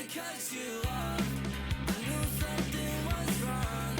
I cut you off. I knew something was wrong.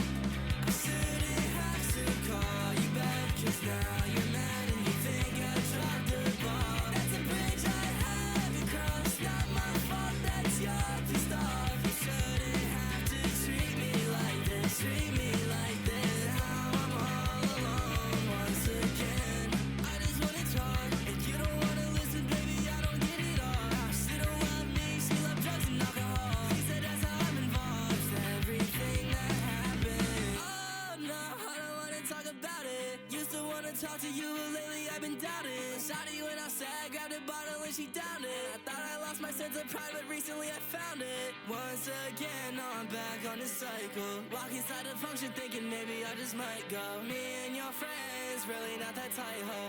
I shouldn't have to call you back, 'cause now you're mad and you think I dropped the ball. That's a bridge I haven't crossed. Not my fault that you're pissed off. You shouldn't have to treat me like this. Treat me like this. Now I'm all alone once again. I just wanna talk, and you don't wanna listen, baby. I don't get it all. She don't love me, she love drugs and alcohol. She said that's how I'm involved. Everything that happened. Oh no, I don't wanna talk about it. Used to wanna talk to you, but lately I've been doubting. Shawty went outside, grabbed a bottle and she downed it. I thought I lost my sense of pride, but recently I found it. Once again, now I'm back on the cycle. Walk inside the function thinking maybe I just might go. Me and your friends, really not that tight, ho.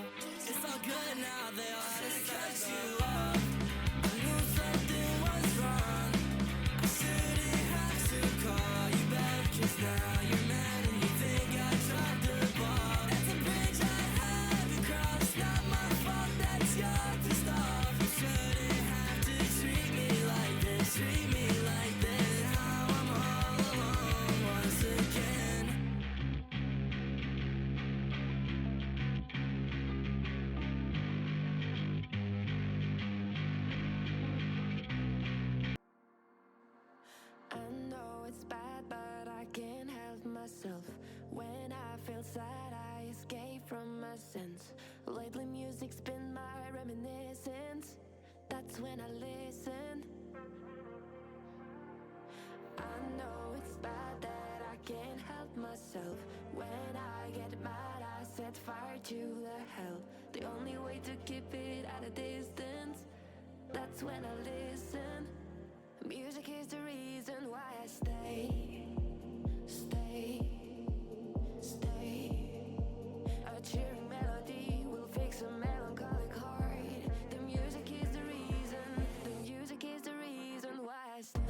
It's all good now, they all had to cut you off. I knew something was wrong. I shouldn't have to call you back, 'cause now you're mad and you think I dropped the ball. That's a bridge I haven't crossed. Not my fault that you're pissed off. You shouldn't have to treat me like this. Treat me like this. Now I'm all alone once again. I know it's bad, but I can't help myself. When I feel sad, I escape from my sins. Lately music's been my reminiscence. That's when I listen. I know it's bad that I can't help myself. When I get mad, I set fire to the hell. The only way to keep it at a distance, that's when I listen. Music is the reason why I stay, stay, stay. A cheering melody will fix a melancholic heart. The music is the reason, the music is the reason why I stay.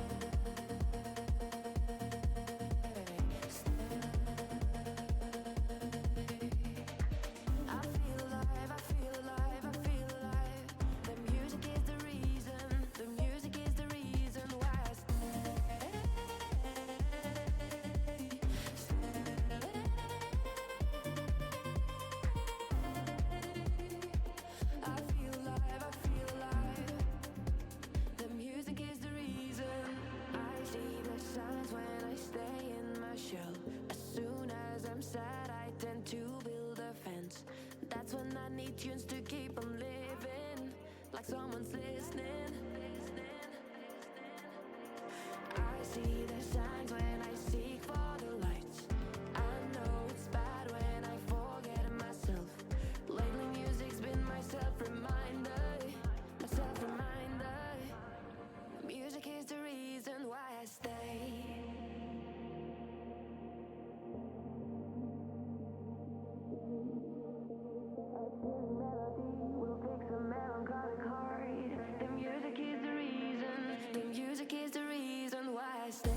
I feel alive, I feel alive, I feel alive. The music is the reason, the music is the reason why I stay. I feel alive, I feel alive. The music is the reason. I see the signs when I stay in my shell. As soon as I'm sad, I tend to build a fence. That's when I need tunes to keep on living, like someone's listening. I see the signs when I seek for the lights. I know it's bad when I forget myself. Lately music's been my self-reminder, my self-reminder. Music is the reason why I stay. Melody will fix a melancholic heart. The music is the reason, the music is the reason why I stay.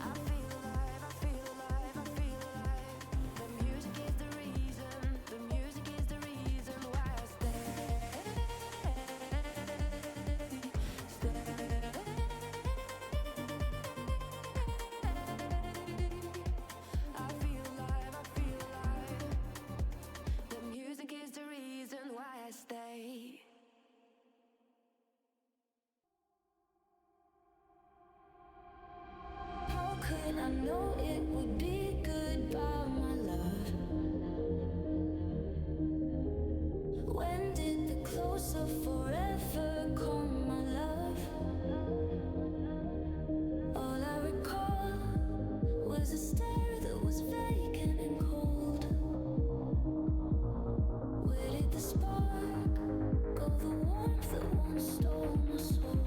I feel alive, I feel alive, I feel alive. The music is the reason, the music is the reason why I stay. I feel alive, I feel alive. The music is the reason why I stay. How could I know it would be goodbye, my love? When did the close of forever come, my love? All I recall was a stare that was vacant and cold. Where did the spark go, the warmth that once stole my soul?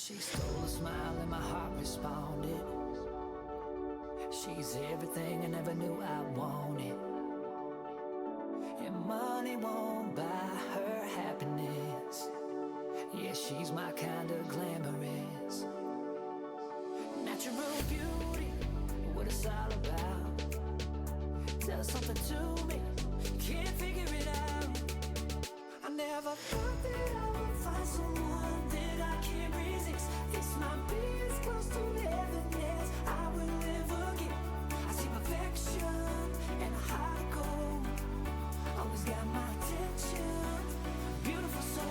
She stole a smile and my heart responded. She's everything I never knew I wanted. And money won't buy her happiness. Yeah, she's my kind of glamorous. Natural beauty, what it's all about. Tell something to me, can't figure it out. I never thought that I would find someone that I can't resist. This might be as close to heaven as I will ever get. I see perfection and a heart of gold. Always got my attention, beautiful soul.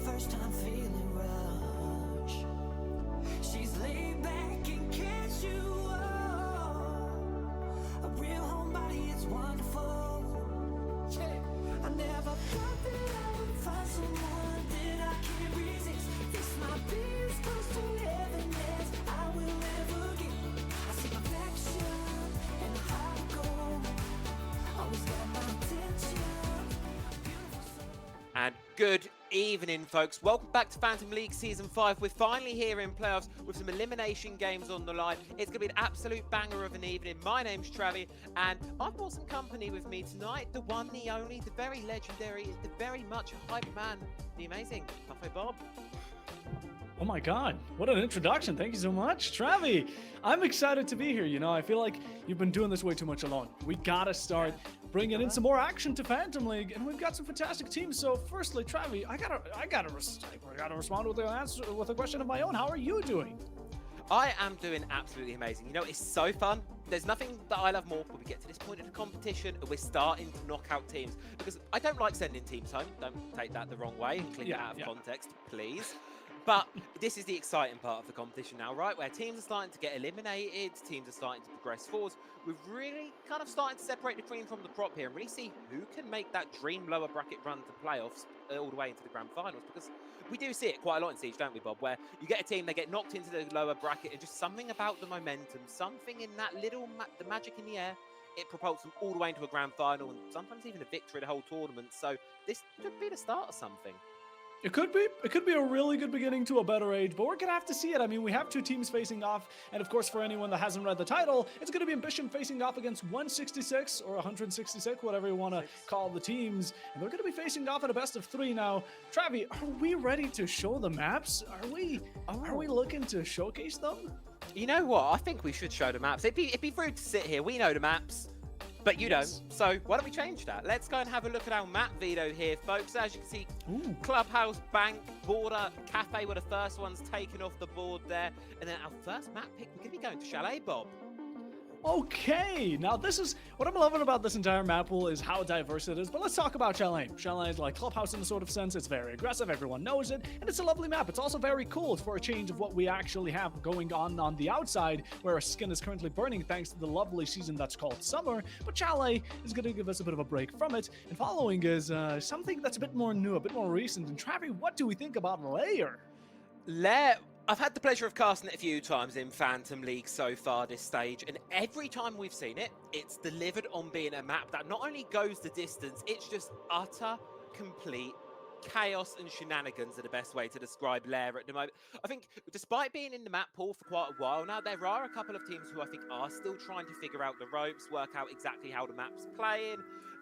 First time feeling rush. She's laid back and catch you up. A real homebody, it's wonderful. Yeah. I never thought that I would find someone that I can't resist. This might be as close to heaven as I will ever get. I see perfection and a heart of gold. Always got my attention. Beautiful soul. And good evening, folks. Welcome back to Phantom League Season 5. We're finally here in playoffs with some elimination games on the line. It's going to be an absolute banger of an evening. My name's Travi, and I've brought some company with me tonight. The one, the only, the very legendary, the very much hype man, the amazing Buffet Bob. Oh my God, what an introduction. Thank you so much, Travi. I'm excited to be here. You know, I feel like you've been doing this way too much alone. We gotta start bringing in some more action to Phantom League, and we've got some fantastic teams. So firstly, Travi, I gotta respond with an answer, with a question of my own. How are you doing? I am doing absolutely amazing. You know, it's so fun. There's nothing that I love more when we get to this point of the competition and we're starting to knock out teams. Because I don't like sending teams home. Don't take that the wrong way and click it out of context, please. But this is the exciting part of the competition now, right? Where teams are starting to get eliminated, teams are starting to progress forwards. We're really kind of starting to separate the cream from the crop here and really see who can make that dream lower bracket run to playoffs all the way into the grand finals. Because we do see it quite a lot in Siege, don't we, Bob? Where you get a team, they get knocked into the lower bracket and just something about the momentum, something in that little, the magic in the air, it propels them all the way into a grand final and sometimes even a victory the whole tournament. So this could be the start of something. It could be a really good beginning to a better age, but we're gonna have to see it. I mean, we have two teams facing off, and of course, for anyone that hasn't read the title, it's gonna be Embition facing off against 166 or 166, whatever you want to call the teams, and they're gonna be facing off at a best of 3 now. Travi, are we ready to show the maps? Are we looking to showcase them? You know what? I think we should show the maps. It'd be rude to sit here. We know the maps. But you don't, so why don't we change that? Let's go and have a look at our map video here, folks. As you can see, Clubhouse, Bank, Border, Cafe were the first ones taken off the board there. And then our first map pick, we're going to be going to Chalet, Bob. Okay, now this is what I'm loving about this entire map pool is how diverse it is, but let's talk about Chalet. Chalet is like Clubhouse in a sort of sense. It's very aggressive, everyone knows it, and it's a lovely map. It's also very cool for a change of what we actually have going on the outside, where our skin is currently burning thanks to the lovely season that's called summer, but Chalet is going to give us a bit of a break from it, and following is something that's a bit more new, a bit more recent. And Travi, what do we think about Lair? I've had the pleasure of casting it a few times in Phantom League so far this stage, and every time we've seen it, it's delivered on being a map that not only goes the distance, it's just utter, complete chaos and shenanigans are the best way to describe Lair at the moment. I think despite being in the map pool for quite a while now, there are a couple of teams who I think are still trying to figure out the ropes, work out exactly how the map's playing,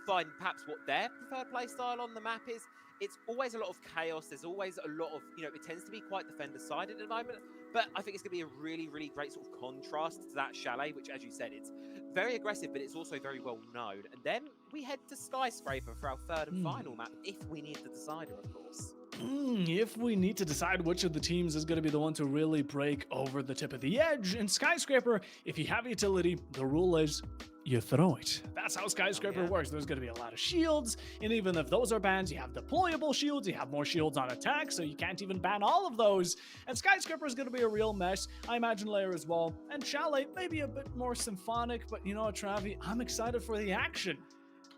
find perhaps what their preferred play style on the map is. It's always a lot of chaos. There's always a lot of, it tends to be quite defender-sided at the moment. But I think it's going to be a really, really great sort of contrast to that Chalet, which, as you said, it's very aggressive, but it's also very well known. And then we head to Skyscraper for our third and final map, if we need the decider, of course. If we need to decide which of the teams is going to be the one to really break over the tip of the edge, in Skyscraper, if you have utility, the rule is you throw it. That's how Skyscraper works. There's going to be a lot of shields, and even if those are banned, you have deployable shields, you have more shields on attack, so you can't even ban all of those. And Skyscraper is going to be a real mess. I imagine Lair as well. And Chalet, maybe a bit more symphonic, but you know what, Travi? I'm excited for the action.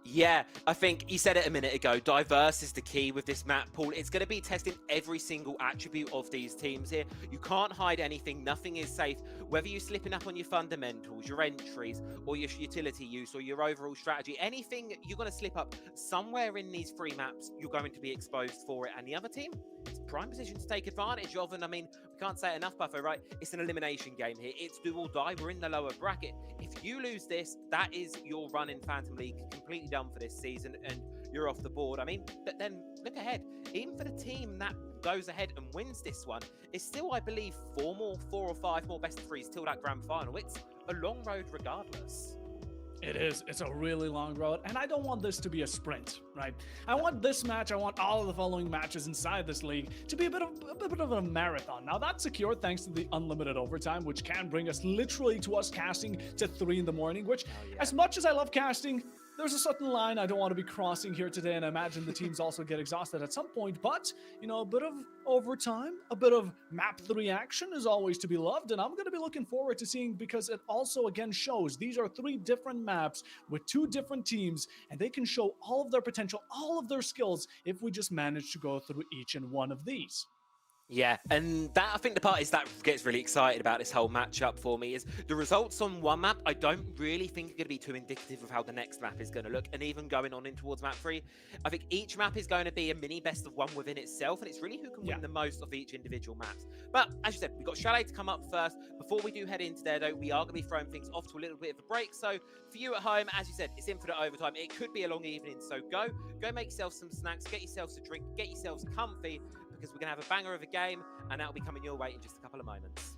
Yeah, I think you said it a minute ago. Diverse is the key with this map pool. It's going to be testing every single attribute of these teams here. You can't hide anything. Nothing is safe. Whether you're slipping up on your fundamentals, your entries, or your utility use, or your overall strategy, anything you're going to slip up somewhere in these three maps, you're going to be exposed for it. And the other team, it's prime position to take advantage of. And I mean, we can't say it enough, Buffo, right? It's an elimination game here. It's do or die. We're in the lower bracket. If you lose this, that is your run in Phantom League completely done for this season, and you're off the board. I mean, but then look ahead. Even for the team that goes ahead and wins this one, it's still, I believe, four or five more best of threes till that grand final. It's a long road regardless. It is. It's a really long road, and I don't want this to be a sprint, right? I want this match, I want all of the following matches inside this league to be a bit of a marathon. Now, that's secure thanks to the unlimited overtime, which can bring us literally to us casting to 3 in the morning, which, as much as I love casting, there's a certain line I don't want to be crossing here today, and I imagine the teams also get exhausted at some point, but, you know, a bit of overtime, a bit of map 3 action is always to be loved, and I'm going to be looking forward to seeing, because it also, again, shows these are 3 different maps with 2 different teams, and they can show all of their potential, all of their skills, if we just manage to go through each and one of these. Yeah, and that, I think the part is that gets really excited about this whole matchup for me is the results on one map. I don't really think are going to be too indicative of how the next map is going to look, and even going on in towards map 3, I think each map is going to be a mini best of 1 within itself, and it's really who can win the most of each individual maps. But as you said, we've got Chalet to come up first. Before we do head into there, though, we are going to be throwing things off to a little bit of a break. So for you at home, as you said, it's infinite overtime. It could be a long evening, so go make yourself some snacks, get yourselves a drink, get yourselves comfy, because we're going to have a banger of a game, and that'll be coming your way in just a couple of moments.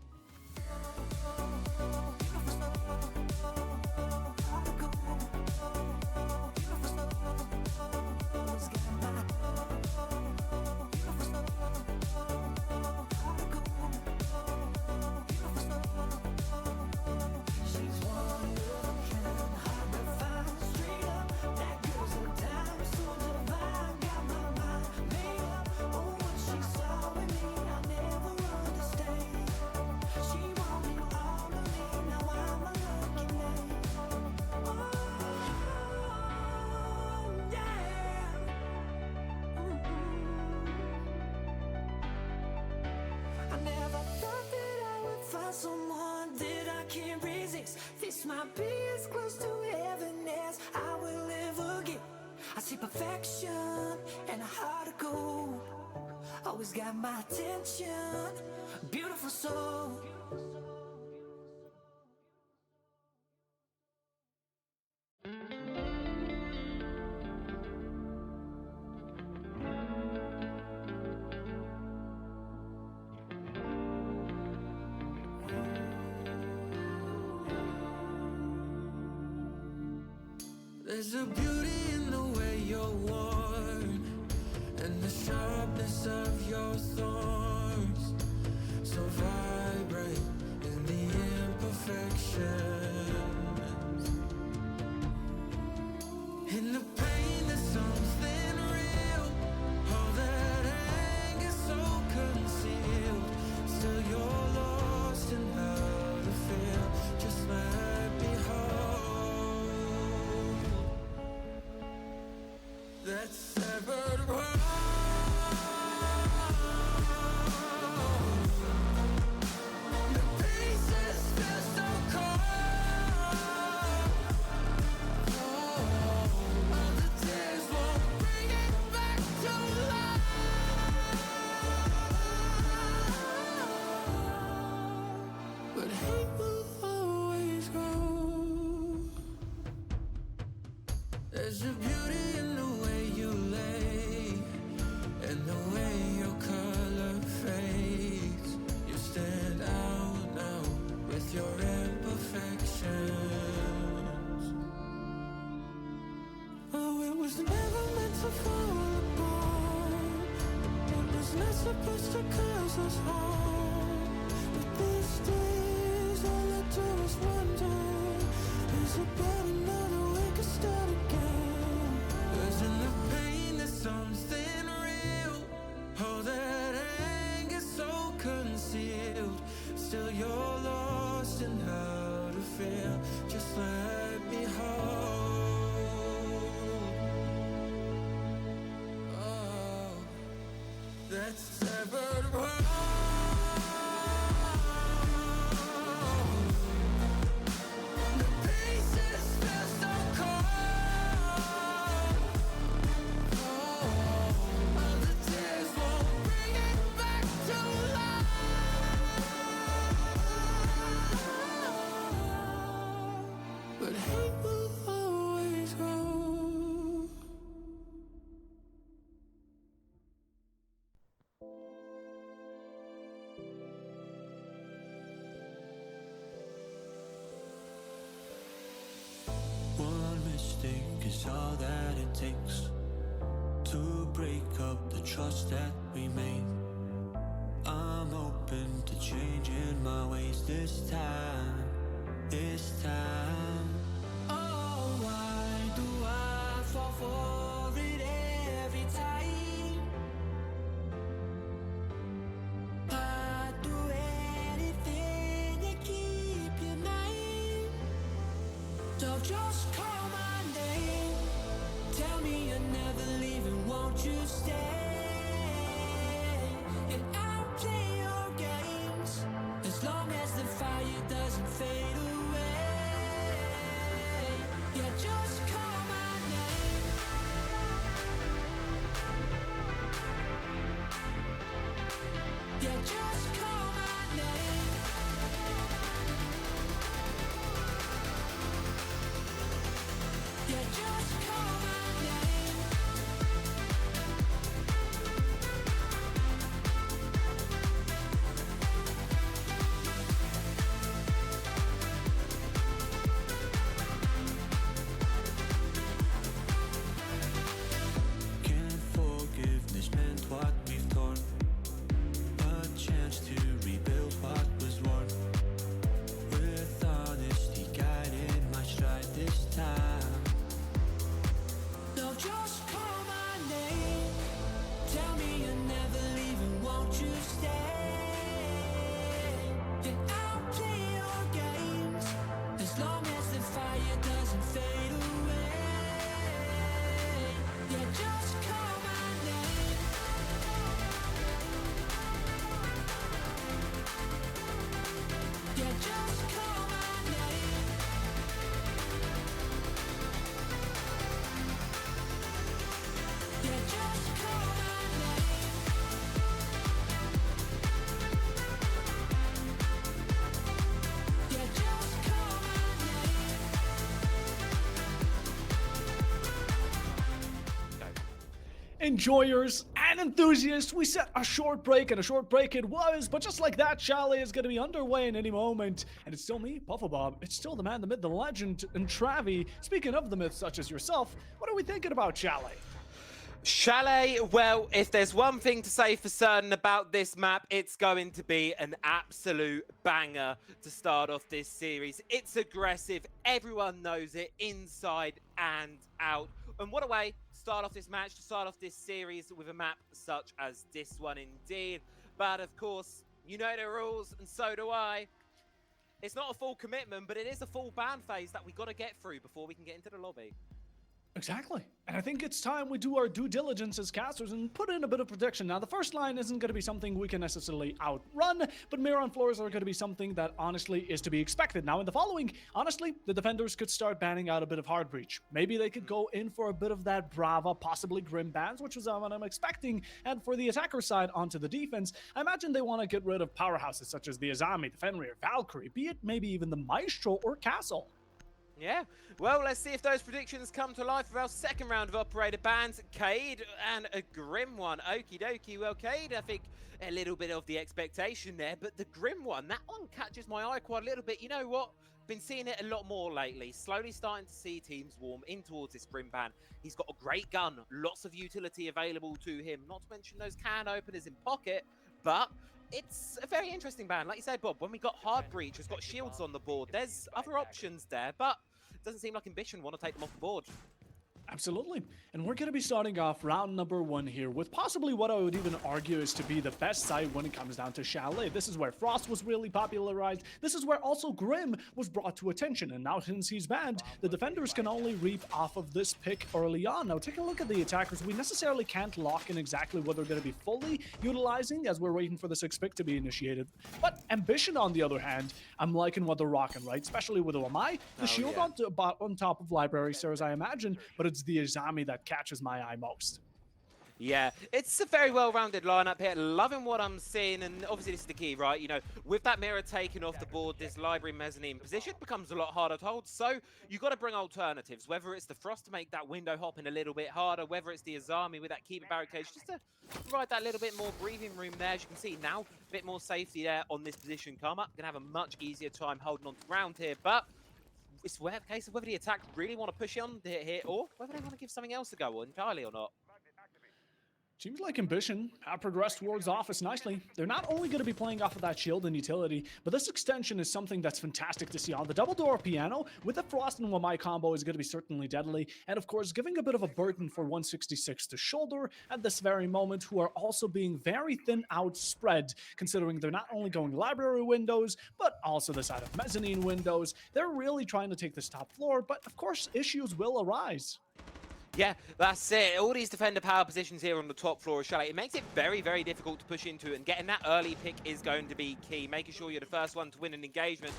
Someone that I can't resist. This might be as close to heaven as I will ever get. I see perfection and a heart of gold. Always got my attention. Beautiful soul. There's a beauty in the way you're worn, and the sharpness of your thorns, so vibrant in the imperfections. In the pain there's something real, all that anger so concealed. Still you're lost in how to feel, just let me hold that severed world. The pieces feel so cold. All the tears won't bring it back to life. But hate will always grow. There's a beauty in the way you lay, and the way your color fades. You stand out now with your imperfections. Oh, it was never meant to fall apart. used to cause us harm, but these days all I do is wonder, is about another way could start again. 'Cause in the pain there's something real. Oh, that anger so concealed. Still you're lost in how to feel. Just let me hold. Oh, that's severed world. The pieces feel so cold. All the tears won't bring it back to life. But hate will always grow. One mistake is all that it takes to break up the trust that we made. I'm open to changing my ways this time. Oh, why do I fall for it every time? I'd do anything to keep you mine. So just call my name. Tell me you're never leaving, won't you stay? And I'll play your games as long as the fire doesn't fade away. Yeah, just call my name. Yeah, just call my name. Yeah, just call my name. Can't forgiveness meant what we've torn. A chance to rebuild what was worn. With honesty guiding my stride this time. No, just call my name. Tell me you're never leaving, won't you stay? And I'll play your games as long as the fire doesn't fade away. Yeah, just call my name. Yeah, just call my name. Yeah, just call my name. Yeah, just call my name. Enjoyers and enthusiasts, we set a short break, and a short break it was, but just like that, Chalet is going to be underway in any moment. And it's still me, Pufflebob. It's still the man, the myth, the legend, and Travi. Speaking of the myths such as yourself, what are we thinking about Chalet? Chalet, well, if there's one thing to say for certain about this map, it's going to be an absolute banger to start off this series. It's aggressive, everyone knows it, inside and out. And what a way to start off this match, to start off this series with a map such as this one indeed. But of course, you know the rules, and so do I. It's not a full commitment, but it is a full ban phase that we got to get through before we can get into the lobby. Exactly. And I think it's time we do our due diligence as casters and put in a bit of protection. Now, the first line isn't going to be something we can necessarily outrun, but mirror floors are going to be something that honestly is to be expected. Now, in the following, honestly, the defenders could start banning out a bit of hard breach. Maybe they could go in for a bit of that Brava, possibly Grim bans, which is what I'm expecting. And for the attacker side onto the defense, I imagine they want to get rid of powerhouses such as the Azami, the Fenrir, Valkyrie, be it maybe even the Maestro or Castle. Yeah, well, let's see if those predictions come to life for our second round of operator bans. Cade and a Grim one. Okie dokie. Well, Cade, I think a little bit of the expectation there, but the Grim one, that one catches my eye quite a little bit. You know what? been seeing it a lot more lately. Slowly starting to see teams warm in towards this Brim ban. He's got a great gun, lots of utility available to him, not to mention those can openers in pocket, but it's a very interesting ban. Like you said, Bob, when we got Hard Breach, has got shields on the board, there's other options there, but it doesn't seem like Embition want to take them off the board. Absolutely. And we're going to be starting off round number 1 here with possibly what I would even argue is to be the best side when it comes down to Chalet. This is where Frost was really popularized. This is where also Grim was brought to attention. And now since he's banned, the defenders can only reap off of this pick early on. Now take a look at the attackers. We necessarily can't lock in exactly what they're going to be fully utilizing as we're waiting for the 6th pick to be initiated. But Ambition, on the other hand, I'm liking what they're rocking, right? Especially with OMI, the shield on top of Library Stairs, I imagine, but it's the Izami that catches my eye most. Yeah, it's a very well-rounded lineup here. Loving what I'm seeing, and obviously this is the key, right? You know, with that mirror taken off the board, this library mezzanine position becomes a lot harder to hold. So you've got to bring alternatives, whether it's the Frost to make that window hopping a little bit harder, whether it's the Izami with that keeper barricade, just to provide that little bit more breathing room there. As you can see now, a bit more safety there on this position. Karma gonna have a much easier time holding on to ground here, but it's a case of whether the attack really want to push on here or whether they want to give something else a go entirely or not. Seems like Ambition have progressed towards office nicely. They're not only going to be playing off of that shield and utility, but this extension is something that's fantastic to see. On the double door piano, with the Frost and Wamai combo is going to be certainly deadly, and of course giving a bit of a burden for 166 to shoulder at this very moment, who are also being very thin outspread, considering they're not only going library windows, but also the side of mezzanine windows. They're really trying to take this top floor, but of course issues will arise. Yeah, that's it. All these defender power positions here on the top floor of Chalet, it makes it very, very difficult to push into, and getting that early pick is going to be key. Making sure you're the first one to win an engagement.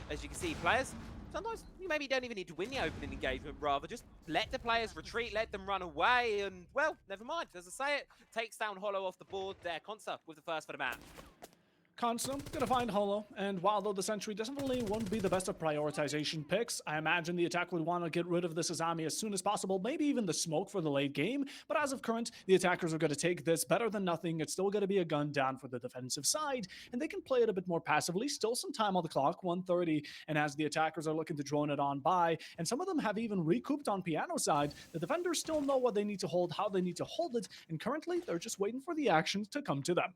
As you can see, players, sometimes you maybe don't even need to win the opening engagement, rather just let the players retreat, let them run away, and, well, never mind. As I say it, takes down Hollow off the board there. Consa with the first for the map. Consa gonna find Holo, and while though the Sentry definitely won't be the best of prioritization picks, I imagine the attack would want to get rid of this Izami as soon as possible, maybe even the smoke for the late game, but as of current, the attackers are going to take this better than nothing. It's still going to be a gun down for the defensive side, and they can play it a bit more passively. Still some time on the clock, 1:30, and as the attackers are looking to drone it on by, and some of them have even recouped on piano side, the defenders still know what they need to hold, how they need to hold it, and currently they're just waiting for the action to come to them.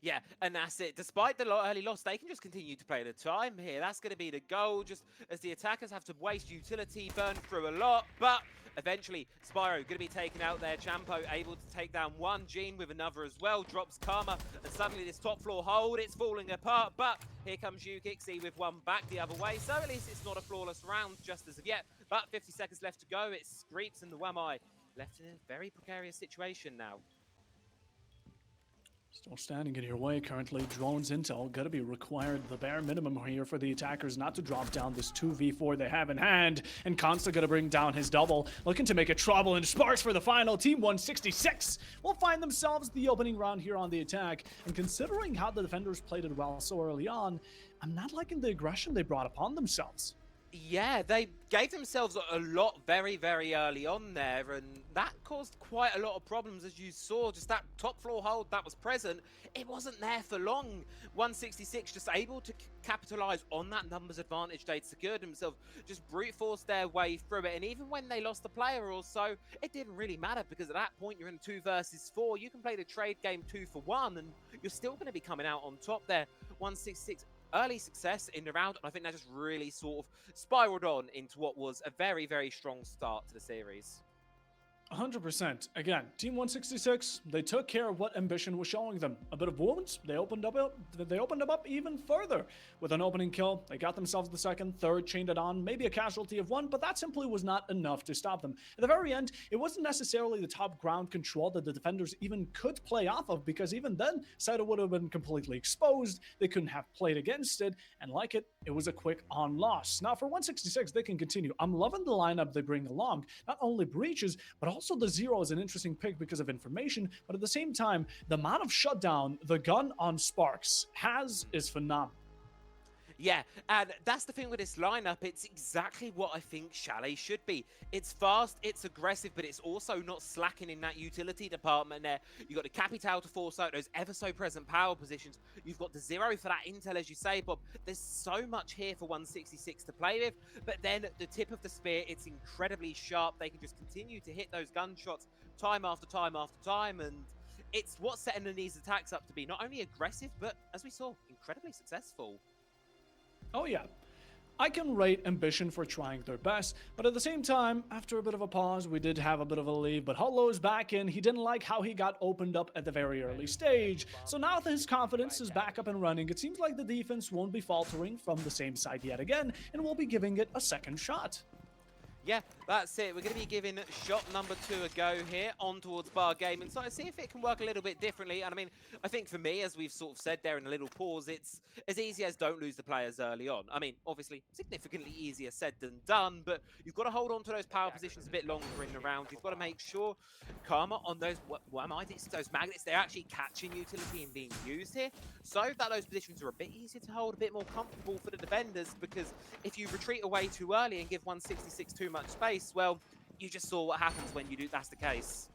Yeah, and that's it. Despite the early loss, they can just continue to play the time here. That's going to be the goal, just as the attackers have to waste utility, burn through a lot, but eventually Spyro going to be taken out there. Champo able to take down one, Gene with another as well, drops Karma, and suddenly this top floor hold, it's falling apart, but here comes Ukixi with one back the other way, so at least it's not a flawless round just as of yet, but 50 seconds left to go. It's Screeps and the Wamai left in a very precarious situation now. Still standing in your way currently. Drones intel gotta be required, the bare minimum here for the attackers not to drop down this 2v4 they have in hand. And Consta gonna bring down his double, looking to make it trouble, and Sparks for the final. Team 166 will find themselves the opening round here on the attack. And considering how the defenders played it well so early on, I'm not liking the aggression they brought upon themselves. Yeah, they gave themselves a lot very, very early on there, and that caused quite a lot of problems, as you saw. Just that top floor hold that was present, it wasn't there for long. 166 just able to capitalize on that numbers advantage. They'd secured themselves, just brute forced their way through it, and even when they lost a player or so, it didn't really matter, because at that point you're in 2 versus 4. You can play the trade game 2 for 1, and you're still going to be coming out on top there. 166 early success in the round, and I think that just really sort of spiraled on into what was a very, very strong start to the series. 100%. Again, Team 166, they took care of what Ambition was showing them. A bit of wounds, they opened them up even further. With an opening kill, they got themselves the second, third, chained it on, maybe a casualty of 1, but that simply was not enough to stop them. At the very end, it wasn't necessarily the top ground control that the defenders even could play off of, because even then, Saito would have been completely exposed, they couldn't have played against it, and like it was a quick on loss. Now for 166, they can continue. I'm loving the lineup they bring along. Not only breaches, but also the Zero is an interesting pick because of information, but at the same time, the amount of shutdown the gun on Sparks has is phenomenal. Yeah, and that's the thing with this lineup. It's exactly what I think Chalet should be. It's fast, it's aggressive, but it's also not slacking in that utility department there. You've got the Capital to force out those ever so present power positions. You've got the Zero for that intel, as you say, Bob. There's so much here for 166 to play with, but then the tip of the spear, it's incredibly sharp. They can just continue to hit those gunshots time after time after time, and it's what's setting these attacks up to be not only aggressive, but as we saw, incredibly successful. Oh yeah, I can rate Embition for trying their best, but at the same time, after a bit of a pause, we did have a bit of a lead, but Holo's back in. He didn't like how he got opened up at the very early stage, so now that his confidence is back up and running, it seems like the defense won't be faltering from the same side yet again, and we'll be giving it a second shot. Yeah, that's it. We're going to be giving shot number 2 a go here on towards Bar Gaming. So I see if it can work a little bit differently. And I mean, I think for me, as we've sort of said there in a little pause, it's as easy as don't lose the players early on. I mean, obviously, significantly easier said than done, but you've got to hold on to those power positions a bit longer in the round. You've got to make sure Karma on those, those magnets, they're actually catching utility and being used here. So that those positions are a bit easier to hold, a bit more comfortable for the defenders, because if you retreat away too early and give 166 too much space, well, you just saw what happens when you do. That's the case.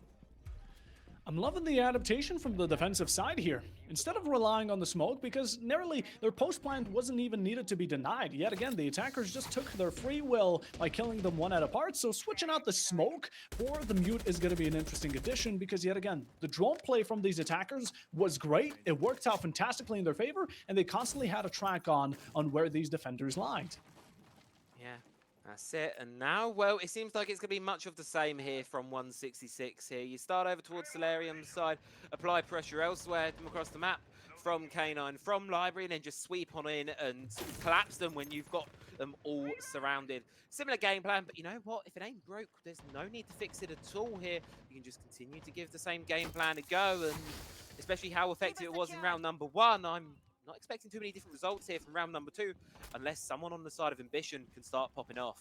I'm loving the adaptation from the defensive side here. Instead of relying on the smoke, because nearly their post plant wasn't even needed to be denied. Yet again, the attackers just took their free will by killing them one at a part, so switching out the smoke for the mute is going to be an interesting addition, because yet again, the drone play from these attackers was great. It worked out fantastically in their favor, and they constantly had a track on where these defenders lied. Yeah. That's it, and now, well, it seems like it's going to be much of the same here from 166 here. You start over towards Solarium's side, apply pressure elsewhere across the map from K9, from Library, and then just sweep on in and collapse them when you've got them all surrounded. Similar game plan, but you know what? If it ain't broke, there's no need to fix it at all here. You can just continue to give the same game plan a go, and especially how effective it was in round number 1, I'm not expecting too many different results here from round number 2, unless someone on the side of Embition can start popping off.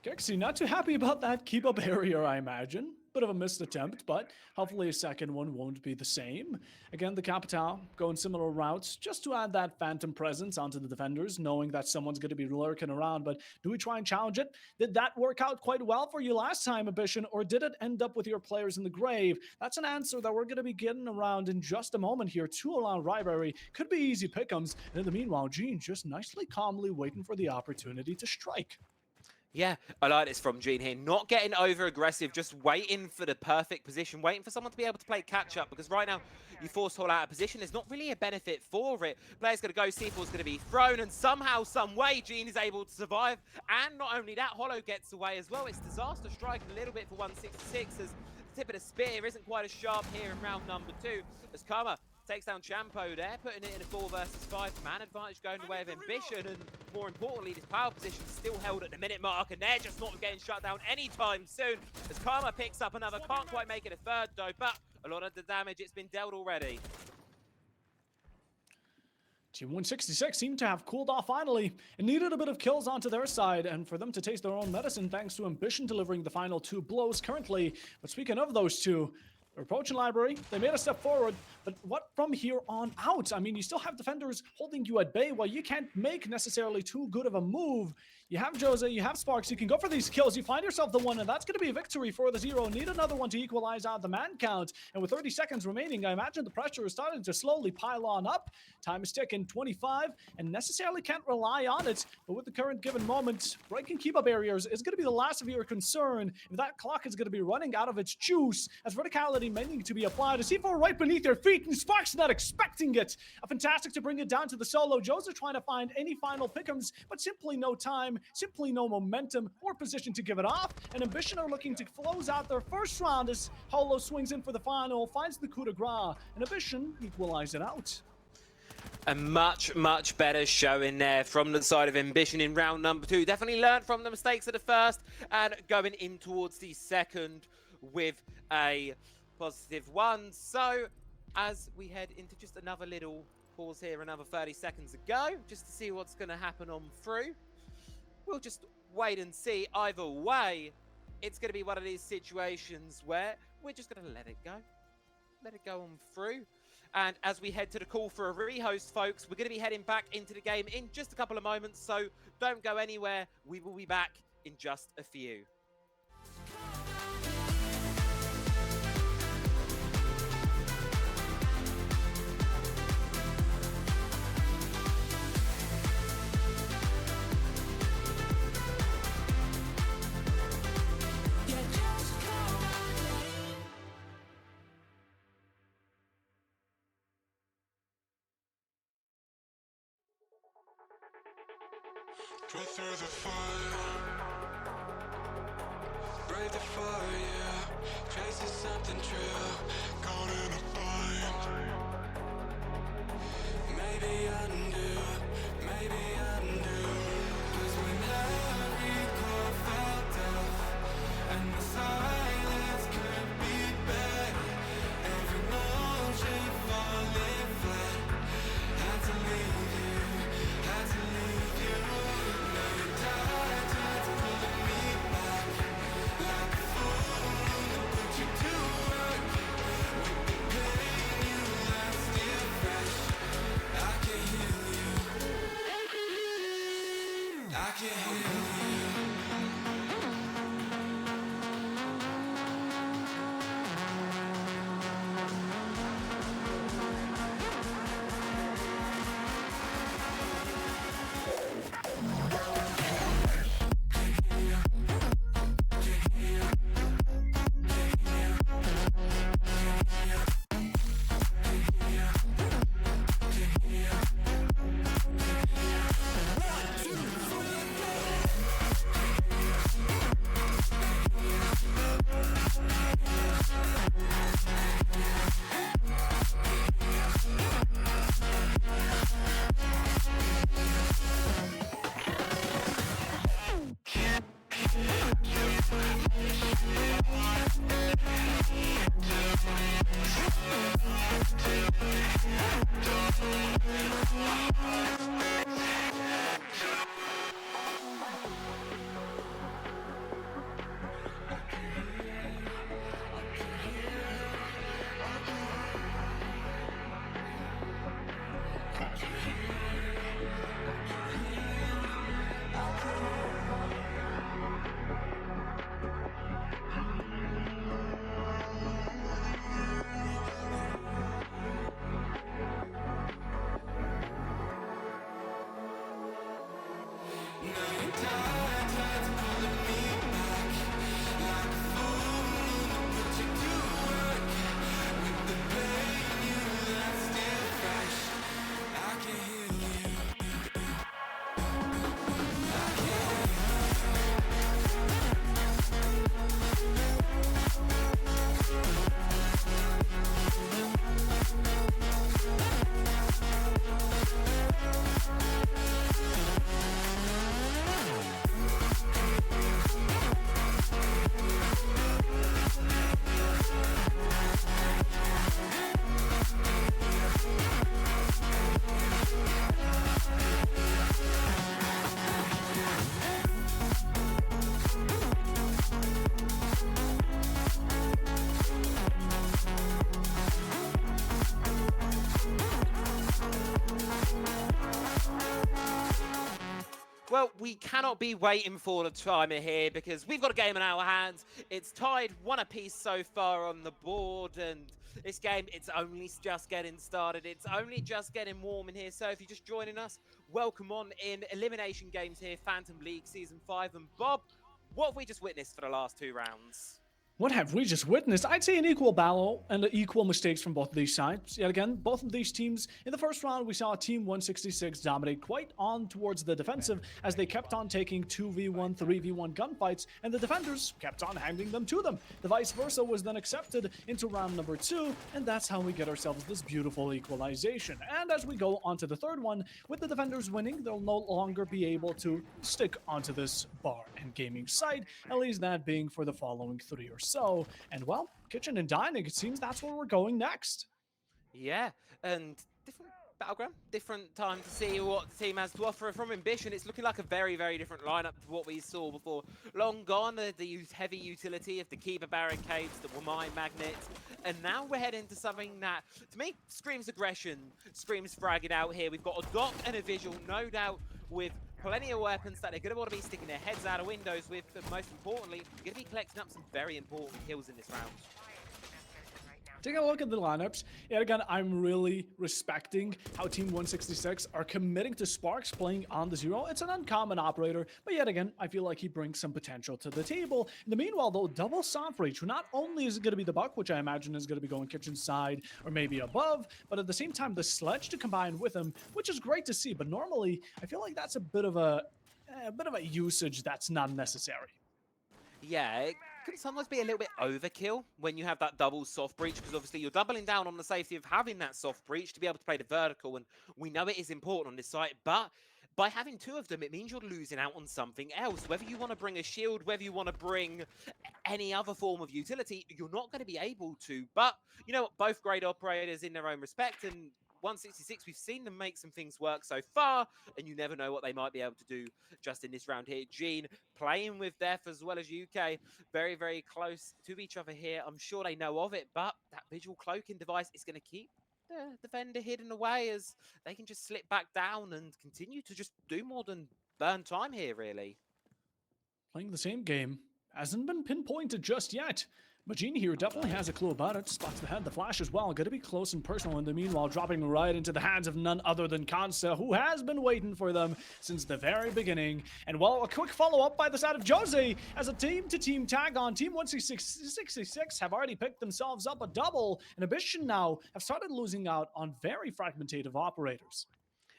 Gexy, not too happy about that keep up area, I imagine. Bit of a missed attempt, but hopefully a second one won't be the same. Again, the Capital going similar routes just to add that phantom presence onto the defenders, knowing that someone's going to be lurking around. But do we try and challenge it? Did that work out quite well for you last time, Embition, or did it end up with your players in the grave? That's an answer that we're going to be getting around in just a moment here. 2 around Library could be easy pick'ems, and in the meanwhile, Gene just nicely calmly waiting for the opportunity to strike. Yeah, I like this from Gene here. Not getting over-aggressive, just waiting for the perfect position, waiting for someone to be able to play catch-up, because right now, you force Hall out of position. There's not really a benefit for it. Player's going to go, C4's going to be thrown, and somehow, some way, Gene is able to survive. And not only that, Hollow gets away as well. It's disaster striking a little bit for 166, as the tip of the spear isn't quite as sharp here in round number 2, as Karma takes down Champo there, putting it in a 4 versus 5 man advantage, going the way of Embition, and more importantly, this power position is still held at the minute mark, and they're just not getting shut down anytime soon, as Karma picks up another. Can't quite make it a third though, but a lot of the damage, it's been dealt already. Team 166 seemed to have cooled off finally and needed a bit of kills onto their side, and for them to taste their own medicine thanks to Embition delivering the final 2 blows currently. But speaking of those 2, they're approaching Library, they made a step forward, but what from here on out? I mean, you still have defenders holding you at bay while you can't make necessarily too good of a move. You have Jose, you have Sparks, you can go for these kills, you find yourself the one, and that's going to be a victory for the Zero. Need another one to equalize out the man count, and with 30 seconds remaining, I imagine the pressure is starting to slowly pile on up. Time is ticking, 25, and necessarily can't rely on it, but with the current given moment, breaking keep-up barriers is going to be the last of your concern if that clock is going to be running out of its juice, as verticality may need to be applied. A C4 right beneath their feet, and Sparks not expecting it. A fantastic to bring it down to the solo. Jose trying to find any final pick'ems, but simply no time, simply no momentum or position to give it off, and Embition are looking to close out their first round as Holo swings in for the final, finds the coup de grace, and Embition equalize it out. A much, much better showing there from the side of Embition in round number 2. Definitely learned from the mistakes of the first, and going in towards the second with a positive 1. So, as we head into just another little pause here, another 30 seconds ago, just to see what's going to happen on through. We'll just wait and see. Either way, it's going to be one of these situations where we're just going to let it go. Let it go on through. And as we head to the call for a rehost, folks, we're going to be heading back into the game in just a couple of moments. So don't go anywhere. We will be back in just a few. Breathe through the fire, brave the fire, yeah. Chasing something true, caught in a bind. Maybe undo, maybe undo. 'Cause when every core felt off and the silence could be better, every motion falling flat. Had to leave you, had to leave you. Now you're tired to pulling me back. Like a fool to put you to work. With the pain you left still fresh. I can heal you, I can heal you. Well, we cannot be waiting for the timer here because we've got a game in our hands. It's tied one apiece so far on the board, and this game, it's only just getting started. It's only just getting warm in here. So if you're just joining us, welcome on in Elimination Games here, Phantom League Season 5. And Bob, what have we just witnessed for the last 2 rounds? What have we just witnessed? I'd say an equal battle and equal mistakes from both of these sides. Yet again, both of these teams, in the first round, we saw Team 166 dominate quite on towards the defensive as they kept on taking 2v1, 3v1 gunfights, and the defenders kept on handing them to them. The vice versa was then accepted into round number 2, and that's how we get ourselves this beautiful equalization. And as we go on to the third one, with the defenders winning, they'll no longer be able to stick onto this bar and gaming site, at least that being for the following 3 or so. And well, kitchen and dining, it seems that's where we're going next. Yeah, and different Battleground. Different time to see what the team has to offer from Embition. It's looking like a very, very different lineup to what we saw before. Long gone, the heavy utility of the Keeper barricades, the Wamai magnets, and now we're heading to something that, to me, screams aggression, screams fragging out here. We've got a dock and a visual, no doubt, with plenty of weapons that they're going to want to be sticking their heads out of windows with, but most importantly, they're going to be collecting up some very important kills in this round. Take a look at the lineups. Yet again, I'm really respecting how Team 166 are committing to Sparks playing on the zero. It's an uncommon operator, but yet again, I feel like he brings some potential to the table. In the meanwhile, though, double soft reach. Not only is it going to be the Buck, which I imagine is going to be going kitchen side or maybe above, but at the same time, the Sledge to combine with him, which is great to see. But normally, I feel like that's a bit of a usage that's not necessary. Yeah, it can sometimes be a little bit overkill when you have that double soft breach, because obviously you're doubling down on the safety of having that soft breach to be able to play the vertical, and we know it is important on this site, but by having two of them, it means you're losing out on something else. Whether you want to bring a shield, whether you want to bring any other form of utility, you're not going to be able to. But, you know what, both great operators in their own respect, and 166, we've seen them make some things work so far, and you never know what they might be able to do just in this round here. Gene playing with Def as well as UK, very, very close to each other here. I'm sure they know of it, but that visual cloaking device is going to keep the defender hidden away as they can just slip back down and continue to just do more than burn time here, really. Playing the same game hasn't been pinpointed just yet. Majin here definitely has a clue about it. Spots the head, the flash as well. Gonna be close and personal in the meanwhile, dropping right into the hands of none other than Kansa, who has been waiting for them since the very beginning. And well, a quick follow-up by the side of Jose as a team-to-team tag on. Team 166 have already picked themselves up a double, and Embition now have started losing out on very fragmentative operators.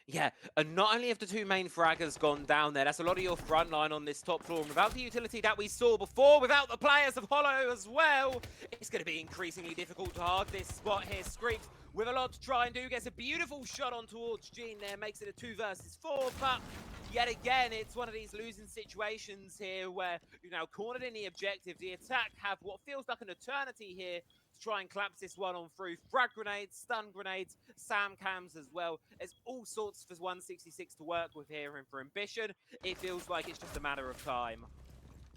Yeah, and not only have the two main fraggers gone down there, that's a lot of your front line on this top floor. And without the utility that we saw before, without the players of Hollow as well, it's going to be increasingly difficult to hard this spot here. Screams with a lot to try and do, gets a beautiful shot on towards Gene there, makes it a 2 versus 4, but yet again, it's one of these losing situations here where you're now cornered in the objective. The attack have what feels like an eternity here to try and collapse this one on through. Frag grenades, stun grenades, SAM cams as well. There's all sorts for 166 to work with here, and for Ambition, it feels like it's just a matter of time.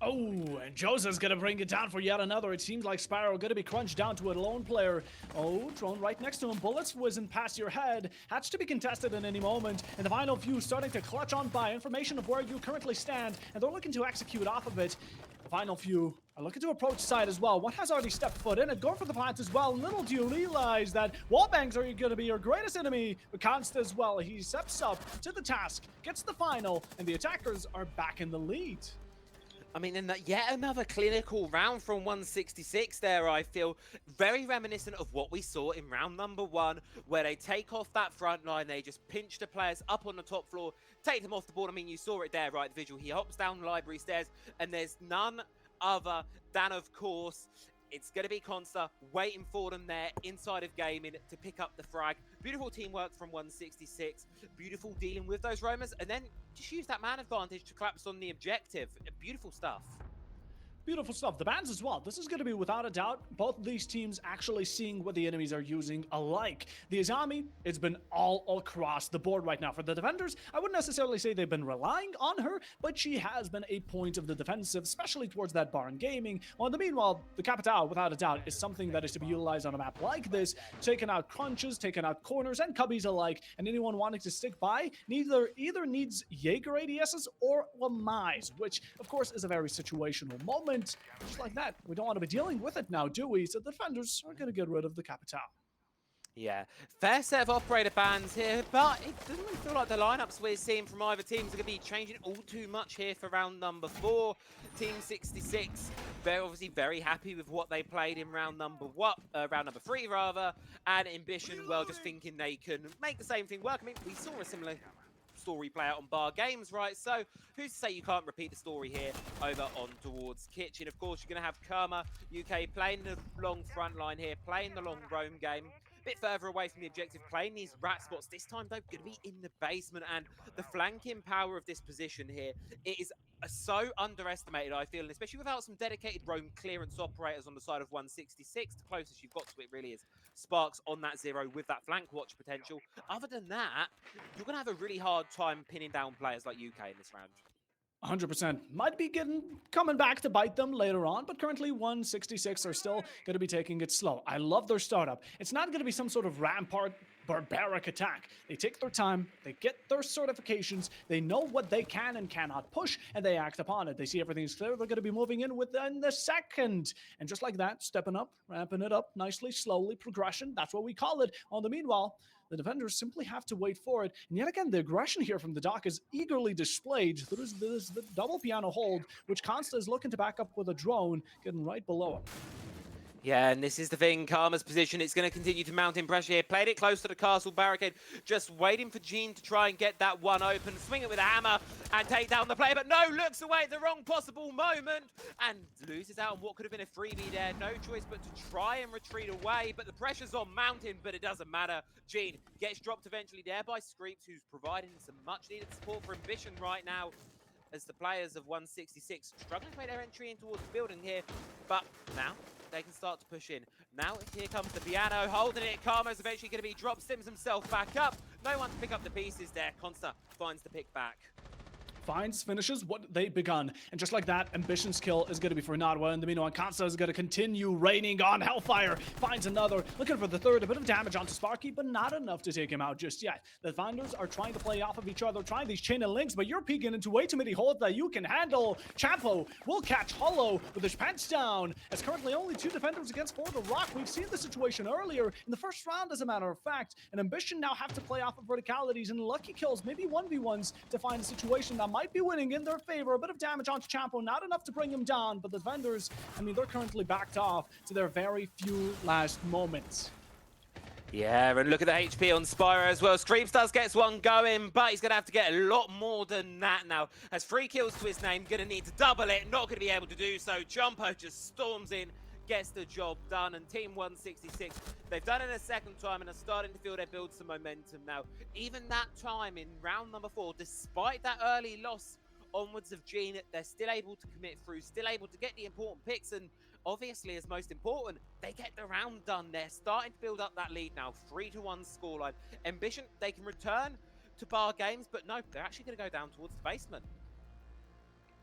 Oh, and Jose's gonna bring it down for yet another. It seems like Spyro gonna be crunched down to a lone player. Oh, drone right next to him. Bullets whizzing past your head. Hatch to be contested in any moment. And the final few starting to clutch on by information of where you currently stand. And they're looking to execute off of it. The final few are looking to approach side as well. One has already stepped foot in and going for the plant as well. Little do you realize that wallbangs are going to be your greatest enemy. But Consta as well. He steps up to the task, gets the final, and the attackers are back in the lead. I mean, and yet another clinical round from 166 there, I feel. Very reminiscent of what we saw in round number 1, where they take off that front line, they just pinch the players up on the top floor, take them off the board. I mean, you saw it there, right, the visual. He hops down the library stairs, and there's none other than, of course, it's going to be Consta waiting for them there inside of gaming to pick up the frag. Beautiful teamwork from 166. Beautiful dealing with those roamers. And then just use that man advantage to collapse on the objective. Beautiful stuff. Beautiful stuff. The bans as well. This is going to be, without a doubt, both of these teams actually seeing what the enemies are using alike. The Azami, it's been all across the board right now. For the defenders, I wouldn't necessarily say they've been relying on her, but she has been a point of the defensive, especially towards that bar in gaming. While in the meanwhile, the Capitao, without a doubt, is something that is to be utilized on a map like this, taking out crunches, taking out corners, and cubbies alike, and anyone wanting to stick by either needs Jaeger ADSs or Lamais, which, of course, is a very situational moment. Just like that, we don't want to be dealing with it now, do we? So the defenders are going to get rid of the Capitao. Yeah, fair set of operator bans here, but it doesn't really feel like the lineups we're seeing from either teams are going to be changing all too much here for round number 4. Team 66, they're obviously very happy with what they played in round number 3 rather, and Ambition, well, just thinking they can make the same thing work. I mean, we saw a similar story play out on Bar Games, right? So who's to say you can't repeat the story here over on towards Kitchen? Of course, you're going to have Kerma, UK, playing the long front line here, playing the long roam game. A bit further away from the objective, playing these rat spots. This time, though, going to be in the basement, and the flanking power of this position here, it is so underestimated, I feel, and especially without some dedicated roam clearance operators on the side of 166. The closest you've got to it really is Sparks on that 0 with that flank watch potential. Other than that, you're going to have a really hard time pinning down players like UK in this round. 100%. Might be coming back to bite them later on, but currently 166 are still going to be taking it slow. I love their startup. It's not going to be some sort of rampart barbaric attack. They take their time, they get their certifications, they know what they can and cannot push, and they act upon it. They see everything's clear, they're going to be moving in within the second. And just like that, stepping up, ramping it up nicely, slowly, progression. That's what we call it. On the meanwhile, the defenders simply have to wait for it. And yet again, the aggression here from the Doc is eagerly displayed. There's the double piano hold, which Consta is looking to back up with a drone, getting right below him. Yeah, and this is the thing, Karma's position, it's going to continue to mount in pressure here. Played it close to the castle barricade, just waiting for Gene to try and get that one open, swing it with a hammer and take down the player, but no, looks away at the wrong possible moment and loses out on what could have been a freebie there. No choice but to try and retreat away, but the pressure's on Mountain, but it doesn't matter. Gene gets dropped eventually there by Screeps, who's providing some much-needed support for Embition right now, as the players of 166 struggling to make their entry in towards the building here, but now they can start to push in. Now here comes the piano, holding it. Karma's eventually going to be dropped, stims himself back up. No one to pick up the pieces there. Consta finds the pick back. Finds, finishes what they begun. And just like that, Ambition's kill is going to be for Nadwa. And the meanwhile, Consta is going to continue raining on Hellfire. Finds another, looking for the third. A bit of damage onto Sparky, but not enough to take him out just yet. The Founders are trying to play off of each other, trying these chain of links, but you're peeking into way too many holes that you can handle. Chapo will catch Hollow with his pants down, as currently only 2 defenders against 4 the Rock. We've seen the situation earlier in the first round, as a matter of fact. And Ambition now have to play off of verticalities and lucky kills, maybe 1v1s, to find a situation that might be winning in their favor. A bit of damage onto Champo, not enough to bring him down, but the defenders, I mean, they're currently backed off to their very few last moments. Yeah, and look at the HP on Spyro as well. Screams does gets one going, but he's going to have to get a lot more than that now. Has 3 kills to his name, going to need to double it, not going to be able to do so. Jumpo just storms in, gets the job done, and Team 166, they've done it a second time and are starting to feel they build some momentum now. Even that time in round number 4, despite that early loss onwards of Gene, they're still able to commit through, still able to get the important picks, and obviously, as most important, they get the round done. They're starting to build up that lead now, 3-1 scoreline. Ambition, they can return to bar games, but no, they're actually going to go down towards the basement.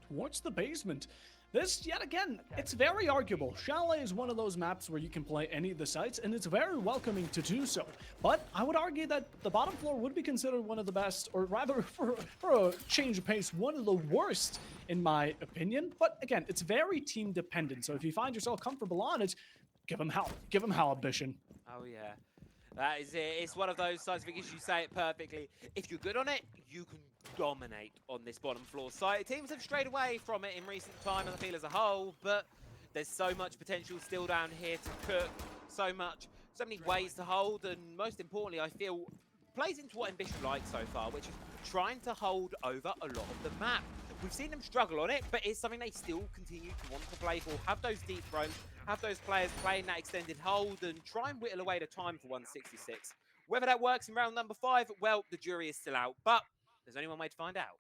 Towards the basement? This, yet again, it's very arguable. Chalet is one of those maps where you can play any of the sites, and it's very welcoming to do so. But I would argue that the bottom floor would be considered one of the best, or rather, for a change of pace, one of the worst, in my opinion. But again, it's very team dependent, so if you find yourself comfortable on it, give them hell. Give them hell, Ambition. Oh, yeah. That is it. It's one of those sides, because you say it perfectly. If you're good on it, you can dominate on this bottom floor site. Teams have strayed away from it in recent time, I feel, as a whole, but there's so much potential still down here to cook. So many ways to hold, and most importantly, I feel, plays into what Ambition like so far, which is trying to hold over a lot of the map. We've seen them struggle on it, but it's something they still continue to want to play for. Have those deep roams, have those players playing that extended hold, and try and whittle away the time for 166. Whether that works in round number 5, well, the jury is still out, but there's only one way to find out.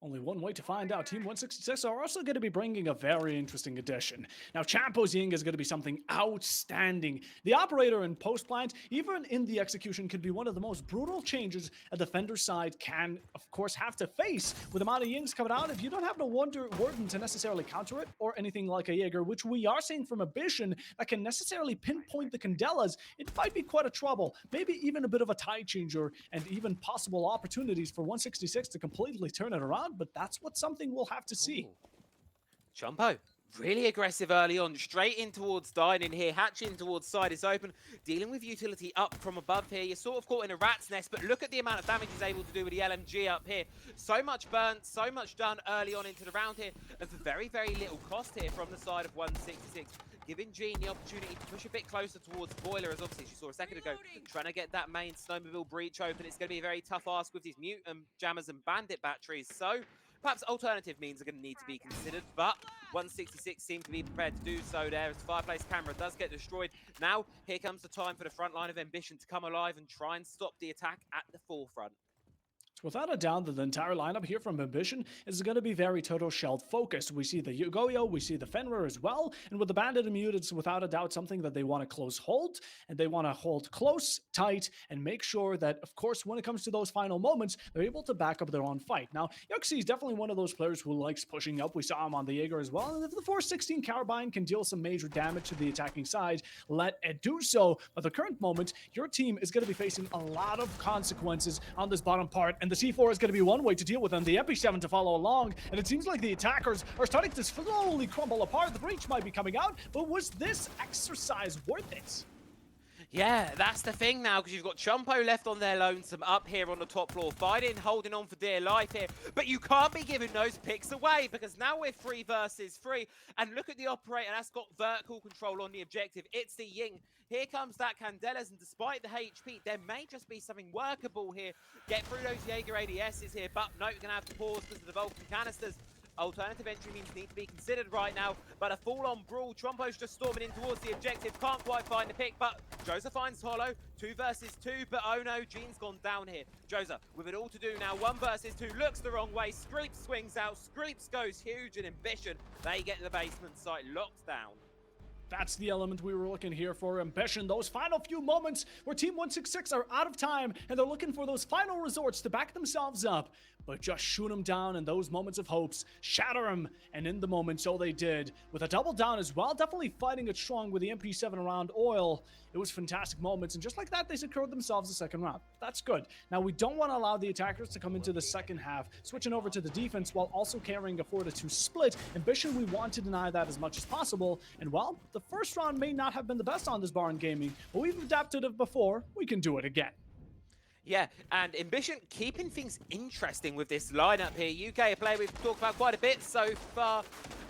Only one way to find out. Team 166 are also going to be bringing a very interesting addition. Now, Champo's Ying is going to be something outstanding. The operator and post plant, even in the execution, could be one of the most brutal changes a defender's side can, of course, have to face. With the amount of Yings coming out, if you don't have the Warden to necessarily counter it, or anything like a Jaeger, which we are seeing from Ambition, that can necessarily pinpoint the Candelas, it might be quite a trouble. Maybe even a bit of a tide changer, and even possible opportunities for 166 to completely turn it around. But that's something we'll have to see. Jumpo, really aggressive early on, straight in towards Dining here, hatching towards side is open, dealing with utility up from above here. You're sort of caught in a rat's nest, but look at the amount of damage he's able to do with the LMG up here. So much burnt, so much done early on into the round here, and for very, very little cost here from the side of 166. Giving Gene the opportunity to push a bit closer towards Boiler, as obviously she saw a second ago, trying to get that main Snowmobile breach open. It's going to be a very tough ask with these Mutant Jammers and Bandit batteries. So perhaps alternative means are going to need to be considered, but 166 seem to be prepared to do so there as the fireplace camera does get destroyed. Now, here comes the time for the front line of Ambition to come alive and try and stop the attack at the forefront. Without a doubt, the entire lineup here from Embition is going to be very turtle shell focused. We see the Yugoyo, we see the Fenrir as well, and with the Bandit and Mute, it's without a doubt something that they want to close hold, and they want to hold close, tight, and make sure that, of course, when it comes to those final moments, they're able to back up their own fight. Now, Yuxi is definitely one of those players who likes pushing up. We saw him on the Jaeger as well, and if the 416 Carbine can deal some major damage to the attacking side, let it do so. But the current moment, your team is going to be facing a lot of consequences on this bottom part, and the C4 is going to be one way to deal with them. The MP7 to follow along, and it seems like the attackers are starting to slowly crumble apart. The breach might be coming out, but was this exercise worth it? Yeah, that's the thing now, because you've got Chumpo left on their lonesome up here on the top floor, fighting, holding on for dear life here. But you can't be giving those picks away, because now we're 3 versus 3. And look at the operator, that's got vertical control on the objective. It's the Ying. Here comes that Candelas, and despite the HP, there may just be something workable here. Get through those Jaeger ADSs here, but no, you're going to have to pause because of the Vulcan canisters. Alternative entry means need to be considered right now, but a full-on brawl. Trompo's just storming in towards the objective, can't quite find the pick, but Joza finds Hollow, 2 versus 2, but oh no, Gene's gone down here. Joza, with it all to do now, 1 versus 2, looks the wrong way, Screeps swings out, Screeps goes huge, and Embition, they get to the basement site, locked down. That's the element we were looking here for Embition. Those final few moments where Team 166 are out of time and they're looking for those final resorts to back themselves up. But just shoot them down in those moments of hopes, shatter them, and in the moment, so they did. With a double down as well, definitely fighting it strong with the MP7 around Oil. It was fantastic moments, and just like that, they secured themselves the second round. That's good. Now, we don't want to allow the attackers to come into the second half, switching over to the defense while also carrying a 4-2 split. Ambition, we want to deny that as much as possible. And while the first round may not have been the best on this bar in gaming, but we've adapted it before, we can do it again. Yeah, and Embition keeping things interesting with this lineup here. UK, a player we've talked about quite a bit so far.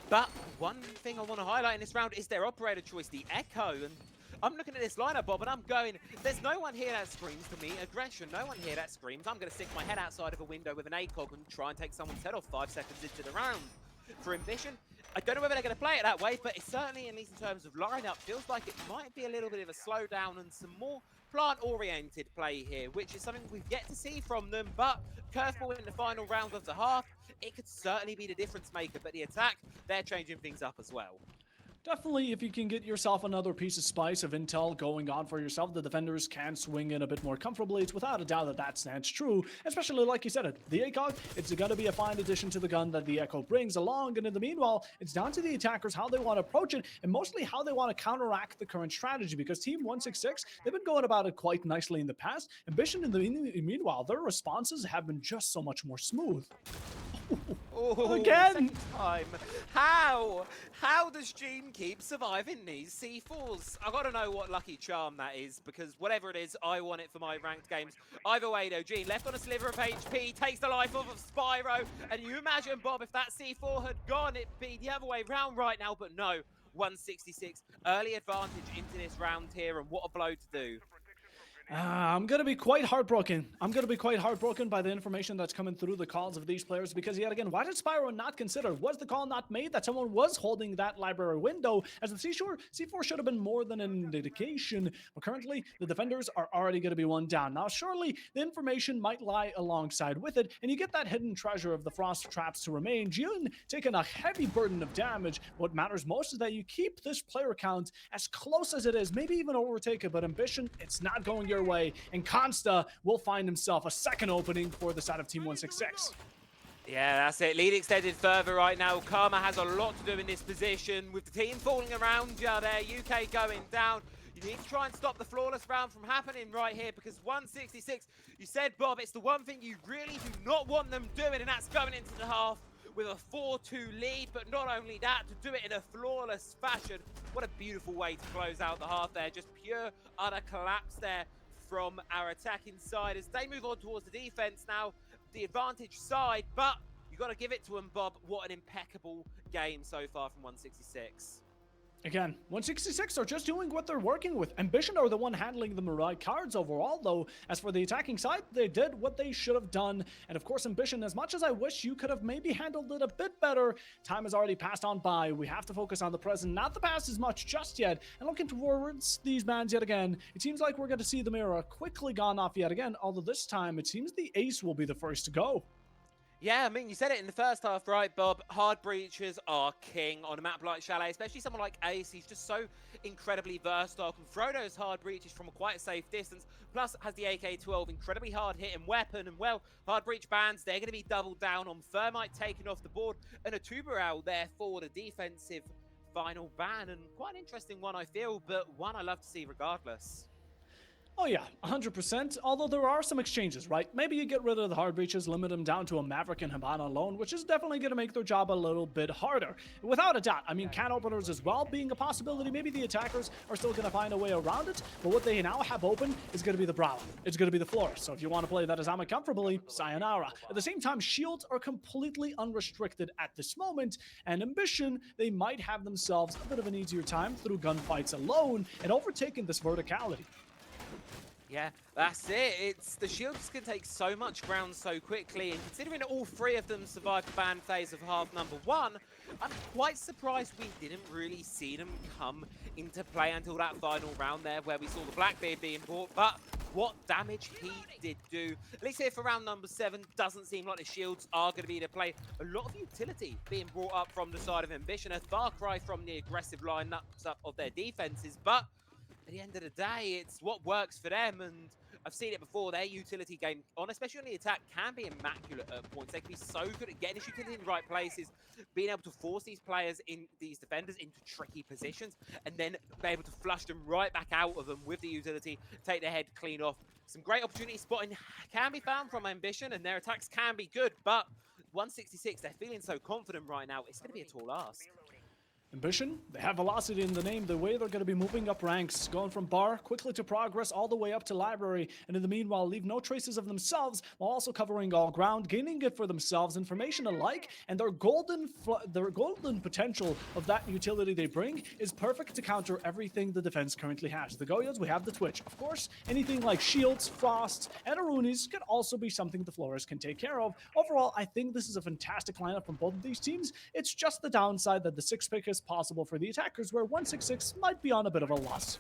But one thing I want to highlight in this round is their operator choice, the Echo. And I'm looking at this lineup, Bob, and I'm going, there's no one here that screams for me aggression. No one here that screams, I'm going to stick my head outside of a window with an ACOG and try and take someone's head off 5 seconds into the round. For Embition, I don't know whether they're going to play it that way, but it certainly, at least in terms of lineup, feels like it might be a little bit of a slowdown and some more plant-oriented play here, which is something we've yet to see from them. But curveball in the final round of the half, it could certainly be the difference maker. But the attack, they're changing things up as well. Definitely, if you can get yourself another piece of spice of intel going on for yourself, the defenders can swing in a bit more comfortably. It's without a doubt that stands true, especially like you said, the ACOG, it's going to be a fine addition to the gun that the Echo brings along. And in the meanwhile, it's down to the attackers how they want to approach it and mostly how they want to counteract the current strategy, because Team 166, they've been going about it quite nicely in the past. Ambition, in the meanwhile, their responses have been just so much more smooth. Oh, again! Time. How does Gene keep surviving these C4s? I gotta know what lucky charm that is, because whatever it is, I want it for my ranked games. Either way though, Gene left on a sliver of HP, takes the life off of Spyro, and you imagine, Bob, if that C4 had gone, it'd be the other way round right now, but no. 166, early advantage into this round here, and what a blow to do. I'm going to be quite heartbroken. I'm going to be quite heartbroken by the information that's coming through the calls of these players, because yet again, why did Spyro not consider? Was the call not made that someone was holding that library window? As the C4 should have been more than an indication, but currently the defenders are already going to be one down. Now, surely the information might lie alongside with it, and you get that hidden treasure of the frost traps to remain. June taking a heavy burden of damage. What matters most is that you keep this player count as close as it is, maybe even overtake it, but Ambition, it's not going your way, and Consta will find himself a second opening for the side of Team 166. Yeah, that's it. Lead extended further right now. Karma has a lot to do in this position with the team falling around you there. UK going down. You need to try and stop the flawless round from happening right here, because 166, you said, Bob, it's the one thing you really do not want them doing, and that's going into the half with a 4-2 lead. But not only that, to do it in a flawless fashion. What a beautiful way to close out the half there. Just pure, utter collapse there from our attacking side as they move on towards the defense now, the advantage side, but you got to give it to them, Bob. What an impeccable game so far from 166. Again, 166 are just doing what they're working with. Ambition are the one handling the right cards overall, though. As for the attacking side, they did what they should have done. And of course, Ambition, as much as I wish you could have maybe handled it a bit better, time has already passed on by. We have to focus on the present, not the past as much just yet. And looking towards these bans yet again, it seems like we're going to see the mirror quickly gone off yet again, although this time it seems the ace will be the first to go. Yeah, I mean, you said it in the first half, right, Bob? Hard breaches are king on a map like Chalet, especially someone like Ace. He's just so incredibly versatile. Can throw those hard breaches from a quite safe distance, plus has the AK-12, incredibly hard hitting weapon. And, well, hard breach bans, they're going to be doubled down on. Thermite taken off the board, and a Tuberal there for the defensive final ban. And quite an interesting one, I feel, but one I love to see regardless. Oh yeah, 100%, although there are some exchanges, right? Maybe you get rid of the hard breaches, limit them down to a Maverick and Hibana alone, which is definitely going to make their job a little bit harder. Without a doubt, I mean, can openers as well being a possibility. Maybe the attackers are still going to find a way around it, but what they now have open is going to be the Bravo. It's going to be the floor, so if you want to play that Azama comfortably, sayonara. At the same time, shields are completely unrestricted at this moment, and Ambition, they might have themselves a bit of an easier time through gunfights alone and overtaking this verticality. Yeah, that's it. It's the shields can take so much ground so quickly, and considering all three of them survived the ban phase of half number one, I'm quite surprised we didn't really see them come into play until that final round there, where we saw the Blackbeard being bought. But what damage he did do, at least here for round number 7, doesn't seem like the shields are going to be to play. A lot of utility being brought up from the side of Ambition, a far cry from the aggressive lineups up of their defenses, but at the end of the day, it's what works for them, and I've seen it before. Their utility game, especially on the attack, can be immaculate at points. They can be so good at getting this utility in the right places, being able to force these players, these defenders, into tricky positions, and then be able to flush them right back out of them with the utility, take their head clean off. Some great opportunity spotting can be found from Ambition, and their attacks can be good, but 166, they're feeling so confident right now, it's going to be a tall ask. Ambition, they have velocity in the name, the way they're going to be moving up ranks, going from bar quickly to progress all the way up to library, and in the meanwhile leave no traces of themselves while also covering all ground, gaining it for themselves, information alike, and their golden potential of that utility they bring is perfect to counter everything the defense currently has. The Goyos, we have the Twitch. Of course, anything like Shields, Frosts, and Arunis could also be something the Flores can take care of. Overall, I think this is a fantastic lineup from both of these teams. It's just the downside that the 6-pick is possible for the attackers, where 166 might be on a bit of a loss.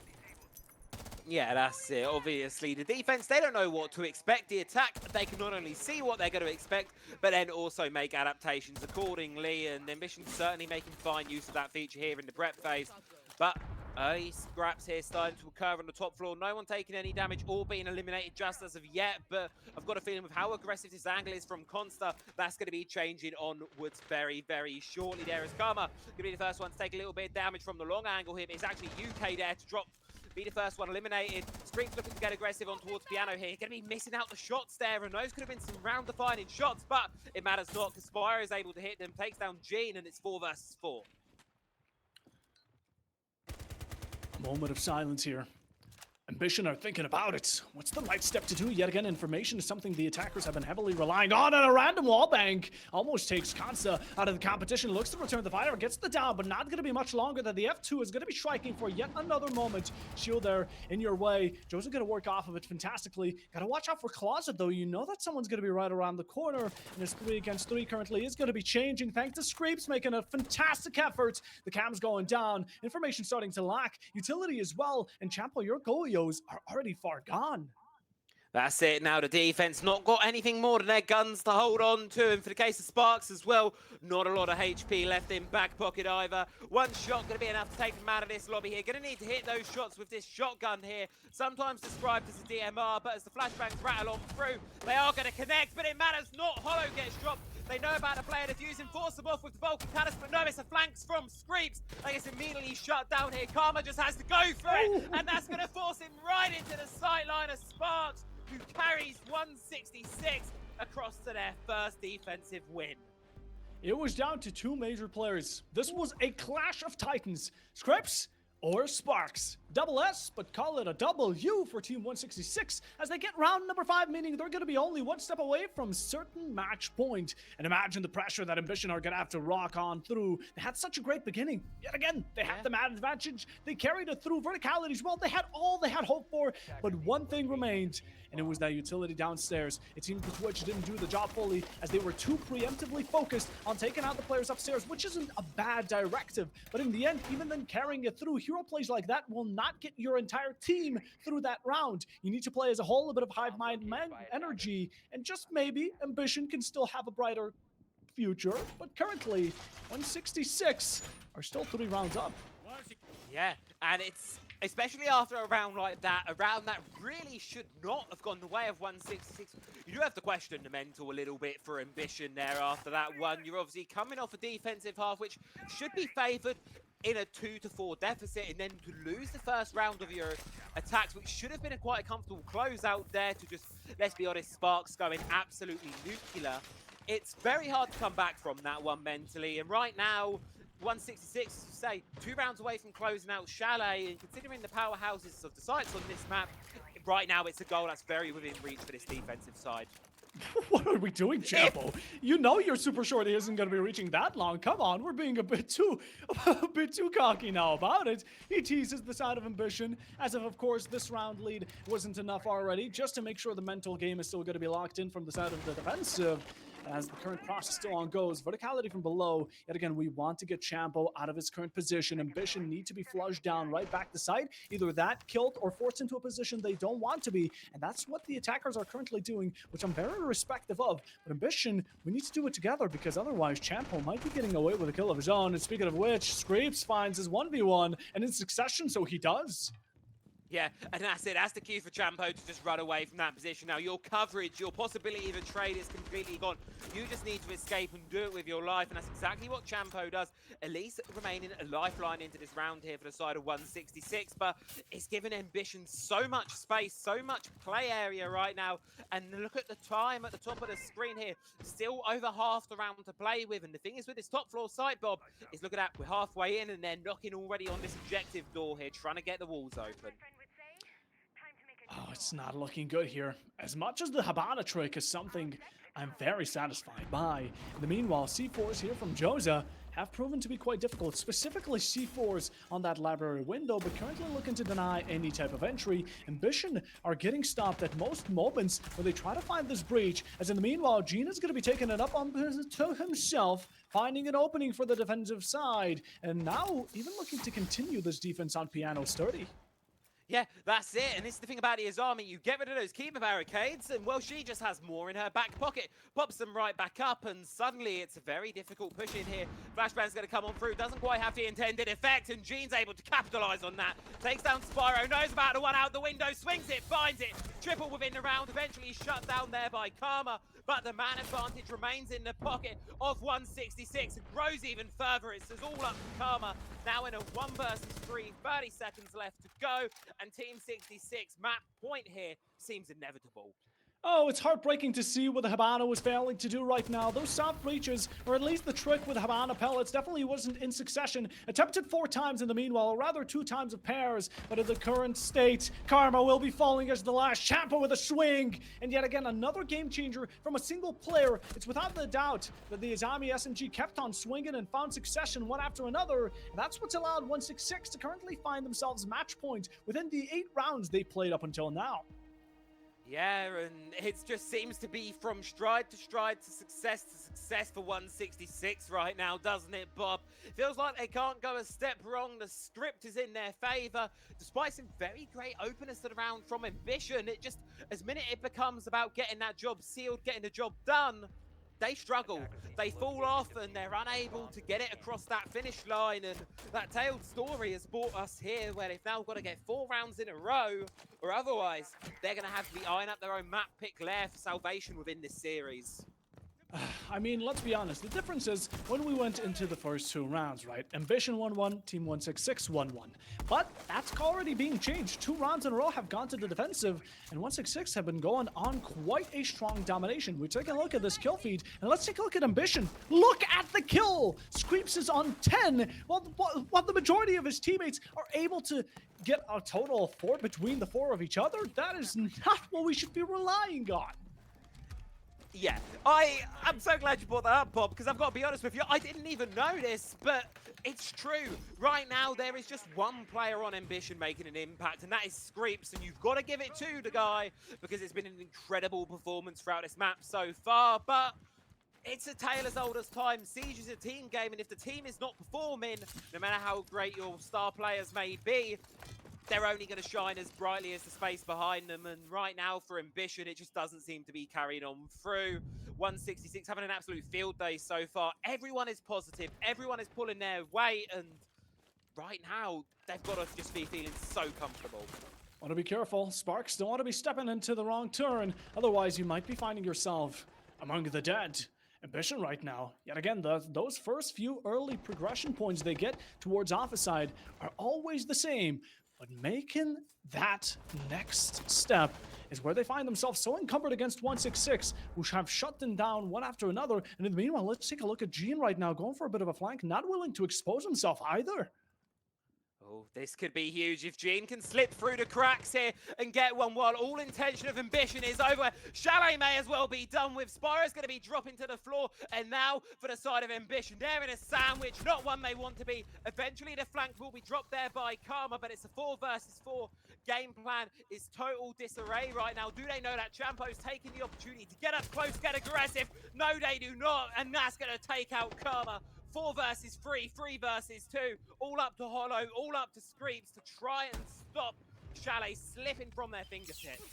Yeah, that's it. Obviously, the defense, they don't know what to expect. The attack, they can not only see what they're going to expect, but then also make adaptations accordingly. And Ambition certainly making fine use of that feature here in the prep phase. But early scraps here starting to occur on the top floor. No one taking any damage or being eliminated just as of yet. But I've got a feeling with how aggressive this angle is from Consta, that's going to be changing onwards very, very shortly. There is Karma going to be the first one to take a little bit of damage from the long angle here. But it's actually UK there to drop. Be the first one eliminated. Scream's looking to get aggressive on towards Piano here. Going to be missing out the shots there, and those could have been some round-defining shots, but it matters not because Spire is able to hit them, takes down Gene, and it's 4 versus 4. A moment of silence here. Ambition are thinking about it. What's the right step to do? Yet again, information is something the attackers have been heavily relying on, and a random wallbang almost takes Consta out of the competition. Looks to return the fire, gets the down, but not going to be much longer. That the F2 is going to be striking for yet another moment. Shield there in your way. Joe's going to work off of it fantastically. Got to watch out for Closet, though. You know that someone's going to be right around the corner, and this 3 against 3 currently is going to be changing thanks to Screeps making a fantastic effort. The cam's going down. Information starting to lack. Utility as well, and Champo, your Goyos are already far gone. That's it. Now the defense not got anything more than their guns to hold on to. And for the case of Sparks as well, not a lot of HP left in back pocket either. One shot going to be enough to take them out of this lobby here. Going to need to hit those shots with this shotgun here. Sometimes described as a DMR, but as the flashbangs rattle on through, they are going to connect, but it matters not. Hollow gets dropped. They know about the player defusing, force them off with the Vulcan Callus, but no, it's a flanks from Screeps. Like it's immediately shut down here. Karma just has to go for it, and that's going to force him right into the sight line of Sparks, who carries 166 across to their first defensive win. It was down to 2 major players. This was a clash of titans. Screeps or Sparks. double S, but call it a W for Team 166 as they get round number 5, meaning they're going to be only one step away from certain match point. And imagine the pressure that Embition are going to have to rock on through. They had such a great beginning. Yet again, they had the mad advantage. They carried it through verticalities. Well, they had all they had hope for, but one thing remained, and it was that utility downstairs. It seemed the Twitch didn't do the job fully as they were too preemptively focused on taking out the players upstairs, which isn't a bad directive. But in the end, even then carrying it through, hero plays like that will not get your entire team through that round. You need to play as a whole, a bit of hive mind energy, and just maybe Embition can still have a brighter future. But currently, 166 are still 3 rounds up. Yeah, and it's especially after a round like that, a round that really should not have gone the way of 166. You do have to question the mental a little bit for Embition there after that one. You're obviously coming off a defensive half, which should be favoured in a 2-4 deficit, and then to lose the first round of your attacks, which should have been quite a comfortable closeout there to just, let's be honest, Sparks going absolutely nuclear. It's very hard to come back from that one mentally, and right now, 166, as you say, 2 rounds away from closing out Chalet, and considering the powerhouses of the sites on this map, right now it's a goal that's very within reach for this defensive side. What are we doing, Champo? You know your super shorty isn't going to be reaching that long. Come on, we're being a bit too cocky now about it. He teases the side of Embition, as if, of course, this round lead wasn't enough already, just to make sure the mental game is still going to be locked in from the side of the defensive. As the current process still on goes, verticality from below. Yet again, we want to get Champo out of his current position. Embition need to be flushed down right back to side. Either that, killed, or forced into a position they don't want to be. And that's what the attackers are currently doing, which I'm very respective of. But Embition, we need to do it together, because otherwise Champo might be getting away with a kill of his own. And speaking of which, Scrapes finds his 1v1, and in succession, so he does. Yeah, and that's it. That's the cue for Champo to just run away from that position. Now, your coverage, your possibility of a trade is completely gone. You just need to escape and do it with your life, and that's exactly what Champo does. At least remaining a lifeline into this round here for the side of 166, but it's given Embition so much space, so much play area right now. And look at the time at the top of the screen here. Still over half the round to play with, and the thing is with this top floor site, Bob, is look at that. We're halfway in, and they're knocking already on this objective door here, trying to get the walls open. Oh, it's not looking good here. As much as the Habana trick is something I'm very satisfied by. In the meanwhile, C4s here from Joza have proven to be quite difficult, specifically C4s on that library window, but currently looking to deny any type of entry. Embition are getting stopped at most moments where they try to find this breach, as in the meanwhile, Gina's going to be taking it up on to himself, finding an opening for the defensive side, and now even looking to continue this defense on Piano Sturdy. Yeah, that's it. And this is the thing about Izami. You get rid of those keeper barricades, and, well, she just has more in her back pocket. Pops them right back up, and suddenly it's a very difficult push in here. Flashbang's going to come on through. Doesn't quite have the intended effect, and Jean's able to capitalize on that. Takes down Spyro, knows about the one out the window, swings it, finds it. Triple within the round, eventually shut down there by Karma. But the man advantage remains in the pocket of 166 and grows even further. It's all up to Karma. Now in a 1 versus 3, 30 seconds left to go. And Team 66 map point here seems inevitable. Oh, it's heartbreaking to see what the Habana was failing to do right now. Those soft breaches, or at least the trick with Habana pellets, definitely wasn't in succession. Attempted 4 times in the meanwhile, or rather 2 times of pairs. But in the current state, Karma will be falling as the last. Champa with a swing. And yet again, another game changer from a single player. It's without the doubt that the Izami SMG kept on swinging and found succession one after another. And that's what's allowed 166 to currently find themselves match point within the 8 rounds they played up until now. Yeah, and it just seems to be from stride to success for 166 right now, doesn't it, Bob? Feels like they can't go a step wrong. The script is in their favor, despite some very great openness to the round from Embition. It just, as minute it becomes about getting that job sealed, getting the job done, they struggle. They fall off and they're unable to get it across that finish line. And that tailed story has brought us here where they've now got to get 4 rounds in a row, or otherwise they're going to have to be eyeing up their own map pick left for salvation within this series. I mean, let's be honest. The difference is when we went into the first 2 rounds, right? Embition 1-1, Team 166 1-1. But that's already being changed. 2 rounds in a row have gone to the defensive, and 166 have been going on quite a strong domination. We take a look at this kill feed, and let's take a look at Embition. Look at the kill! Screeps is on 10, while the majority of his teammates are able to get a total of 4 between the 4 of each other. That is not what we should be relying on. Yeah, I'm so glad you brought that up, Bob, because I've got to be honest with you, I didn't even notice, but it's true. Right now, there is just one player on Embition making an impact, and that is Screeps, and you've got to give it to the guy, because it's been an incredible performance throughout this map so far, but it's a tale as old as time. Siege is a team game, and if the team is not performing, no matter how great your star players may be, they're only going to shine as brightly as the space behind them. And right now for Embition, it just doesn't seem to be carried on through. 166 having an absolute field day so far. Everyone is positive. Everyone is pulling their weight. And right now, they've got to just be feeling so comfortable. Want to be careful. Sparks don't want to be stepping into the wrong turn. Otherwise, you might be finding yourself among the dead. Embition right now, yet again, those first few early progression points they get towards office side are always the same. But making that next step is where they find themselves so encumbered against 166, who have shut them down one after another. And in the meanwhile, let's take a look at Gene right now, going for a bit of a flank, not willing to expose himself either. Oh, this could be huge if Gene can slip through the cracks here and get one while all intention of Embition is over. Chalet may as well be done with. Spyro's going to be dropping to the floor. And now for the side of Embition. They're in a sandwich, not one they want to be. Eventually the flank will be dropped there by Karma, but it's a 4 versus 4 game plan. Is total disarray right now. Do they know that Champo's taking the opportunity to get up close, get aggressive? No, they do not. And that's going to take out Karma. 4 versus 3, 3 versus 2, all up to Hollow, all up to Screeps to try and stop Chalet slipping from their fingertips.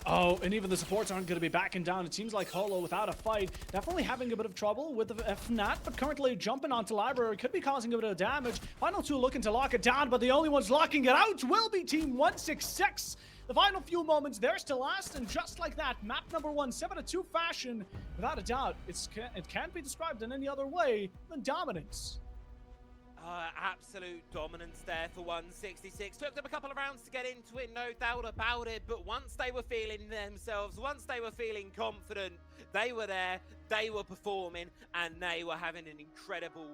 Oh, and even the supports aren't going to be backing down. It seems like Hollow, without a fight, definitely having a bit of trouble with the FNAT, but currently jumping onto Library could be causing a bit of damage. Final 2 looking to lock it down, but the only ones locking it out will be Team 166. The final few moments, theirs to last, and just like that, map number 1, 7-2 fashion, without a doubt, it can't be described in any other way than dominance. Absolute dominance there for 166. Took them a couple of rounds to get into it, no doubt about it, but once they were feeling themselves, once they were feeling confident, they were there, they were performing, and they were having an incredible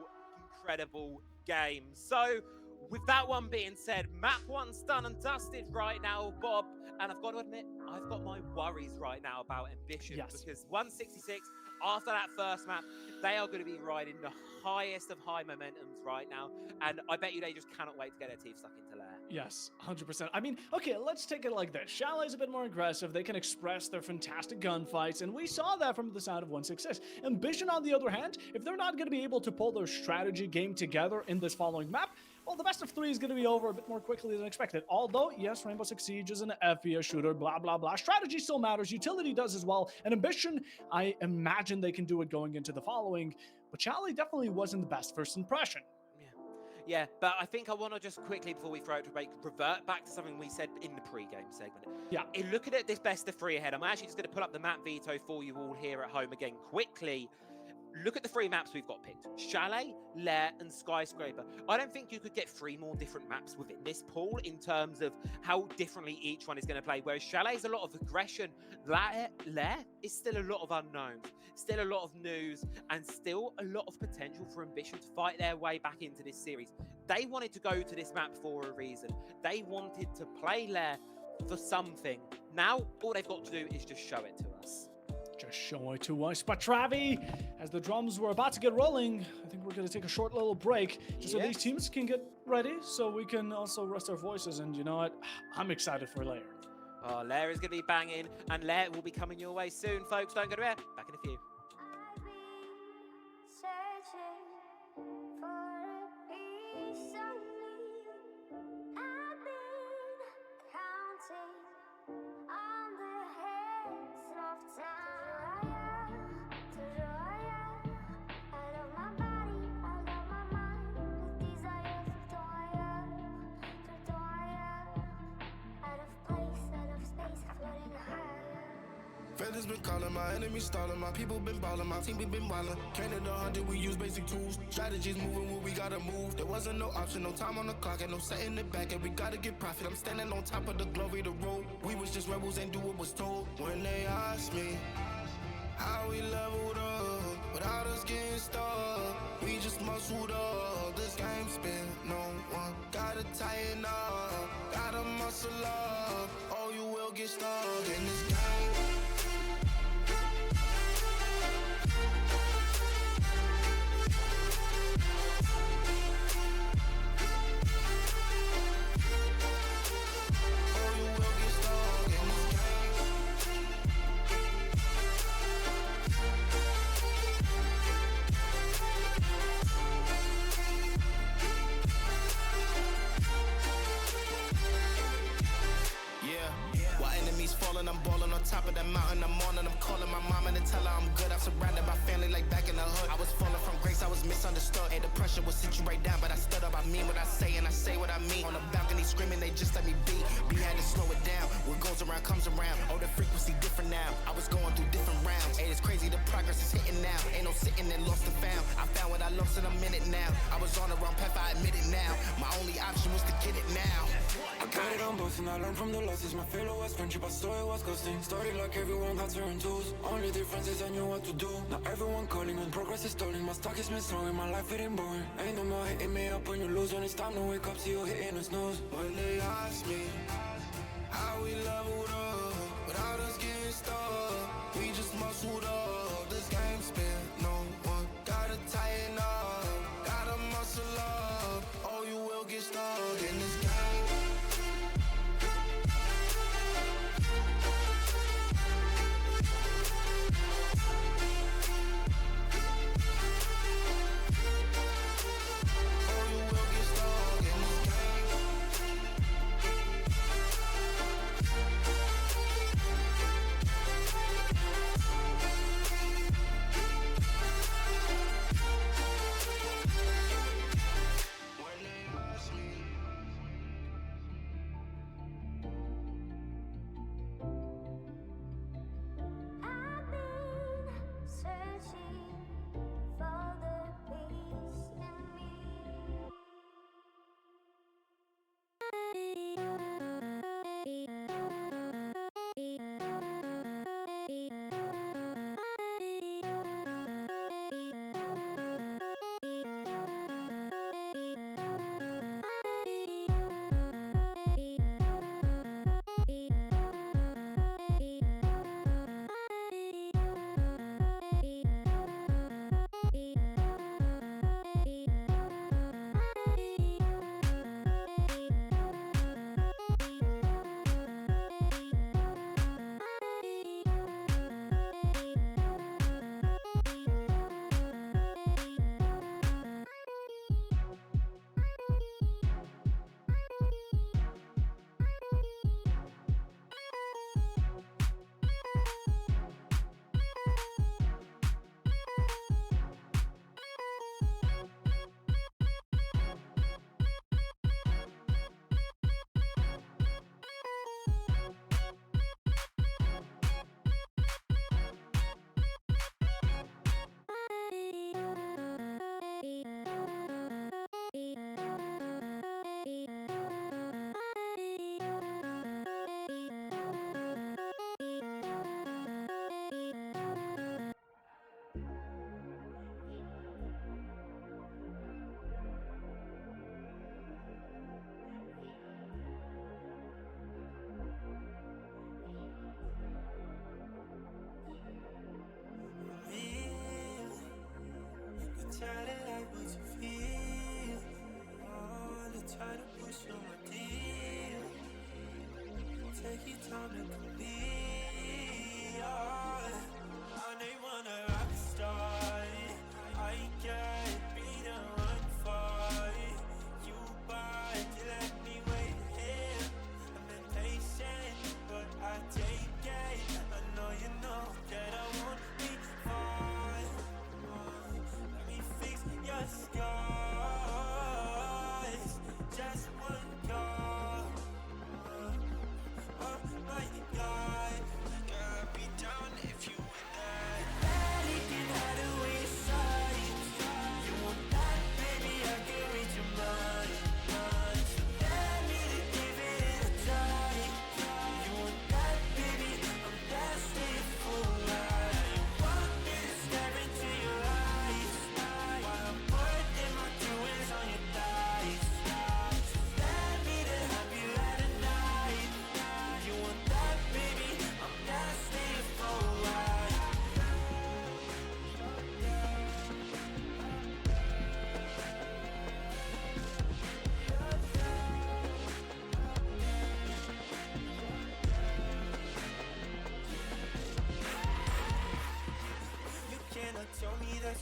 game. So, with that one being said, map 1's done and dusted right now, Bob. And I've got to admit, I've got my worries right now about Embition. Yes. Because 166, after that first map, they are going to be riding the highest of high momentums right now. And I bet you they just cannot wait to get their teeth stuck into Lair. Yes, 100%. I mean, okay, let's take it like this. Chalet's a bit more aggressive. They can express their fantastic gunfights, and we saw that from the side of 166. Embition, on the other hand, if they're not going to be able to pull their strategy game together in this following map, well, the best of 3 is going to be over a bit more quickly than expected. Although, yes, Rainbow Six Siege is an FPS shooter, blah, blah, blah. Strategy still matters. Utility does as well. And Embition, I imagine they can do it going into the following. But Chalet definitely wasn't the best first impression. Yeah, but I think I want to just quickly, before we throw it to break, revert back to something we said in the pre-game segment. Yeah. In looking at this best of 3 ahead, I'm actually just going to pull up the map veto for you all here at home again quickly. Look at the 3 maps we've got picked. Chalet, Lair, and Skyscraper. I don't think you could get 3 more different maps within this pool in terms of how differently each one is going to play. Whereas Chalet is a lot of aggression. Lair is still a lot of unknowns, still a lot of news, and still a lot of potential for Embition to fight their way back into this series. They wanted to go to this map for a reason. They wanted to play Lair for something. Now, all they've got to do is just show it to us. Just show it to us. But Travi, as the drums were about to get rolling, I think we're going to take a short little break just so these teams can get ready, so we can also rest our voices. And you know what? I'm excited for Lair. Oh, Lair is going to be banging, and Lair will be coming your way soon, folks. Don't go to bed. Back in a few. Feathers been calling, my enemies stalling, my people been balling, my team we been wildin'. Can't 100, we use basic tools. Strategies moving where we gotta move. There wasn't no option, no time on the clock, and no setting it back, and we gotta get profit. I'm standing on top of the glory, the road. We was just rebels, ain't do what was told. When they asked me how we leveled up, without us getting stuck, we just muscled up. This game spin, no one gotta tighten up, gotta muscle up, or you will get stuck in this game. I'm balling on top of that mountain. I'm on and I'm calling my mama to tell her I'm good. I'm surrounded by family like back in the hood. I was falling from grace, I was misunderstood. Hey, the pressure will sit you right down, but I stood up. I mean what I say and I say what I mean. On the balcony screaming, they just let me be. We had to slow it down. What goes around comes around. Oh, the frequency different now. I was going through different rounds. Hey, it's crazy, the progress is hitting now. Ain't no sitting and lost and found. I found what I lost in a minute now. I was on the wrong path, I admit it now. My only option was to get it now. I got it on both and I learned from the losses. My failure was friendship, I saw it was ghosting. Started like everyone had certain tools. Only difference is I knew what to do. Now everyone calling when progress is stalling. My stock is missing, my life hitting boring. Ain't no more hitting me up when you lose. When it's time to wake up, see you hitting the snooze. When they ask me how we leveled up, without us getting stuck, we just muscled up. This game spin, no one gotta tighten up, gotta muscle up, or you will get stuck in this game. Try to like what you feel. All the try to push on my deal. Take your time to complete. I ain't wanna rock star. I can't be the one for you, but you let me wait here. I'm impatient, but I take it. I know you know that I won't be far. Let me fix your scars. Just one call. Oh my God, gotta be down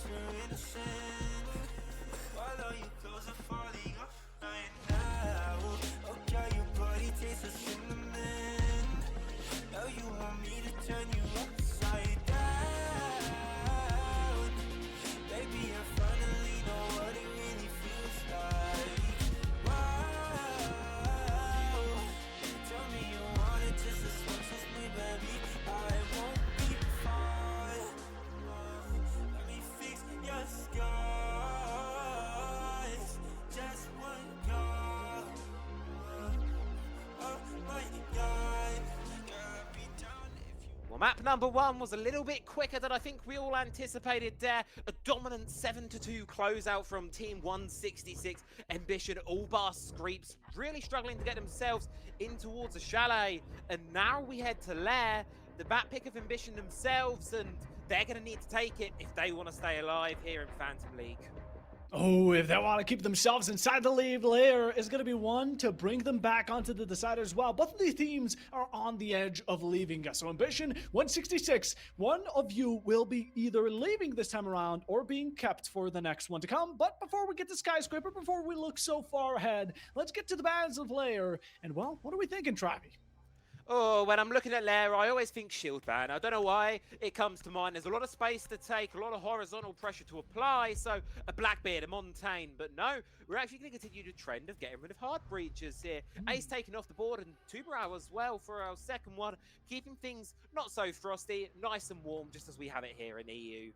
that you're innocent. While all your clothes are falling off right now. Oh girl, your body tastes of cinnamon. Now you want me to turn you upside down. Baby, I finally know what it really feels like. Wow. Tell me you want it just as much as me, baby. I won't be far. Let me fix your scars. Just one call. Oh my God. Girl, be down if you. Well, map number 1 was a little bit quicker than I think we all anticipated there. A dominant 7-2 closeout from Team 166. Embition, all bar Screeps, really struggling to get themselves in towards a chalet. And now we head to Lair, the bat pick of Embition themselves, and they're going to need to take it if they want to stay alive here in Phantom League. Oh, if they want to keep themselves inside the lead, Lair is going to be one to bring them back onto the decider as well. Both of these teams are on the edge of leaving us. So Ambition, 166, one of you will be either leaving this time around or being kept for the next one to come. But before we get to Skyscraper, before we look so far ahead, let's get to the bans of Lair. And well, what are we thinking, Travi? Oh, when I'm looking at Lair, I always think shield ban. I don't know why it comes to mind. There's a lot of space to take, a lot of horizontal pressure to apply. So a Blackbeard, a Montaigne. But no, we're actually going to continue the trend of getting rid of hard breaches here. Ace taken off the board and Tuberau as well for our second one. Keeping things not so frosty, nice and warm, just as we have it here in EU.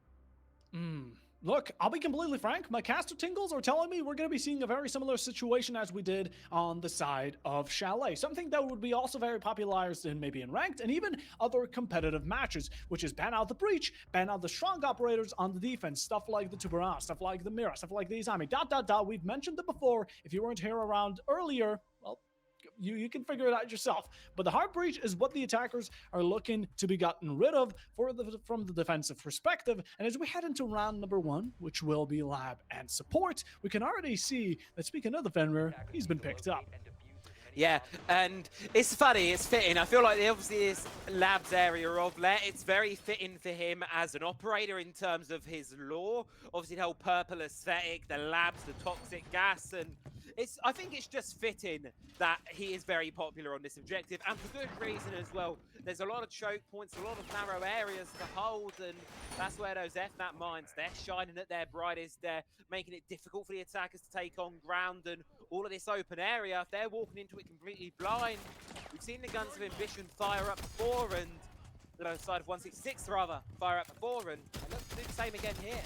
Look, I'll be completely frank, my caster tingles are telling me we're going to be seeing a very similar situation as we did on the side of Chalet. Something that would be also very popularized in maybe in ranked and even other competitive matches, which is ban out the breach, ban out the strong operators on the defense, stuff like the Tuberan, stuff like the Mira, stuff like the Izami, ... We've mentioned it before. If you weren't here around earlier, well, you can figure it out yourself. But the hard breach is what the attackers are looking to be gotten rid of from the defensive perspective. And as we head into round number 1, which will be lab and support, we can already see that, speaking of the Fenrir, he's been picked up. Yeah, and it's funny, it's fitting. I feel like obviously this labs area of Lair, it's very fitting for him as an operator in terms of his lore. Obviously the whole purple aesthetic, the labs, the toxic gas, and I think it's just fitting that he is very popular on this objective, and for good reason as well. There's a lot of choke points, a lot of narrow areas to hold, and that's where those FNAT mines, they're shining at their brightest. They're making it difficult for the attackers to take on ground, and all of this open area, if they're walking into it completely blind. We've seen the guns of Ambition fire up before, and the side of 166 rather, fire up before, and let's do the same again here.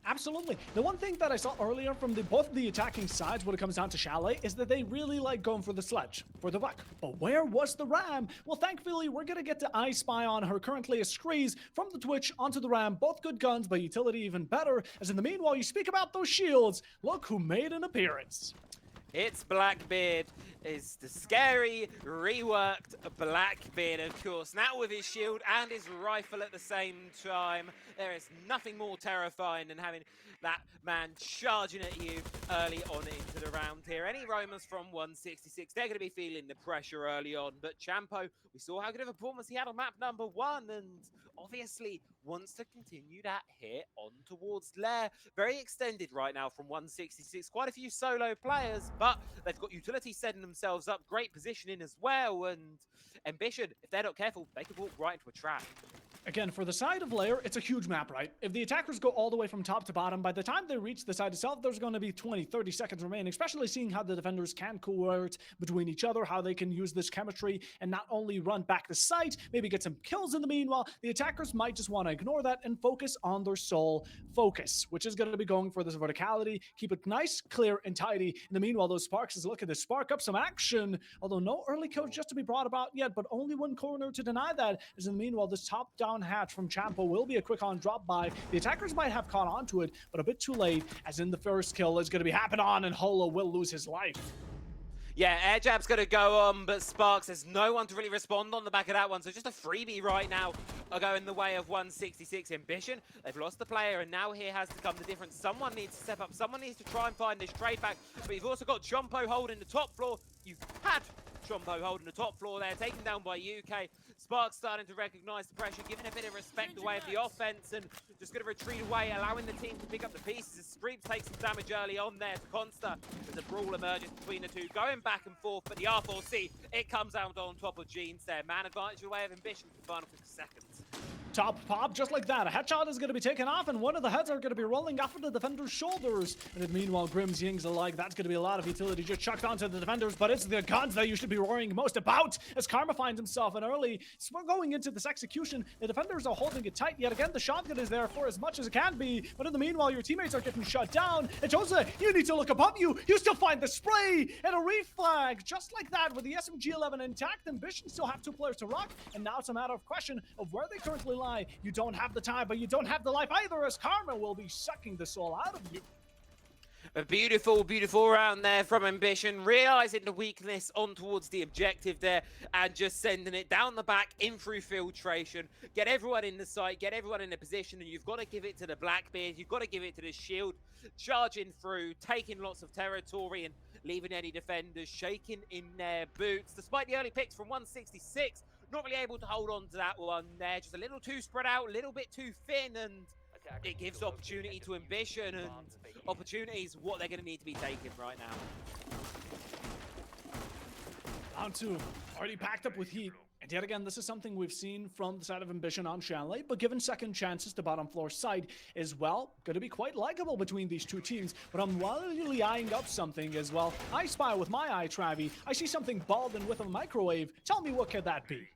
Absolutely. The one thing that I saw earlier from both the attacking sides when it comes down to Chalet is that they really like going for the sledge, for the buck. But where was the Ram? Well, thankfully, we're going to get to I Spy on her, currently a Screeze from the Twitch onto the Ram. Both good guns, but utility even better. As in the meanwhile, you speak about those shields. Look who made an appearance. It's Blackbeard. Is the scary, reworked Blackbeard, of course. Now with his shield and his rifle at the same time. There is nothing more terrifying than having that man charging at you early on into the round here. Any roamers from 166, they're going to be feeling the pressure early on. But Champo, we saw how good of a performance he had on map number 1, and obviously wants to continue that hit on towards Lair. Very extended right now from 166. Quite a few solo players, but they've got utility setting themselves up. Great positioning as well, and Ambition, if they're not careful, they could walk right into a trap. Again, for the side of Lair, it's a huge map, right? If the attackers go all the way from top to bottom, by the time they reach the side itself, there's going to be 20, 30 seconds remaining, especially seeing how the defenders can coordinate between each other, how they can use this chemistry and not only run back the site, maybe get some kills in the meanwhile. The attackers might just want to ignore that and focus on their sole focus, which is going to be going for this verticality. Keep it nice, clear, and tidy. In the meanwhile, those Sparks is looking to spark up some action, although no early kills just to be brought about yet, but only one corner to deny that. As in the meanwhile, this top-down hatch from Champo will be a quick on drop by. The attackers might have caught on to it, but a bit too late, as in the first kill is going to be happening on, and Holo will lose his life. Yeah, air jab's going to go on, but Sparks, there's no one to really respond on the back of that one, so just a freebie right now are going the way of 166 Ambition. They've lost the player, and now here has to come the difference. Someone needs to step up. Someone needs to try and find this trade back, but you've also got Jumpo holding the top floor. You've had Chompo holding the top floor there, taken down by UK. Sparks starting to recognize the pressure, giving a bit of respect away of the offense, and just going to retreat away, allowing the team to pick up the pieces. As Streeps takes some damage early on there to Consta. As a brawl emerges between the two, going back and forth, but the R4C, it comes out on top of Jeans there. Man advantage away of Embition for the final 50 seconds. Top pop, just like that. A headshot is going to be taken off, and one of the heads are going to be rolling off of the defender's shoulders. And then meanwhile, Grims, Yings alike, that's going to be a lot of utility just chucked onto the defenders, but it's the guns that you should be worrying most about, as Karma finds himself an early. So we're going into this execution. The defenders are holding it tight. Yet again, the shotgun is there for as much as it can be, but in the meanwhile, your teammates are getting shut down. And Jose, you need to look above you. You still find the spray and a reflag, just like that, with the SMG-11 intact. Ambition still have 2 players to rock, and now it's a matter of question of where they currently lie. You don't have the time, but you don't have the life either, as Karma will be sucking the soul out of you. A beautiful, beautiful round there from Embition, realizing the weakness on towards the objective there and just sending it down the back in through filtration. Get everyone in the site, get everyone in a position, and you've got to give it to the Blackbeard, you've got to give it to the Shield, charging through, taking lots of territory and leaving any defenders shaking in their boots. Despite the early picks from 166, not really able to hold on to that one there, just a little too spread out, a little bit too thin, and it gives opportunity to Embition, and opportunities what they're going to need to be taken right now. Round 2, already packed up with heat. And yet again, this is something we've seen from the side of Embition on Chalet, but given second chances to bottom floor side as well, going to be quite likable between these two teams. But I'm really eyeing up something as well. I spy with my eye, Travi. I see something bald and with a microwave. Tell me, what could that be?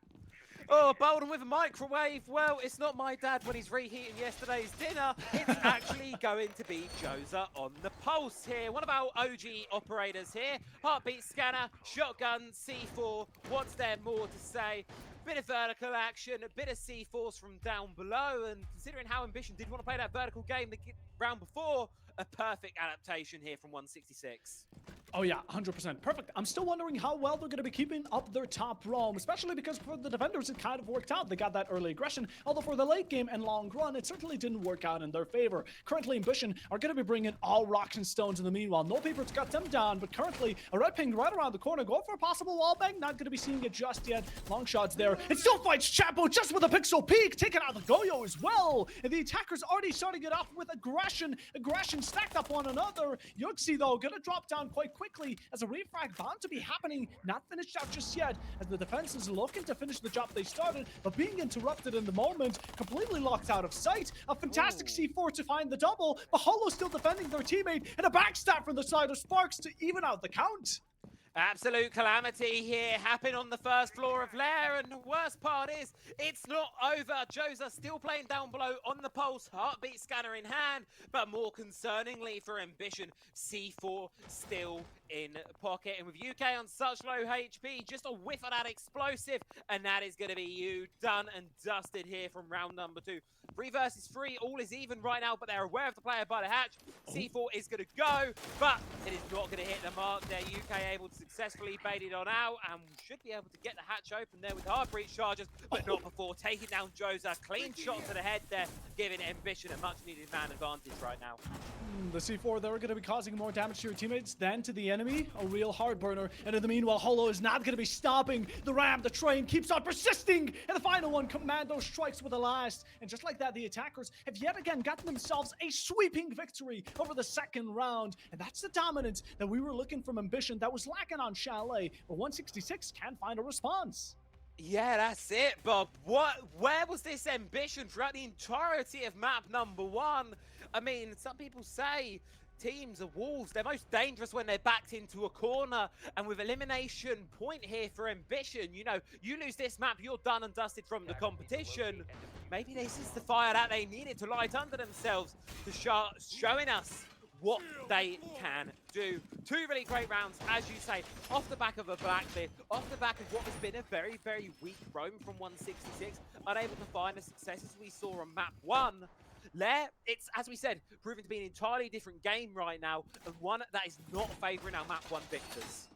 Oh, Bolden with a microwave. Well, it's not my dad when he's reheating yesterday's dinner. It's actually going to be Josa on the pulse here. One of our OG operators here. Heartbeat scanner, shotgun, C4. What's there more to say? Bit of vertical action, a bit of C-Force from down below, and considering how Embition did want to play that vertical game the round before, a perfect adaptation here from 166. Oh yeah, 100%. Perfect. I'm still wondering how well they're going to be keeping up their top roam, especially because for the defenders it kind of worked out. They got that early aggression, although for the late game and long run, it certainly didn't work out in their favor. Currently, Embition are going to be bringing all rocks and stones in the meanwhile. No paper to cut them down, but currently a red ping right around the corner. Go for a possible wall bang. Not going to be seeing it just yet. Long shots there. It still fights Chapo just with a pixel peek, taking out the Goyo as well. And the attackers already starting it off with aggression. Aggression stacked up on another. Yuxi, though, going to drop down quite quickly as a refrag bound to be happening. Not finished out just yet, as the defense is looking to finish the job they started, but being interrupted in the moment, completely locked out of sight. A fantastic C4 to find the double, but Holo still defending their teammate, and a backstab from the side of Sparks to even out the count. Absolute calamity here happening on the first floor of Lair, and the worst part is it's not over. Josa still playing down below on the pulse, heartbeat scanner in hand, but more concerningly for Embition, C4 still in pocket, and with UK on such low HP, just a whiff of that explosive, and that is going to be you done and dusted here from round number 2. 3 versus 3, all is even right now, but they're aware of the player by the hatch. C4 is going to go, but it is not going to hit the mark there. UK able to successfully bait it on out, and should be able to get the hatch open there with hard breach charges, but not before taking down Josa. Clean shot to the head there, giving Embition a much needed man advantage right now. The C4, they're going to be causing more damage to your teammates than to the enemy. A real hard burner. And in the meanwhile, Holo is not going to be stopping. The ram, the train keeps on persisting. And the final one, Commando strikes with the last. And just like that, the attackers have yet again gotten themselves a sweeping victory over the second round. And that's the dominance that we were looking from Embition that was lacking on Chalet. But 166 can't find a response. Yeah, that's it, Bob. Where was this Embition throughout the entirety of map number 1? I mean, some people say teams are wolves. They're most dangerous when they're backed into a corner. And with elimination point here for Embition, you know, you lose this map, you're done and dusted from the competition. Maybe this is the fire that they needed to light under themselves, to showing us what they can do. 2 really great rounds, as you say, off the back of a Blackbeard, off the back of what has been a very, very weak roam from 166, unable to find the successes we saw on map 1. Lair, it's, as we said, proven to be an entirely different game right now, and one that is not favouring our map 1 victors.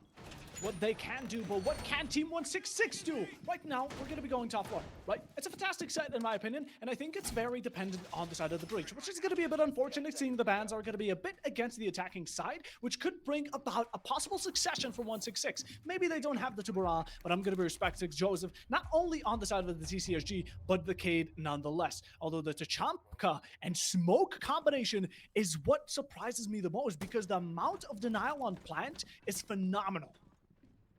what they can do, but what can Team 166 do? Right now, we're going to be going top 1, right? It's a fantastic set, in my opinion, and I think it's very dependent on the side of the breach, which is going to be a bit unfortunate, seeing the bans are going to be a bit against the attacking side, which could bring about a possible succession for 166. Maybe they don't have the Tubara, but I'm going to be respecting Joseph, not only on the side of the TCSG, but the Cade nonetheless. Although the Tachamka and Smoke combination is what surprises me the most, because the amount of denial on plant is phenomenal.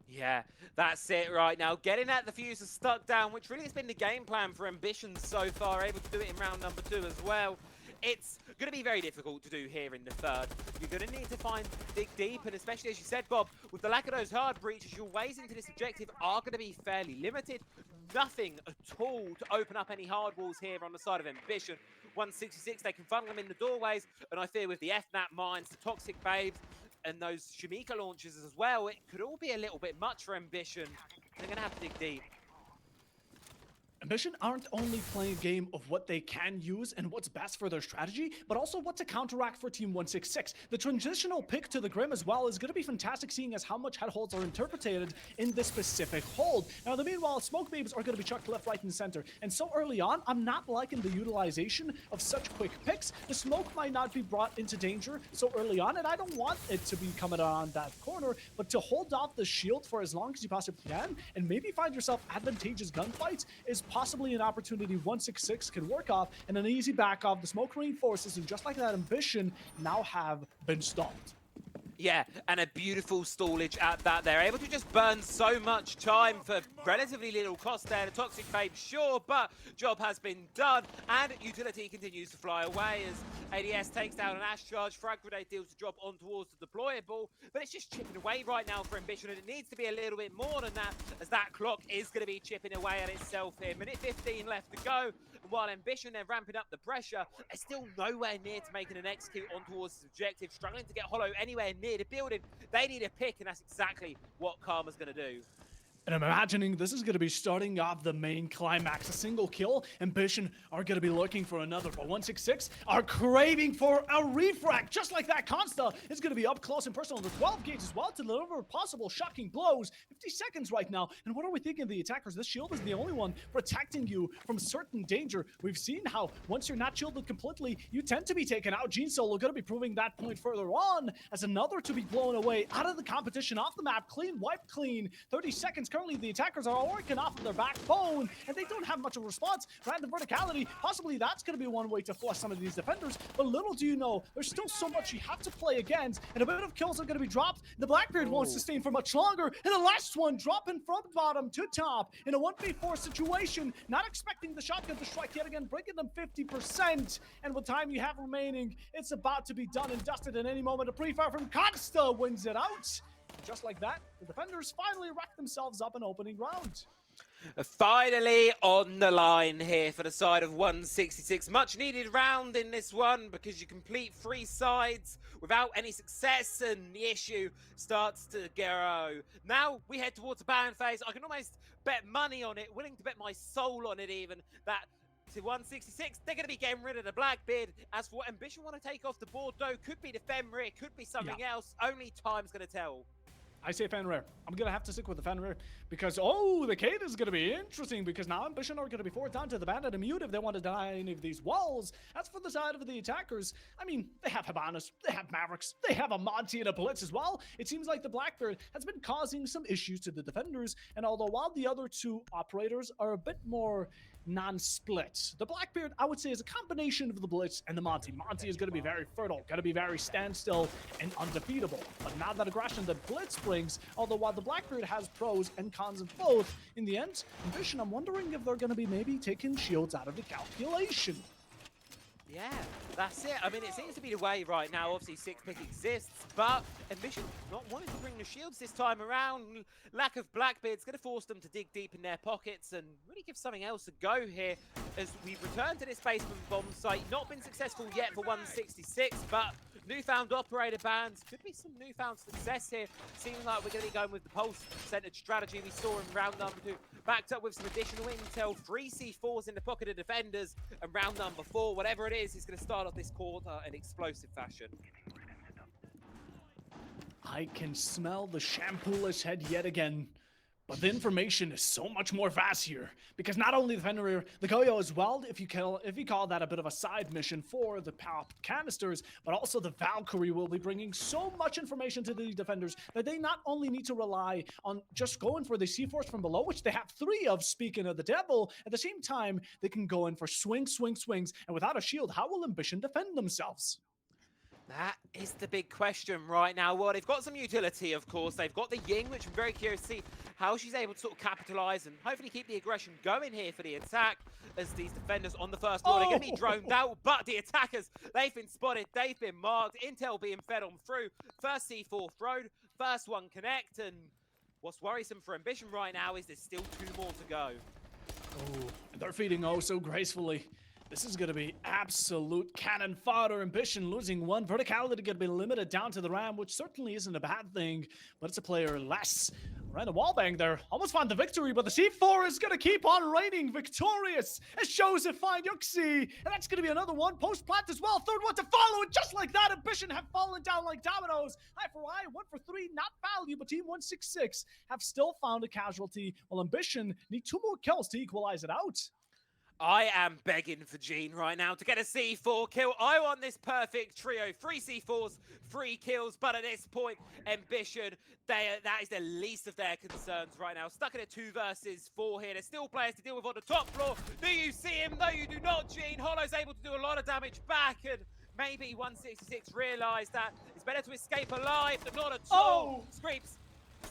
Yeah, that's it right now. Getting at the fuse is stuck down, which really has been the game plan for Embition so far, able to do it in round number 2 as well. It's going to be very difficult to do here in the third. You're going to need to dig deep, and especially, as you said, Bob, with the lack of those hard breaches, your ways into this objective are going to be fairly limited. Nothing at all to open up any hard walls here on the side of Embition. 166, they can funnel them in the doorways, and I fear with the FNAP mines, the Toxic Babes, and those Shamika launches as well, it could all be a little bit much for Embition. They're going to have to dig deep. Embition aren't only playing a game of what they can use and what's best for their strategy, but also what to counteract for Team 166. The transitional pick to the Grim as well is going to be fantastic, seeing as how much head holds are interpreted in this specific hold. Now, in the meanwhile, Smoke Babes are going to be chucked left, right, and center. And so early on, I'm not liking the utilization of such quick picks. The smoke might not be brought into danger so early on, and I don't want it to be coming on that corner, but to hold off the shield for as long as you possibly can, and maybe find yourself advantageous gunfights, is possibly an opportunity 166 can work off, and an easy back off. The smoke reinforces, and just like that, Embition now have been stalled. Yeah, and a beautiful stallage at that. They're able to just burn so much time for relatively little cost there. The Toxic Babe, sure, but job has been done, and utility continues to fly away as ADS takes down an Ash Charge. Frag Grenade deals to drop on towards the deployable, but it's just chipping away right now for Embition, and it needs to be a little bit more than that, as that clock is going to be chipping away at itself here. Minute 15 left to go, and while Embition, they're ramping up the pressure, they're still nowhere near to making an execute on towards this objective, struggling to get Hollow anywhere near the building. They need a pick, and that's exactly what Karma's going to do. And I'm imagining this is going to be starting off the main climax. A single kill. Embition are going to be looking for another, but 166 are craving for a refract. Just like that, Consta is going to be up close and personal to 12 gauge as well to deliver possible shocking blows. 50 seconds right now. And what are we thinking of the attackers? This shield is the only one protecting you from certain danger. We've seen how once you're not shielded completely, you tend to be taken out. Gene Solo going to be proving that point further on as another to be blown away out of the competition, off the map. Clean, wipe clean. 30 seconds. Currently, the attackers are working off of their backbone, and they don't have much of a response. Random verticality, possibly that's going to be one way to flush some of these defenders, but little do you know, there's still so much you have to play against, and a bit of kills are going to be dropped. The Blackbeard won't sustain for much longer, and the last one dropping from bottom to top in a 1v4 situation, not expecting the shotgun to strike yet again, breaking them 50%, and with time you have remaining, it's about to be done and dusted in any moment. A pre-fire from Consta wins it out. Just like that, the defenders finally racked themselves up an opening round. Finally on the line here for the side of 166. Much needed round in this one because you complete 3 sides without any success, and the issue starts to grow. Now we head towards the ban phase. I can almost bet money on it, willing to bet my soul on it even, that to 166, they're going to be getting rid of the Blackbeard. As for what Embition want to take off the board, though, could be the Fenrir, could be something else. Only time's going to tell. I say Fenrir. I'm going to have to stick with the Fenrir because, oh, the Cade is going to be interesting because now Embition are going to be forced down to the Bandit and Mute if they want to deny any of these walls. As for the side of the attackers, I mean, they have Habanas, they have Mavericks, they have a Monty and a Blitz as well. It seems like the Blackbeard has been causing some issues to the defenders, and although while the other 2 operators are a bit more non-split, the Blackbeard, I would say, is a combination of the Blitz and the Monty. Monty is going to be very fertile, going to be very standstill and undefeatable. But now that aggression that Blitz brings, although while the Blackbeard has pros and cons of both, in the end, Embition, I'm wondering if they're going to be maybe taking shields out of the calculation. Yeah, that's it. I mean, it seems to be the way right now. Obviously, 6 pick exists, but Embition not wanting to bring the shields this time around. Lack of Blackbeard's going to force them to dig deep in their pockets and really give something else a go here as we return to this basement bomb site. Not been successful yet for 166, but newfound operator bans. Could be some newfound success here. Seeming like we're going to be going with the pulse-centered strategy we saw in round number 2. Backed up with some additional intel. 3 C4s in the pocket of defenders. And round number 4, whatever it is going to start off this quarter in explosive fashion. I can smell the shampoolish head yet again. But the information is so much more vast here, because not only the Fenrir, the Goyo as well, if you call that a bit of a side mission for the pop canisters, but also the Valkyrie will be bringing so much information to the defenders that they not only need to rely on just going for the C-Force from below, which they have 3 of, speaking of the devil, at the same time, they can go in for swings, and without a shield, how will Embition defend themselves? That is the big question right now. Well, they've got some utility, of course. They've got the Ying, which I'm very curious to see how she's able to sort of capitalize and hopefully keep the aggression going here for the attack, as these defenders on the first floor, they're going to be droned out, but the attackers, they've been spotted, they've been marked, intel being fed on through. First C4 thrown, first one connect, and what's worrisome for Embition right now is there's still 2 more to go. Oh, and they're feeding oh so gracefully. This is going to be absolute cannon fodder. Embition losing 1. Verticality going to be limited down to the Ram, which certainly isn't a bad thing, but it's a player less. Ran a wallbang there. Almost found the victory, but the C4 is going to keep on reigning victorious as Joseph find Yuxi. And that's going to be another one. Post-plant as well. 3rd one to follow. And just like that, Embition have fallen down like dominoes. Eye for eye, 1 for 3. Not value, but Team 166 have still found a casualty, while Embition need 2 more kills to equalize it out. I am begging for Gene right now to get a C4 kill. I want this perfect trio. 3 C4s, 3 kills, but at this point, Embition, that is the least of their concerns right now. Stuck in a 2 versus 4 here. There's still players to deal with on the top floor. Do you see him? No, you do not, Gene. Hollow's able to do a lot of damage back, and maybe 166 realised that it's better to escape alive than not at all. Screeps,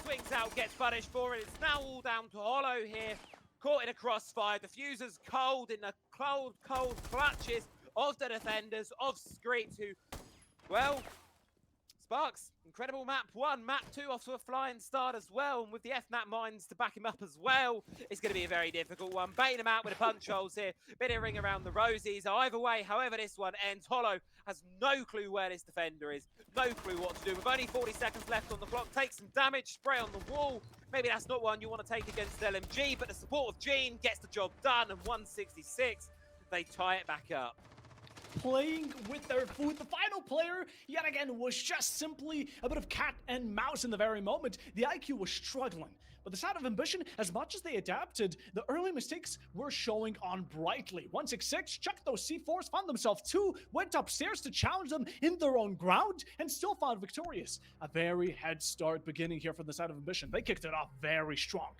swings out, gets punished for it. It's now all down to Hollow here. Caught in a crossfire, diffusers cold in the cold clutches of the defenders of Screeps, who, well, Sparks, incredible map 1, map 2 off to a flying start as well, and with the FNAT mines to back him up as well, it's going to be a very difficult one. Baiting him out with the punch holes here, bit of ring around the rosies. Either way, however this one ends, Hollow has no clue where this defender is, no clue what to do. With only 40 seconds left on the clock, take some damage, spray on the wall. Maybe that's not one you want to take against LMG, but the support of Gene gets the job done, and 166, they tie it back up. Playing with their food. The final player, yet again, was just simply a bit of cat and mouse in the very moment. The IQ was struggling. But the side of Embition, as much as they adapted, the early mistakes were showing on brightly. 166 checked those C4s, found themselves 2, went upstairs to challenge them in their own ground, and still found victorious. A very head start beginning here from the side of Embition. They kicked it off very strong.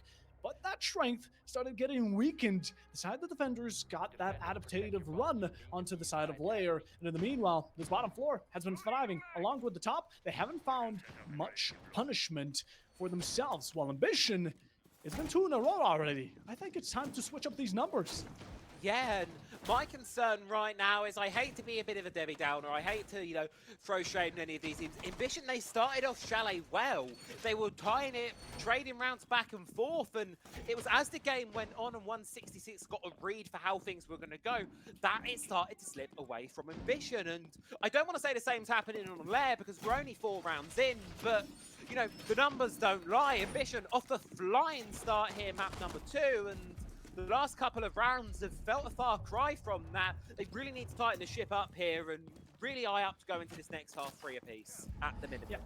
But that strength started getting weakened. The side of the defenders got that adaptative run onto the side of Lair. And in the meanwhile, this bottom floor has been thriving. Along with the top, they haven't found much punishment for themselves. While Embition, it's been 2 in a row already. I think it's time to switch up these numbers. Yeah, and my concern right now is I hate to be a bit of a Debbie Downer. I hate to, throw shade in any of these teams. Embition, they started off Chalet well. They were tying it, trading rounds back and forth, and it was as the game went on and 166 got a read for how things were going to go, that it started to slip away from Embition. And I don't want to say the same's happening on Lair because we're only 4 rounds in, but the numbers don't lie. Embition off the flying start here, map number 2, and the last couple of rounds have felt a far cry from that. They really need to tighten the ship up here and really eye up to go into this next half 3 apiece at the minimum. Yeah,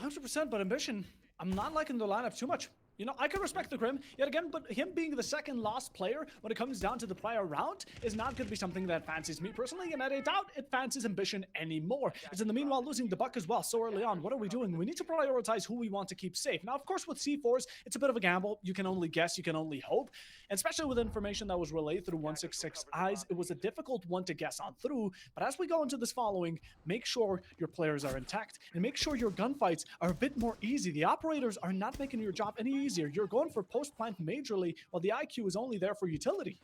100%, but Embition, I'm not liking the lineup too much. I can respect the Grim, yet again, but him being the second lost player when it comes down to the prior round is not going to be something that fancies me personally, and I doubt it fancies Embition anymore. As in the meanwhile, losing the Buck as well so early on, what are we doing? We need to prioritize who we want to keep safe. Now, of course, with C4s, it's a bit of a gamble. You can only guess, you can only hope, and especially with information that was relayed through 166 eyes, it was a difficult one to guess on through, but as we go into this following, make sure your players are intact, and make sure your gunfights are a bit more easy. The operators are not making your job any easier. You're going for post-plant majorly, while the IQ is only there for utility.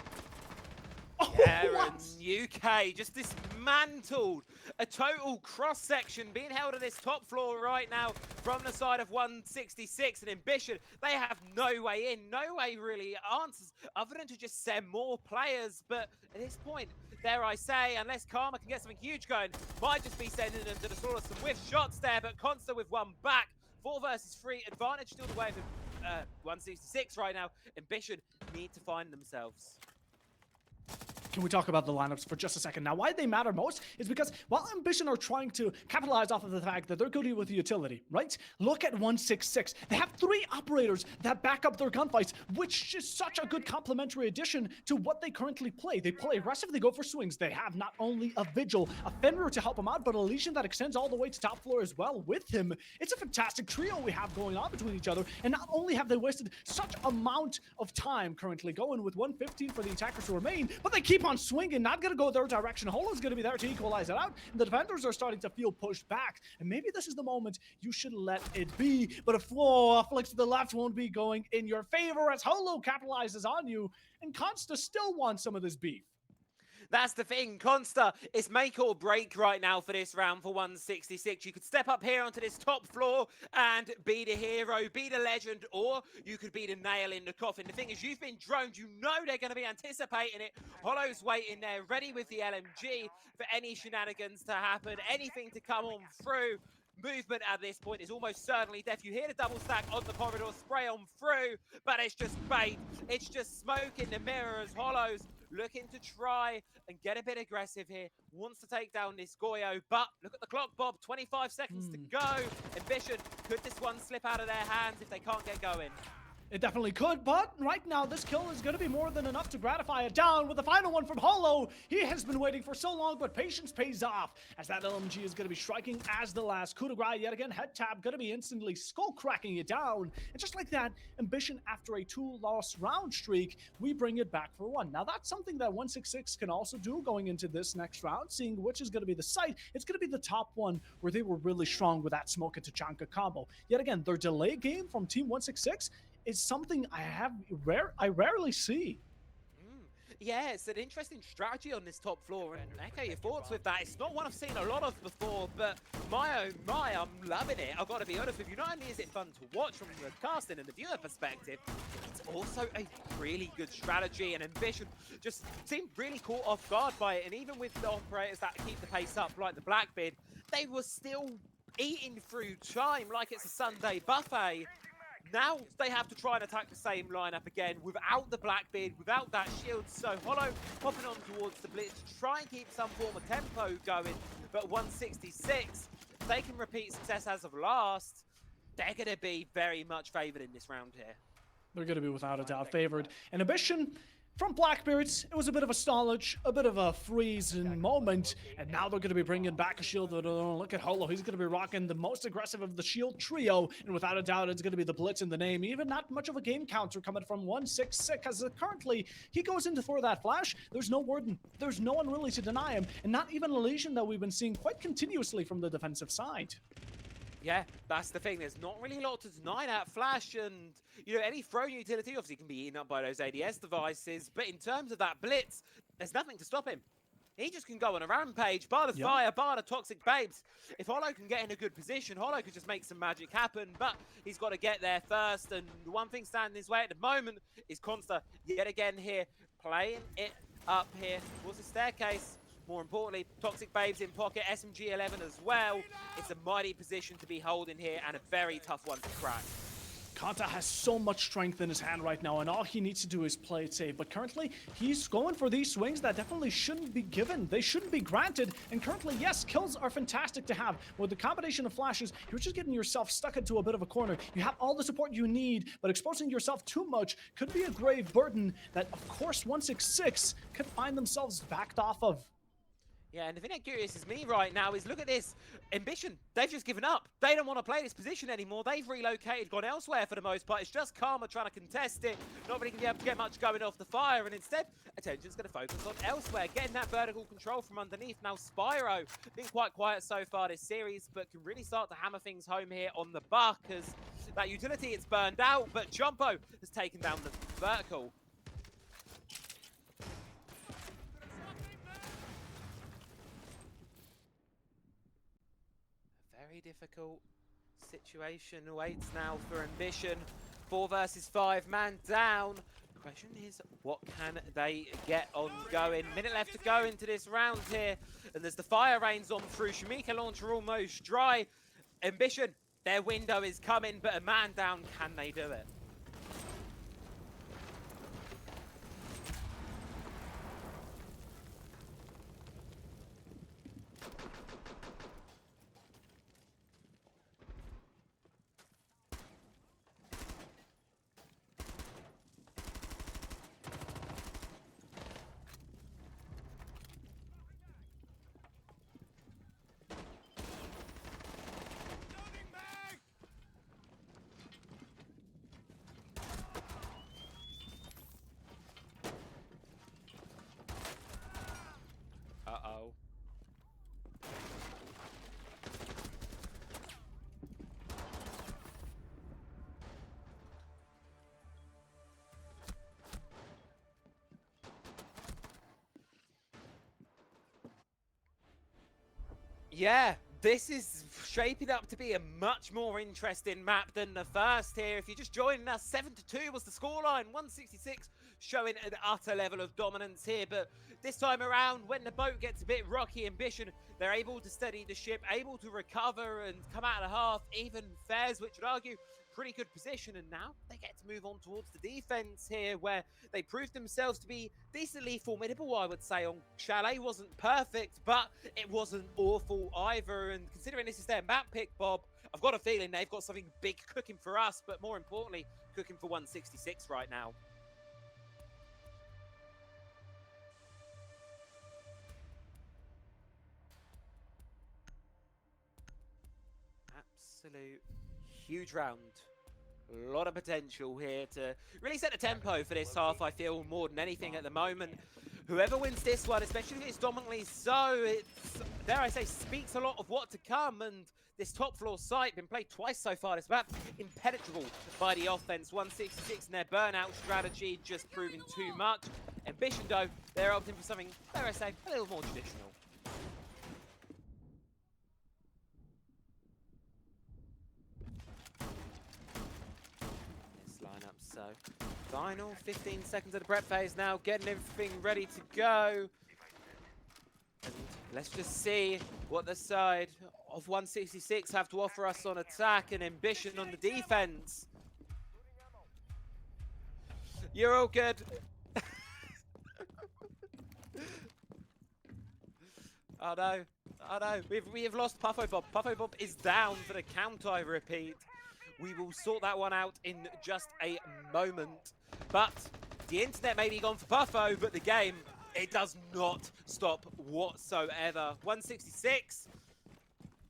Aaron, UK just dismantled a total cross-section being held on this top floor right now from the side of 166 and Embition. They have no way in, no way really answers other than to just send more players. But at this point, dare I say, unless Karma can get something huge going, might just be sending them to the sort of some whiff shots there, but Consta with 1 back. 4 versus 3, advantage still the way of 166 right now. Embition need to find themselves. Can we talk about the lineups for just a second? Now, why they matter most is because while Embition are trying to capitalize off of the fact that they're good with utility, right? Look at 166. They have 3 operators that back up their gunfights, which is such a good complementary addition to what they currently play. They play aggressive, they go for swings. They have not only a Vigil, a Fenrir to help him out, but a Legion that extends all the way to top floor as well with him. It's a fantastic trio we have going on between each other, and not only have they wasted such amount of time currently going with 115 for the attackers to remain, but they keep on swinging, not going to go their direction. Holo's going to be there to equalize it out, and the defenders are starting to feel pushed back, and maybe this is the moment you should let it be, but a flick to the left won't be going in your favor as Holo capitalizes on you, and Consta still wants some of this beef. That's the thing, Consta, it's make or break right now for this round for 166. You could step up here onto this top floor and be the hero, be the legend, or you could be the nail in the coffin. The thing is, you've been droned, you know they're going to be anticipating it. Holo's waiting there, ready with the LMG for any shenanigans to happen, anything to come on through. Movement at this point is almost certainly death. You hear the double stack on the corridor, spray on through, but it's just bait. It's just smoke in the mirrors. Holo's looking to try and get a bit aggressive here. Wants to take down this Goyo, but look at the clock, Bob. 25 seconds to go. Embition, could this one slip out of their hands if they can't get going? It definitely could, but right now this kill is going to be more than enough to gratify it down with the final one from Holo. He has been waiting for so long, but patience pays off as that LMG is going to be striking as the last coup de grace yet again. Head tab going to be instantly skull cracking it down. And just like that, Embition after a 2-loss round streak, we bring it back for 1. Now that's something that 166 can also do going into this next round, seeing which is going to be the site. It's going to be the top one where they were really strong with that Smoke and Tachanka combo. Yet again, their delay game from Team 166 is something I rarely see. Yeah, it's an interesting strategy on this top floor, and echo your thoughts with that. It's not one I've seen a lot of before, but my oh my, I'm loving it. I've got to be honest with you, not only is it fun to watch from the casting and the viewer perspective, it's also a really good strategy, and Embition just seemed really caught off guard by it, and even with the operators that keep the pace up, like the Blackbeard, they were still eating through time like it's a Sunday buffet. Now they have to try and attack the same lineup again without the Blackbeard, without that shield. So Holo popping on towards the Blitz to try and keep some form of tempo going. But 166, if they can repeat success as of last, they're going to be very much favored in this round here. They're going to be without a doubt favored. And Embition, from Blackbeards, it was a bit of a stallage, a bit of a freezing moment, and now they're going to be bringing back a shield. Look at Holo, he's going to be rocking the most aggressive of the shield trio, and without a doubt, it's going to be the Blitz in the name. Even not much of a game counter coming from 166, as currently he goes in for that flash. There's no Warden, there's no one really to deny him, and not even a Legion that we've been seeing quite continuously from the defensive side. Yeah, that's the thing. There's not really a lot to deny that flash, and you know, any thrown utility obviously can be eaten up by those ADS devices, but in terms of that Blitz, there's nothing to stop him. He just can go on a rampage, bar the fire, bar the toxic babes. If Holo can get in a good position, Holo could just make some magic happen, but he's got to get there first, and the one thing standing his way at the moment is Consta yet again here, playing it up here towards the staircase. More importantly, Toxic Babes in pocket, SMG-11 as well. It's a mighty position to be holding here and a very tough one to crack. Kanta has so much strength in his hand right now, and all he needs to do is play it safe. But currently, he's going for these swings that definitely shouldn't be given. They shouldn't be granted. And currently, yes, kills are fantastic to have. With the combination of flashes, you're just getting yourself stuck into a bit of a corner. You have all the support you need, but exposing yourself too much could be a grave burden that, of course, 166 could find themselves backed off of. Yeah, and the thing that curious is me right now is look at this. Embition, they've just given up. They don't want to play this position anymore. They've relocated, gone elsewhere for the most part. It's just Karma trying to contest it. Not really going to be able to get much going off the fire. And instead, attention's going to focus on elsewhere. Getting that vertical control from underneath. Now Spyro, been quite quiet so far this series, but can really start to hammer things home here on the buck as that utility, it's burned out. But Jumbo has taken down the vertical. Very difficult situation awaits now for Embition. 4 versus 5, man down. The question is, what can they get on going? Minute left to go into this round here. And there's the fire rains on through. Shamika launcher almost dry. Embition, their window is coming, but a man down, can they do it? Yeah, this is shaping up to be a much more interesting map than the first here. If you're just joining us, 7-2 was the scoreline, 166 showing an utter level of dominance here. But this time around, when the boat gets a bit rocky, Embition, they're able to steady the ship, able to recover and come out of the half, even Fairs, which would argue pretty good position, and now they get to move on towards the defense here, where they proved themselves to be decently formidable, I would say. On Chalet wasn't perfect, but it wasn't awful either, and considering this is their map pick, Bob, I've got a feeling they've got something big cooking for us, but more importantly, cooking for 166 right now. Absolute huge round. A lot of potential here to really set the tempo for this half, I feel, more than anything at the moment. Whoever wins this one, especially if it's dominantly so, it's, dare I say, speaks a lot of what to come. And this top floor site, been played twice so far this map, impenetrable by the offense. 166 and their burnout strategy just proving too much. Embition, though, they're opting for something, dare I say, a little more traditional. So, final 15 seconds of the prep phase now, getting everything ready to go. And let's just see what the side of 166 have to offer us on attack and Embition on the defense. You're all good. Oh no, oh no, we have lost Puffo Bob. Puffo Bob is down for the count, I repeat. We will sort that one out in just a moment. But the internet may be gone for Puffo, but the game, it does not stop whatsoever. 166,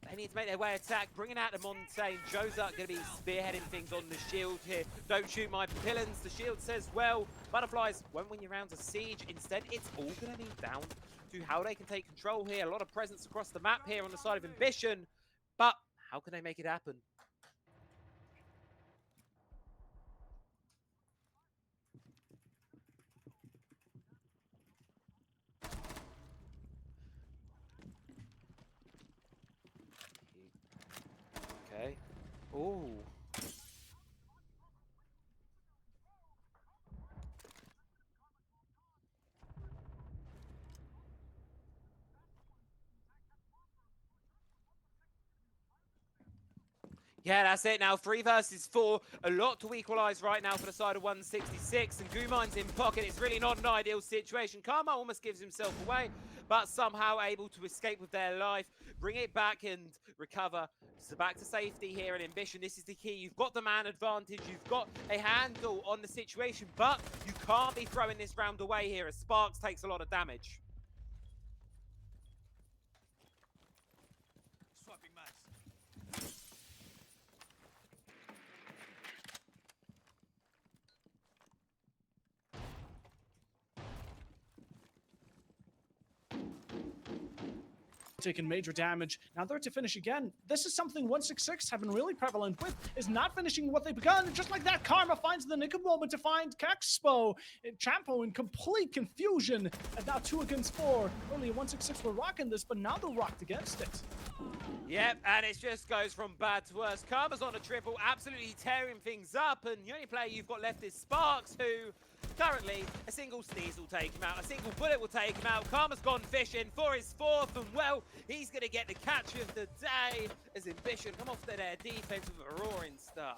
they need to make their way attack, bringing out the Montaigne. Joe's going to be spearheading things on the shield here. Don't shoot my pillins. The shield says, well, Butterflies won't win your rounds of siege. Instead, it's all going to be down to how they can take control here. A lot of presence across the map here on the side of Embition. But how can they make it happen? Okay. Ooh. Yeah, that's it now. 3 versus 4. A lot to equalize right now for the side of 166. And Gumine's in pocket. It's really not an ideal situation. Karma almost gives himself away, but somehow able to escape with their life, bring it back and recover. So back to safety here in Embition. This is the key. You've got the man advantage. You've got a handle on the situation, but you can't be throwing this round away here as Sparks takes a lot of damage. Swapping mags. Taking major damage. Now they're to finish again. This is something 166 have been really prevalent with, is not finishing what they've begun. Just like that, Karma finds the nick of moment to find Kexpo. Champo in complete confusion. And now 2 against 4. Earlier 166 were rocking this, but now they're rocked against it. Yep, and it just goes from bad to worse. Karma's on a triple, absolutely tearing things up, and the only player you've got left is Sparks, who currently a single sneeze will take him out, a single bullet will take him out. Karma's gone fishing for his 4th, and well, he's going to get the catch of the day as Embition come off their defense with a roaring start.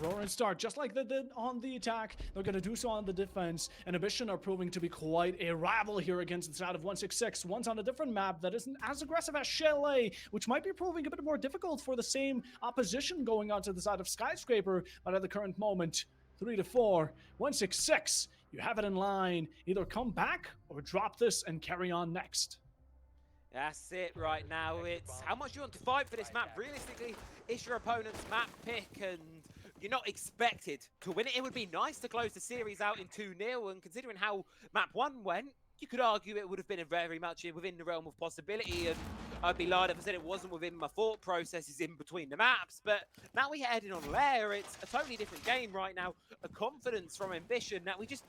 Roaring start, just like they did on the attack, they're going to do so on the defense. And Embition are proving to be quite a rival here against the side of 166. One's on a different map that isn't as aggressive as Chalet, which might be proving a bit more difficult for the same opposition going on to the side of Skyscraper. But at the current moment, 3-4, 166, you have it in line. Either come back or drop this and carry on next. That's it right now. It's how much you want to fight for this map. Realistically, it's your opponent's map pick, and you're not expected to win it. It would be nice to close the series out in 2-0, and considering how map 1 went, you could argue it would have been very much within the realm of possibility. And I'd be lying if I said it wasn't within my thought processes in between the maps, but now we're heading on Lair. It's a totally different game right now. A confidence from Embition that we just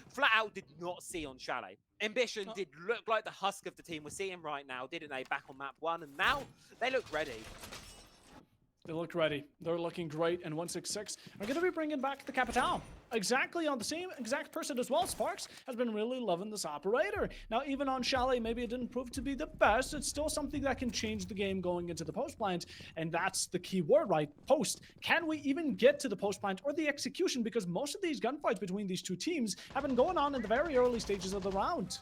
flat out did not see on Chalet. Ambition did look like the husk of the team we're seeing right now, didn't they, back on map 1, and now they look ready. They look ready. They're looking great, and 166 are going to be bringing back the Capital. Exactly on the same exact person as well. Sparks has been really loving this operator. Now, even on Chalet, maybe it didn't prove to be the best. It's still something that can change the game going into the post plant, and that's the key word, right? Post. Can we even get to the post plant or the execution? Because most of these gunfights between these two teams have been going on in the very early stages of the round.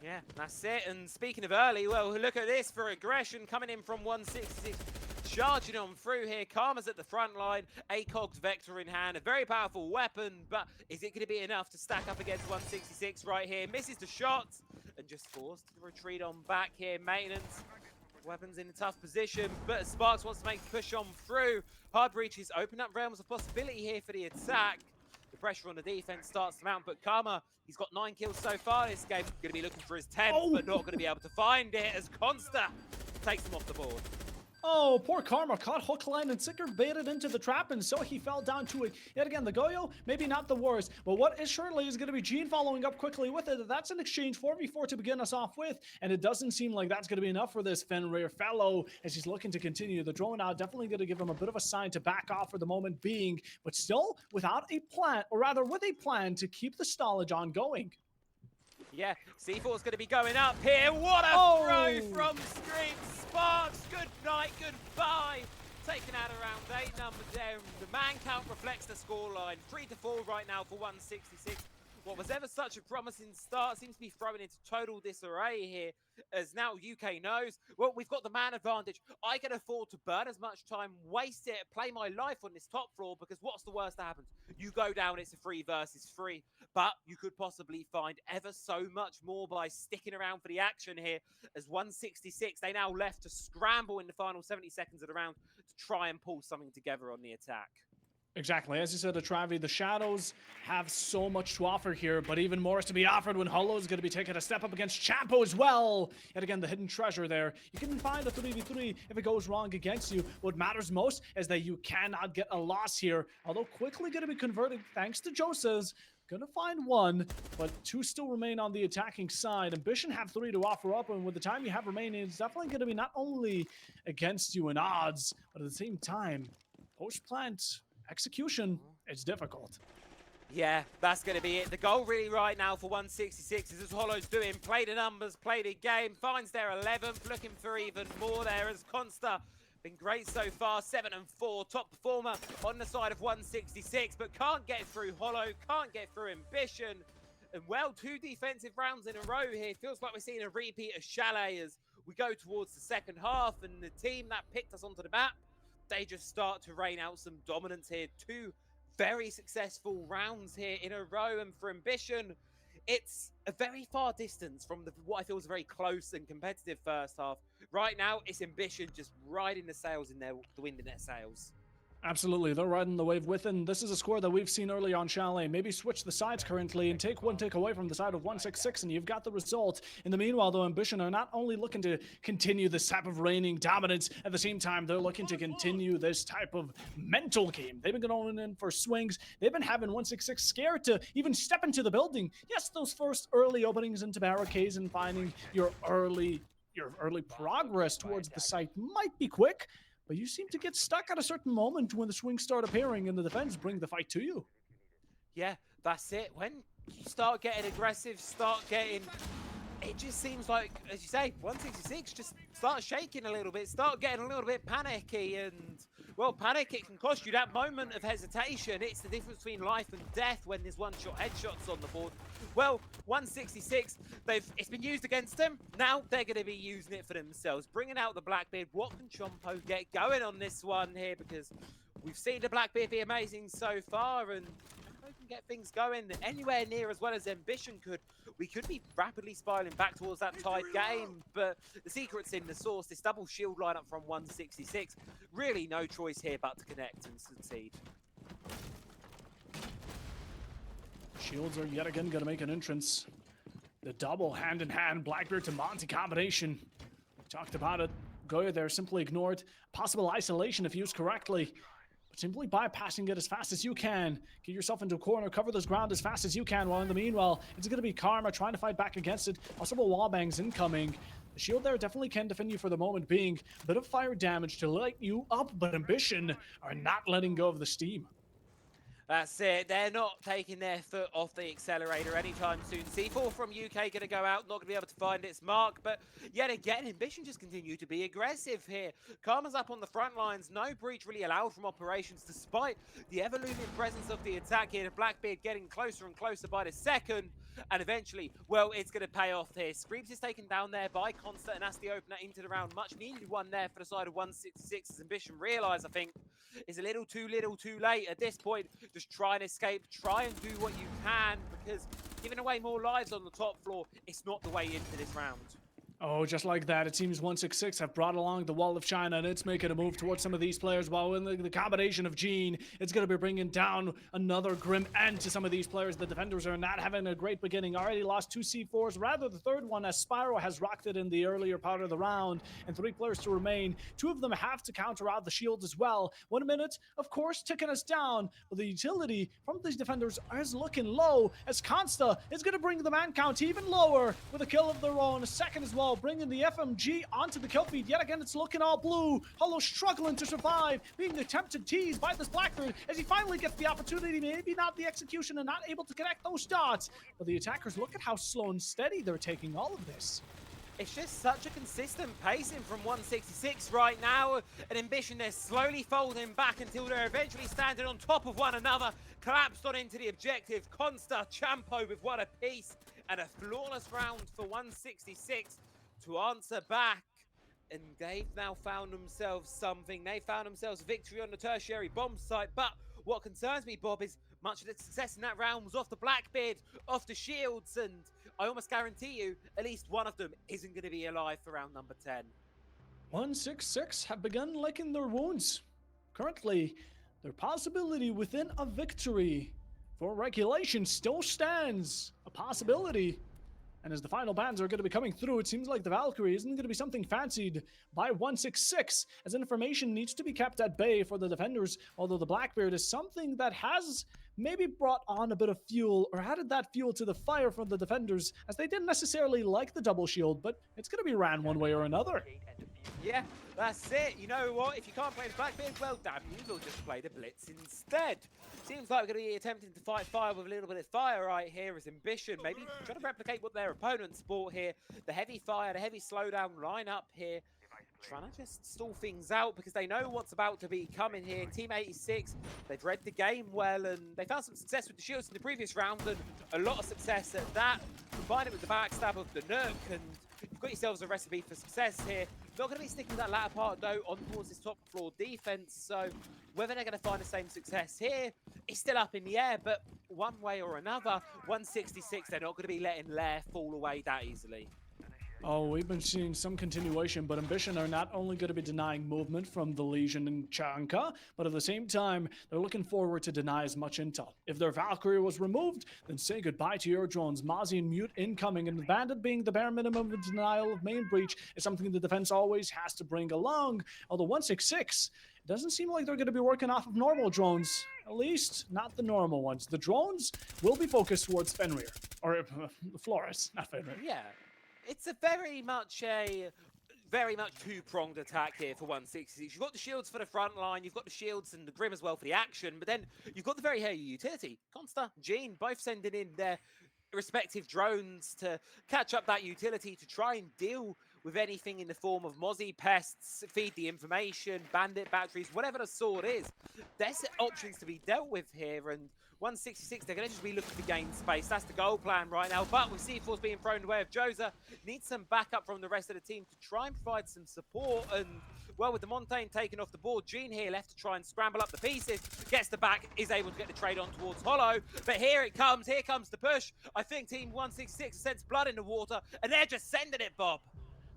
Yeah, that's it. And speaking of early, well, look at this for aggression coming in from 166. Charging on through here. Karma's at the front line. ACOG's Vector in hand. A very powerful weapon, but is it going to be enough to stack up against 166 right here? Misses the shots and just forced to retreat on back here. Maintenance. Weapons in a tough position, but Sparks wants to make the push on through. Hard breaches open up realms of possibility here for the attack. The pressure on the defense starts to mount, but Karma, he's got 9 kills so far this game. Going to be looking for his 10th, but not going to be able to find it as Consta takes him off the board. Oh, poor Karma caught hook, line, and sinker, baited into the trap, and so he fell down to it. Yet again, the Goyo, maybe not the worst, but what is surely is going to be Gene following up quickly with it. That's an exchange 4v4 to begin us off with, and it doesn't seem like that's going to be enough for this Fenrir fellow as he's looking to continue. The drone out definitely going to give him a bit of a sign to back off for the moment being, but still without a plan, or rather with a plan to keep the stallage ongoing. Yeah, C4's going to be going up here. What a throw from Scream. Sparks, good night, goodbye. Taking out around 8 numbers there. The man count reflects the scoreline. 3-4 right now for 166. What was ever such a promising start seems to be thrown into total disarray here, as now UK knows, well, we've got the man advantage. I can afford to burn as much time, waste it, play my life on this top floor, because what's the worst that happens? You go down, it's a 3 versus 3, but you could possibly find ever so much more by sticking around for the action here, as 166, they now left to scramble in the final 70 seconds of the round to try and pull something together on the attack. Exactly. As you said, Atravi, the Shadows have so much to offer here, but even more is to be offered when Hollow is going to be taking a step up against Champo as well. Yet again, the hidden treasure there. You can find a 3v3 if it goes wrong against you. What matters most is that you cannot get a loss here, although quickly going to be converted thanks to Joseph's. Gonna find 1, but 2 still remain on the attacking side. Ambition have 3 to offer up, and with the time you have remaining, it's definitely going to be not only against you in odds, but at the same time, post-plant execution, it's difficult. Yeah, that's going to be it. The goal really right now for 166 is as Hollow's doing. Play the numbers, play the game, finds their 11th, looking for even more there as Consta. Been great so far, 7-4, top performer on the side of 166, but can't get through Hollow, can't get through Ambition. And well, 2 defensive rounds in a row here. Feels like we're seeing a repeat of Chalet as we go towards the second half, and the team that picked us onto the map, they just start to rain out some dominance here. 2 very successful rounds here in a row, and for Ambition, it's a very far distance from what I feel is a very close and competitive first half. Right now, it's Ambition just riding the sails in the wind in their sails. Absolutely, they're riding the wave with, and this is a score that we've seen early on Chalet. Maybe switch the sides currently and take 1 tick away from the side of 166, and you've got the result. In the meanwhile, though, Ambition are not only looking to continue this type of reigning dominance, at the same time, they're looking to continue this type of mental game. They've been going in for swings. They've been having 166 scared to even step into the building. Yes, those first early openings into barricades and finding your early progress towards the site might be quick, but you seem to get stuck at a certain moment when the swings start appearing and the defense bring the fight to you. Yeah, that's it. When you start getting aggressive, it just seems like, as you say, 166 just start shaking a little bit, start getting a little bit panicky, and, well, panic, it can cost you that moment of hesitation. It's the difference between life and death when there's one-shot headshots on the board. Well, 166, it's been used against them. Now they're going to be using it for themselves, bringing out the Blackbeard. What can Chompo get going on this one here? Because we've seen the Blackbeard be amazing so far, and Chompo can get things going anywhere near as well as Ambition could. We could be rapidly spiraling back towards that tied game, but the secret's in the source. This double shield lineup from 166. Really no choice here but to connect and succeed. Shields are yet again going to make an entrance. The double hand-in-hand Blackbeard to Monty combination. talked about it. Goya there simply ignored possible isolation if used correctly. But simply bypassing it as fast as you can. Get yourself into a corner, cover this ground as fast as you can, while in the meanwhile, it's going to be Karma trying to fight back against it. Possible wallbangs incoming. The shield there definitely can defend you for the moment being. A bit of fire damage to light you up, but Embition are not letting go of the steam. That's it. They're not taking their foot off the accelerator anytime soon. C4 from UK going to go out, not going to be able to find its mark. But yet again, Embition just continue to be aggressive here. Karma's up on the front lines. No breach really allowed from operations despite the ever-looming presence of the attack here. Blackbeard getting closer and closer by the second. And eventually, well, it's going to pay off here. Screams is taken down there by Constant, and that's the opener into the round. Much needed one there for the side of 166. As Embition realise, I think, is a little too late at this point. Just try and escape, try and do what you can, because giving away more lives on the top floor, it's not the way into this round. Oh, just like that, it seems 166 have brought along the Wall of China, and it's making a move towards some of these players, while in the combination of Gene, it's going to be bringing down another grim end to some of these players. The defenders are not having a great beginning. Already lost 2 C4s, rather the third one, as Spyro has rocked it in the earlier part of the round, and 3 players to remain. 2 of them have to counter out the shields as well. 1 minute, of course, ticking us down, but the utility from these defenders is looking low, as Consta is going to bring the man count even lower with a kill of their own. A second as well, bringing the FMG onto the kill feed. Yet again, it's looking all blue. Hollow struggling to survive, being attempted teased by this Blackbeard as he finally gets the opportunity, maybe not the execution, and not able to connect those dots. But the attackers, look at how slow and steady they're taking all of this. It's just such a consistent pacing from 166 right now. An Embition, they're slowly folding back until they're eventually standing on top of one another. Collapsed on into the objective. Consta, Champo with one apiece. And a flawless round for 166 to answer back. And they've now found themselves something. They found themselves a victory on the tertiary bomb site. But what concerns me, Bob, is much of the success in that round was off the Blackbeard, off the shields, and I almost guarantee you at least one of them isn't going to be alive for round number 10. 166 have begun licking their wounds. Currently, their possibility within a victory for regulation still stands. A possibility. And as the final bans are going to be coming through, it seems like the Valkyrie isn't going to be something fancied by 166, as information needs to be kept at bay for the defenders, although the Blackbeard is something that has maybe brought on a bit of fuel, or added that fuel to the fire from the defenders, as they didn't necessarily like the double shield, but it's going to be ran one way or another. Yeah, that's it. You know what? If you can't play the Blackbeard, well, damn you, we'll just play the Blitz instead. Seems like we're going to be attempting to fight fire with a little bit of fire right here as Embition. Maybe trying to replicate what their opponents bought here. The heavy fire, the heavy slowdown lineup here. Trying to just stall things out because they know what's about to be coming here. Team 86, they've read the game well, and they found some success with the shields in the previous round, and a lot of success at that. Combine it with the backstab of the Nook, and you've got yourselves a recipe for success here. Not going to be sticking with that latter part, though, on towards this top floor defense. So whether they're going to find the same success here is still up in the air. But one way or another, 166, they're not going to be letting Lair fall away that easily. Oh, we've been seeing some continuation, but Embition are not only going to be denying movement from the Legion and Chanka, but at the same time, they're looking forward to deny as much intel. If their Valkyrie was removed, then say goodbye to your drones. Mozzie and Mute incoming, and the Bandit being the bare minimum of denial of main breach is something the defense always has to bring along. Although 166, it doesn't seem like they're going to be working off of normal drones. At least, not the normal ones. The drones will be focused towards Fenrir. Or Flores, not Fenrir. Yeah. It's a very much two-pronged attack here for 166. You've got the shields for the front line, you've got the shields and the Grim as well for the action, but then you've got the very heavy utility. Consta, Gene, both sending in their respective drones to catch up that utility to try and deal with anything in the form of Mozzie pests, feed the information, bandit batteries, whatever the sword is. There's options to be dealt with here, and 166, they're going to just be looking to gain space. That's the goal plan right now. But with C4s being thrown away of Joza, needs some backup from the rest of the team to try and provide some support. And, well, with the Montaigne taken off the board, Gene here left to try and scramble up the pieces. Gets the back, is able to get the trade on towards Hollow. But here it comes. Here comes the push. I think Team 166 sends blood in the water, and they're just sending it, Bob.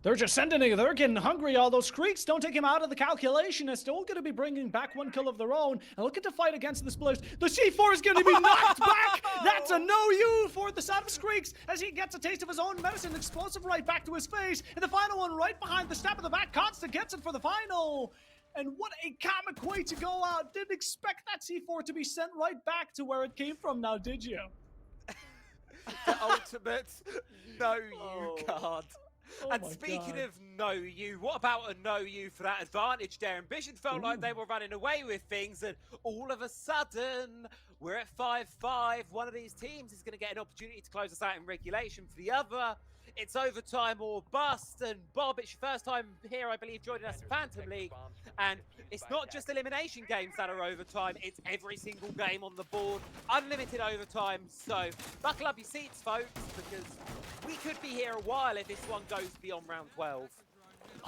They're just sending it. They're getting hungry. All those creeks don't take him out of the calculation. It's still going to be bringing back one kill of their own. And looking to fight against the Splitters. The C4 is going to be knocked back. That's a no-you for the side of Screeks as he gets a taste of his own medicine. Explosive right back to his face. And the final one right behind the step of the back. Constant gets it for the final. And what a comic way to go out. Didn't expect that C4 to be sent right back to where it came from now, did you? The ultimate no-you card. Oh And my speaking God. of no you, what about a no you for that advantage there? Ambition felt like they were running away with things, and all of a sudden, we're at 5-5. One of these teams is going to get an opportunity to close us out in regulation. For the other, it's overtime or bust. And Bob, it's your first time here, I believe, joining us in Phantom League. And it's not just elimination games that are overtime, it's every single game on the board. Unlimited overtime. So buckle up your seats, folks, because we could be here a while if this one goes beyond round 12.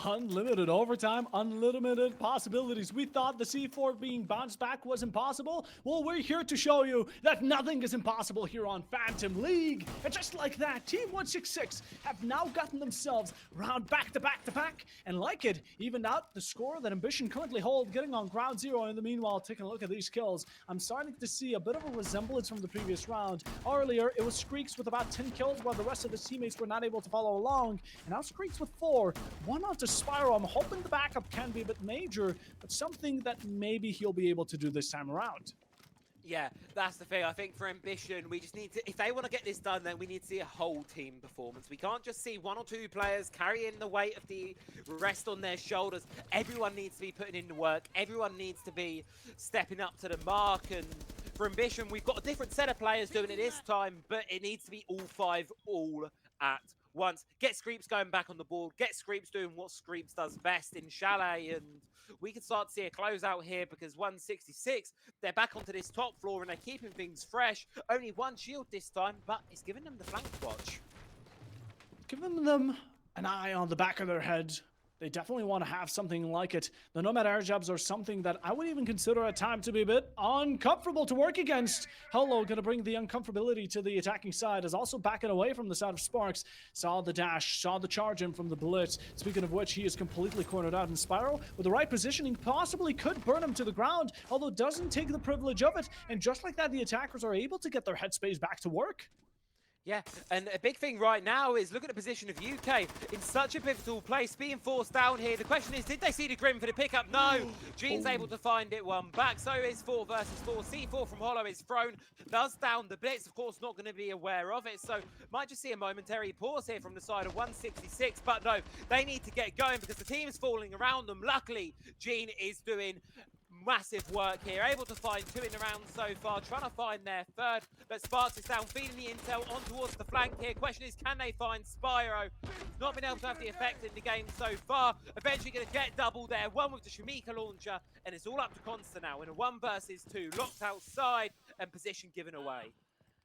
Unlimited overtime, unlimited possibilities. We thought the C4 being bounced back was impossible. Well, we're here to show you that nothing is impossible here on Phantom League. And just like that, Team 166 have now gotten themselves round back to back to back. And like it, evened out the score that Ambition currently hold, getting on ground zero. In the meanwhile, taking a look at these kills, I'm starting to see a bit of a resemblance from the previous round. Earlier, it was Screeks with about 10 kills, while the rest of the teammates were not able to follow along. And now Screeks with 4. One onto Spyro. I'm hoping the backup can be a bit major, but something that maybe he'll be able to do this time around. Yeah, that's the thing. I think for Ambition, we just need to, if they want to get this done, then we need to see a whole team performance. We can't just see one or two players carrying the weight of the rest on their shoulders. Everyone needs to be putting in the work. Everyone needs to be stepping up to the mark. And for Ambition, we've got a different set of players doing it this time, but it needs to be all five all at once. Get Screeps going back on the board. Get Screeps doing what Screeps does best in Chalet, and we can start to see a closeout here because 166, they're back onto this top floor and they're keeping things fresh. Only one shield this time, but it's giving them the flank watch. Giving them an eye on the back of their head. They definitely want to have something like it. The Nomad air jabs are something that I would even consider at time to be a bit uncomfortable to work against. Hello, gonna bring the uncomfortability to the attacking side, is also backing away from the side of Sparks. Saw the dash, saw the charge in from the Blitz. Speaking of which, he is completely cornered out, and Spyro, with the right positioning, possibly could burn him to the ground, although doesn't take the privilege of it. And just like that, the attackers are able to get their headspace back to work. Yeah, and a big thing right now is look at the position of UK in such a pivotal place, being forced down here. The question is, did they see the Grim for the pickup? No. Gene's able to find it one back. So is 4 versus 4. C4 from Hollow is thrown, does down the Blitz. Of course, not going to be aware of it. So might just see a momentary pause here from the side of 166. But no, they need to get going because the team is falling around them. Luckily, Gene is doing massive work here, able to find 2 in the round so far, trying to find their third, but Sparks is down, feeding the intel on towards the flank here. Question is, can they find Spyro? Not been able to have the effect in the game so far. Eventually going to get double there, one with the Shamika launcher, and it's all up to Consta now in a 1 versus 2, locked outside and position given away.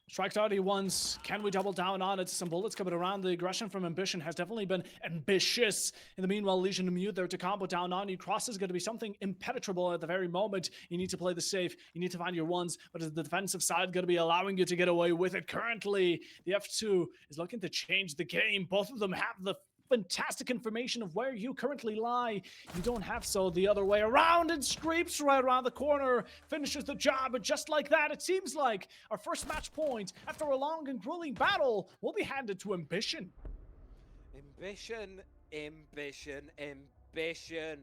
Striked already once. Can we double down on it? Some bullets coming around. The aggression from Ambition has definitely been ambitious. In the meanwhile, Legion of Mute there to combo down on you. Cross is going to be something impenetrable at the very moment. You need to play the safe. You need to find your ones. But is the defensive side going to be allowing you to get away with it? Currently, the F2 is looking to change the game. Both of them have the fantastic information of where you currently lie. You don't have so the other way around, and Screeps right around the corner finishes the job. And just like that, it seems like our first match point after a long and grueling battle will be handed to Ambition. Ambition, ambition, ambition.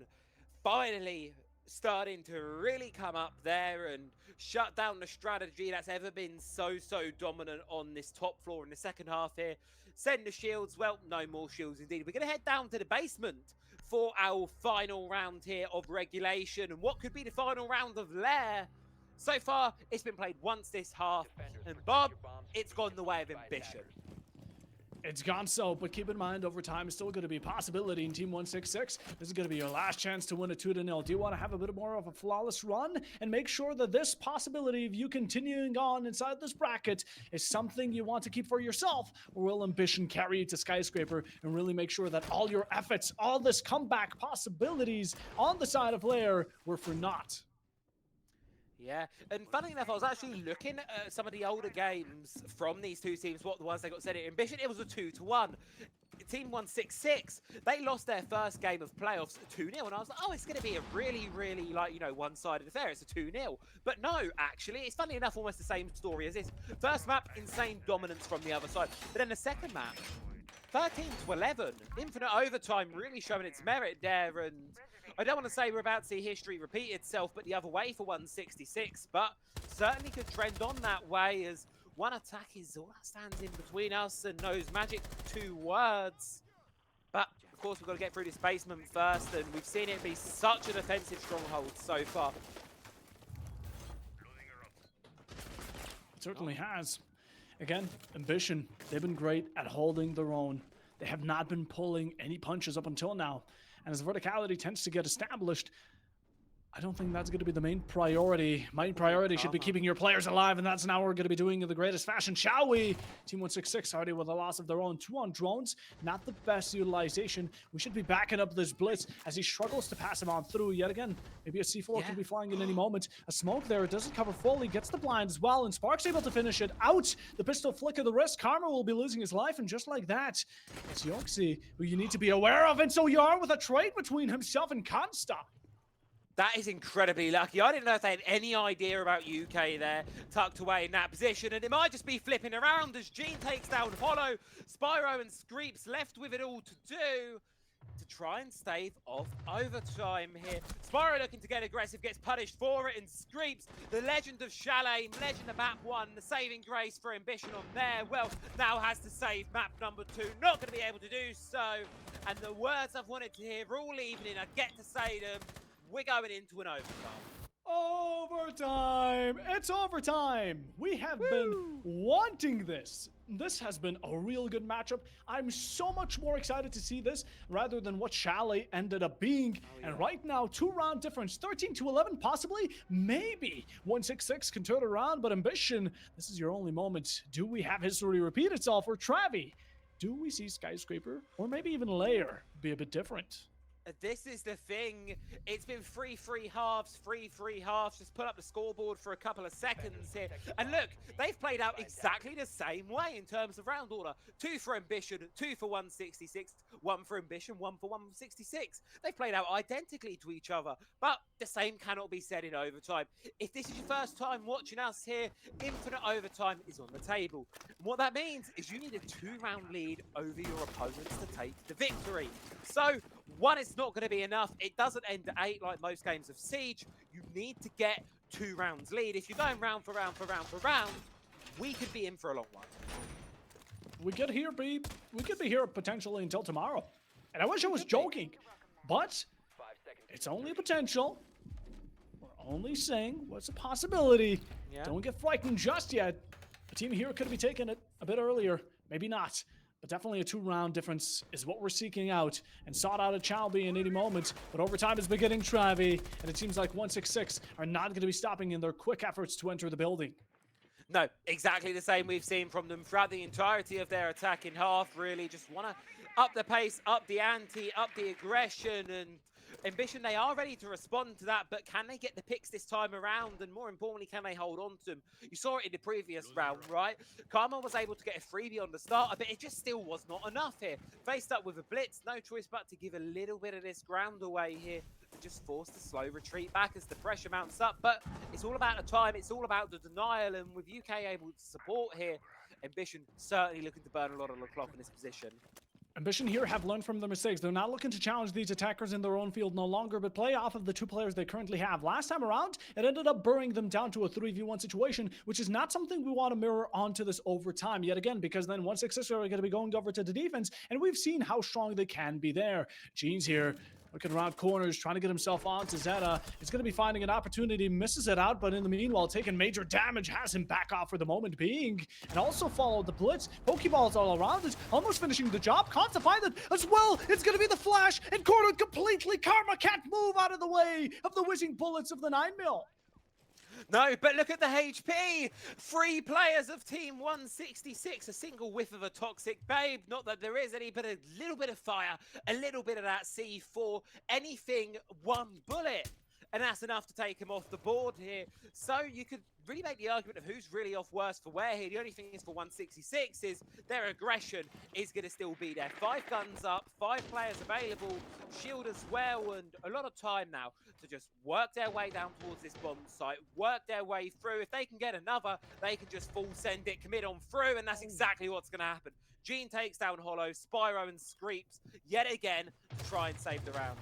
Finally starting to really come up there and shut down the strategy that's ever been so dominant on this top floor in the second half here. Send the shields. Well, no more shields indeed. We're going to head down to the basement for our final round here of regulation and what could be the final round of Lair. So far, it's been played once this half, and Bob, it's gone the way of Ambition. It's gone so, but keep in mind, overtime is still going to be a possibility in Team 166. This is going to be your last chance to win a 2-0. Do you want to have a bit more of a flawless run and make sure that this possibility of you continuing on inside this bracket is something you want to keep for yourself? Or will Ambition carry you to Skyscraper and really make sure that all your efforts, all this comeback possibilities on the side of Lair were for naught? Yeah, and funny enough, I was actually looking at some of the older games from these two teams, what the ones they got sent in Ambition. It was a 2-1. Team 166, they lost their first game of playoffs 2-0, and I was like, oh, it's going to be a really, really, like, you know, one-sided affair. It's a 2-0. But no, actually, it's funny enough almost the same story as this. First map, insane dominance from the other side. But then the second map, 13-11, infinite overtime, really showing its merit there. And I don't want to say we're about to see history repeat itself, but the other way for 166. But certainly could trend on that way, as one attack is all that stands in between us and those magic 2 words. But of course, we've got to get through this basement first, and we've seen it be such an offensive stronghold so far. It certainly has. Again, Embition, they've been great at holding their own. They have not been pulling any punches up until now. And as verticality tends to get established, I don't think that's going to be the main priority. Main priority should be keeping your players alive, and that's now what we're going to be doing in the greatest fashion, shall we? Team 166 already with a loss of their own. 2 on drones, not the best utilization. We should be backing up this blitz as he struggles to pass him on through yet again. Maybe a C4 can be flying in any moment. A smoke there, it doesn't cover fully, gets the blind as well, and Spark's able to finish it out. The pistol flick of the wrist, Karma will be losing his life, and just like that, it's Yoxi, who you need to be aware of, and so you are with a trade between himself and Consta. That is incredibly lucky. I didn't know if they had any idea about UK there, tucked away in that position, and it might just be flipping around as Gene takes down Hollow. Spyro and Screeps left with it all to do to try and stave off overtime here. Spyro looking to get aggressive, gets punished for it, and Screeps, the legend of Chalet, legend of map 1, the saving grace for Embition on there, well, now has to save map number 2. Not going to be able to do so, and the words I've wanted to hear all evening, I get to say them. We're going into an overtime. Overtime! It's overtime! We have been wanting this. This has been a real good matchup. I'm so much more excited to see this rather than what Chalet ended up being. And right now, 2-round difference, 13-11, possibly, maybe 166 can turn around, but Embition, this is your only moment. Do we have history repeat itself, or Travi? Do we see Skyscraper, or maybe even Layer, be a bit different? This is the thing. It's been 3-3 halves, 3-3 halves. Just put up the scoreboard for a couple of seconds here. And look, they've played out exactly the same way in terms of round order. 2 for Embition, 2 for 166, 1 for Embition, 1 for 166. They've played out identically to each other, but the same cannot be said in overtime. If this is your first time watching us here, infinite overtime is on the table. And what that means is you need a 2-round lead over your opponents to take the victory. So, one, it's not going to be enough. It doesn't end at 8 like most games of Siege. You need to get 2 rounds lead. If you're going round for round for round for round, we could be in for a long one. We could be here potentially until tomorrow. And I wish I was joking, but it's only a potential. We're only saying what's a possibility. Yeah. Don't get frightened just yet. The team here could be taking it a bit earlier, maybe not. But definitely a 2-round difference is what we're seeking out, and sought out at Chalby in any moment. But overtime is beginning, Travi, and it seems like 166 are not going to be stopping in their quick efforts to enter the building. No, exactly the same we've seen from them throughout the entirety of their attack in half, really. Just want to up the pace, up the ante, up the aggression, and Embition, they are ready to respond to that, but can they get the picks this time around? And more importantly, can they hold on to them? You saw it in the previous round, right? Karma was able to get a freebie on the start, but it just still was not enough here. Faced up with a blitz, no choice but to give a little bit of this ground away here. Just forced a slow retreat back as the pressure mounts up, but it's all about the time, it's all about the denial, and with UK able to support here, Embition certainly looking to burn a lot of the clock in this position. Embition here have learned from their mistakes. They're not looking to challenge these attackers in their own field no longer, but play off of the 2 players they currently have. Last time around, it ended up burying them down to a 3v1 situation, which is not something we want to mirror onto this overtime yet again, because then 166 are going to be going over to the defense, and we've seen how strong they can be there. Gene's here, looking around corners, trying to get himself onto Zeta. It's going to be finding an opportunity, misses it out, but in the meanwhile, taking major damage, has him back off for the moment being, and also followed the blitz. Pokeballs all around it, almost finishing the job. Can't find it as well. It's going to be the flash, and cornered completely. Karma can't move out of the way of the whizzing bullets of the 9mm. No, but look at the HP. 3 players of Team 166. A single whiff of a toxic babe. Not that there is any, but a little bit of fire, a little bit of that C4. Anything, 1 bullet. and that's enough to take him off the board here. So you could really make the argument of who's really off worse for wear here. The only thing is for 166 is their aggression is going to still be there. 5 guns up, 5 players available, shield as well, and a lot of time now to just work their way down towards this bomb site, work their way through. If they can get another, they can just full send it, commit on through, and that's exactly what's going to happen. Gene takes down Hollow, Spyro and Screeps yet again to try and save the round.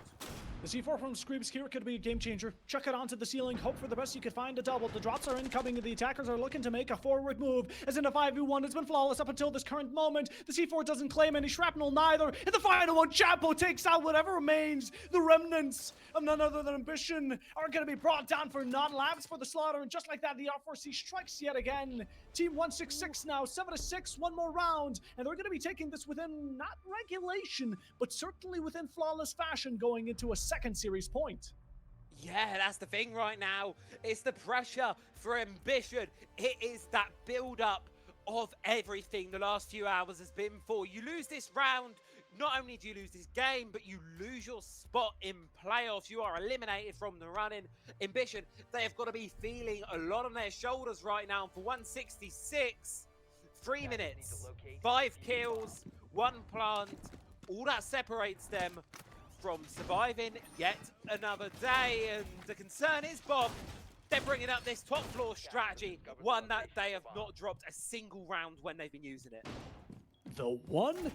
The C4 from Screeps here could be a game changer. Chuck it onto the ceiling, hope for the best. You could find a double. The drops are incoming and the attackers are looking to make a forward move. As in a 5v1, it's been flawless up until this current moment. The C4 doesn't claim any shrapnel neither. In the final one, Champo takes out whatever remains. The remnants of none other than Embition are going to be brought down for non-labs for the slaughter. And just like that, the R4C strikes yet again. Team 166 now, 7-6, one more round. And they're going to be taking this within, not regulation, but certainly within flawless fashion going into a second series point. Yeah, that's the thing right now. It's the pressure for Embition. It is that build-up of everything the last few hours has been for. You lose this round, not only do you lose this game, but you lose your spot in playoffs. You are eliminated from the running. Embition, they have got to be feeling a lot on their shoulders right now. For 166, 3 minutes, 5 kills, 1 plant. All that separates them from surviving yet another day. And the concern is, Bob, they're bringing up this top floor strategy, one that they have not dropped a single round when they've been using it. The one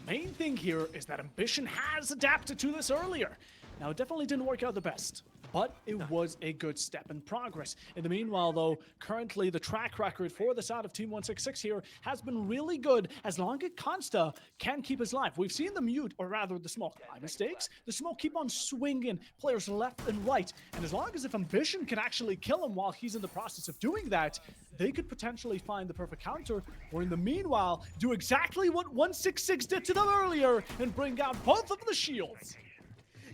main thing here is that Embition has adapted to this earlier. Now, it definitely didn't work out the best, but it was a good step in progress. In the meanwhile, though, currently the track record for the side of Team 166 here has been really good as long as Consta can keep his life. We've seen the mute, or rather the smoke. My mistakes. The smoke keep on swinging players left and right. And as long as if Embition can actually kill him while he's in the process of doing that, they could potentially find the perfect counter, or in the meanwhile, do exactly what 166 did to them earlier and bring out both of the shields.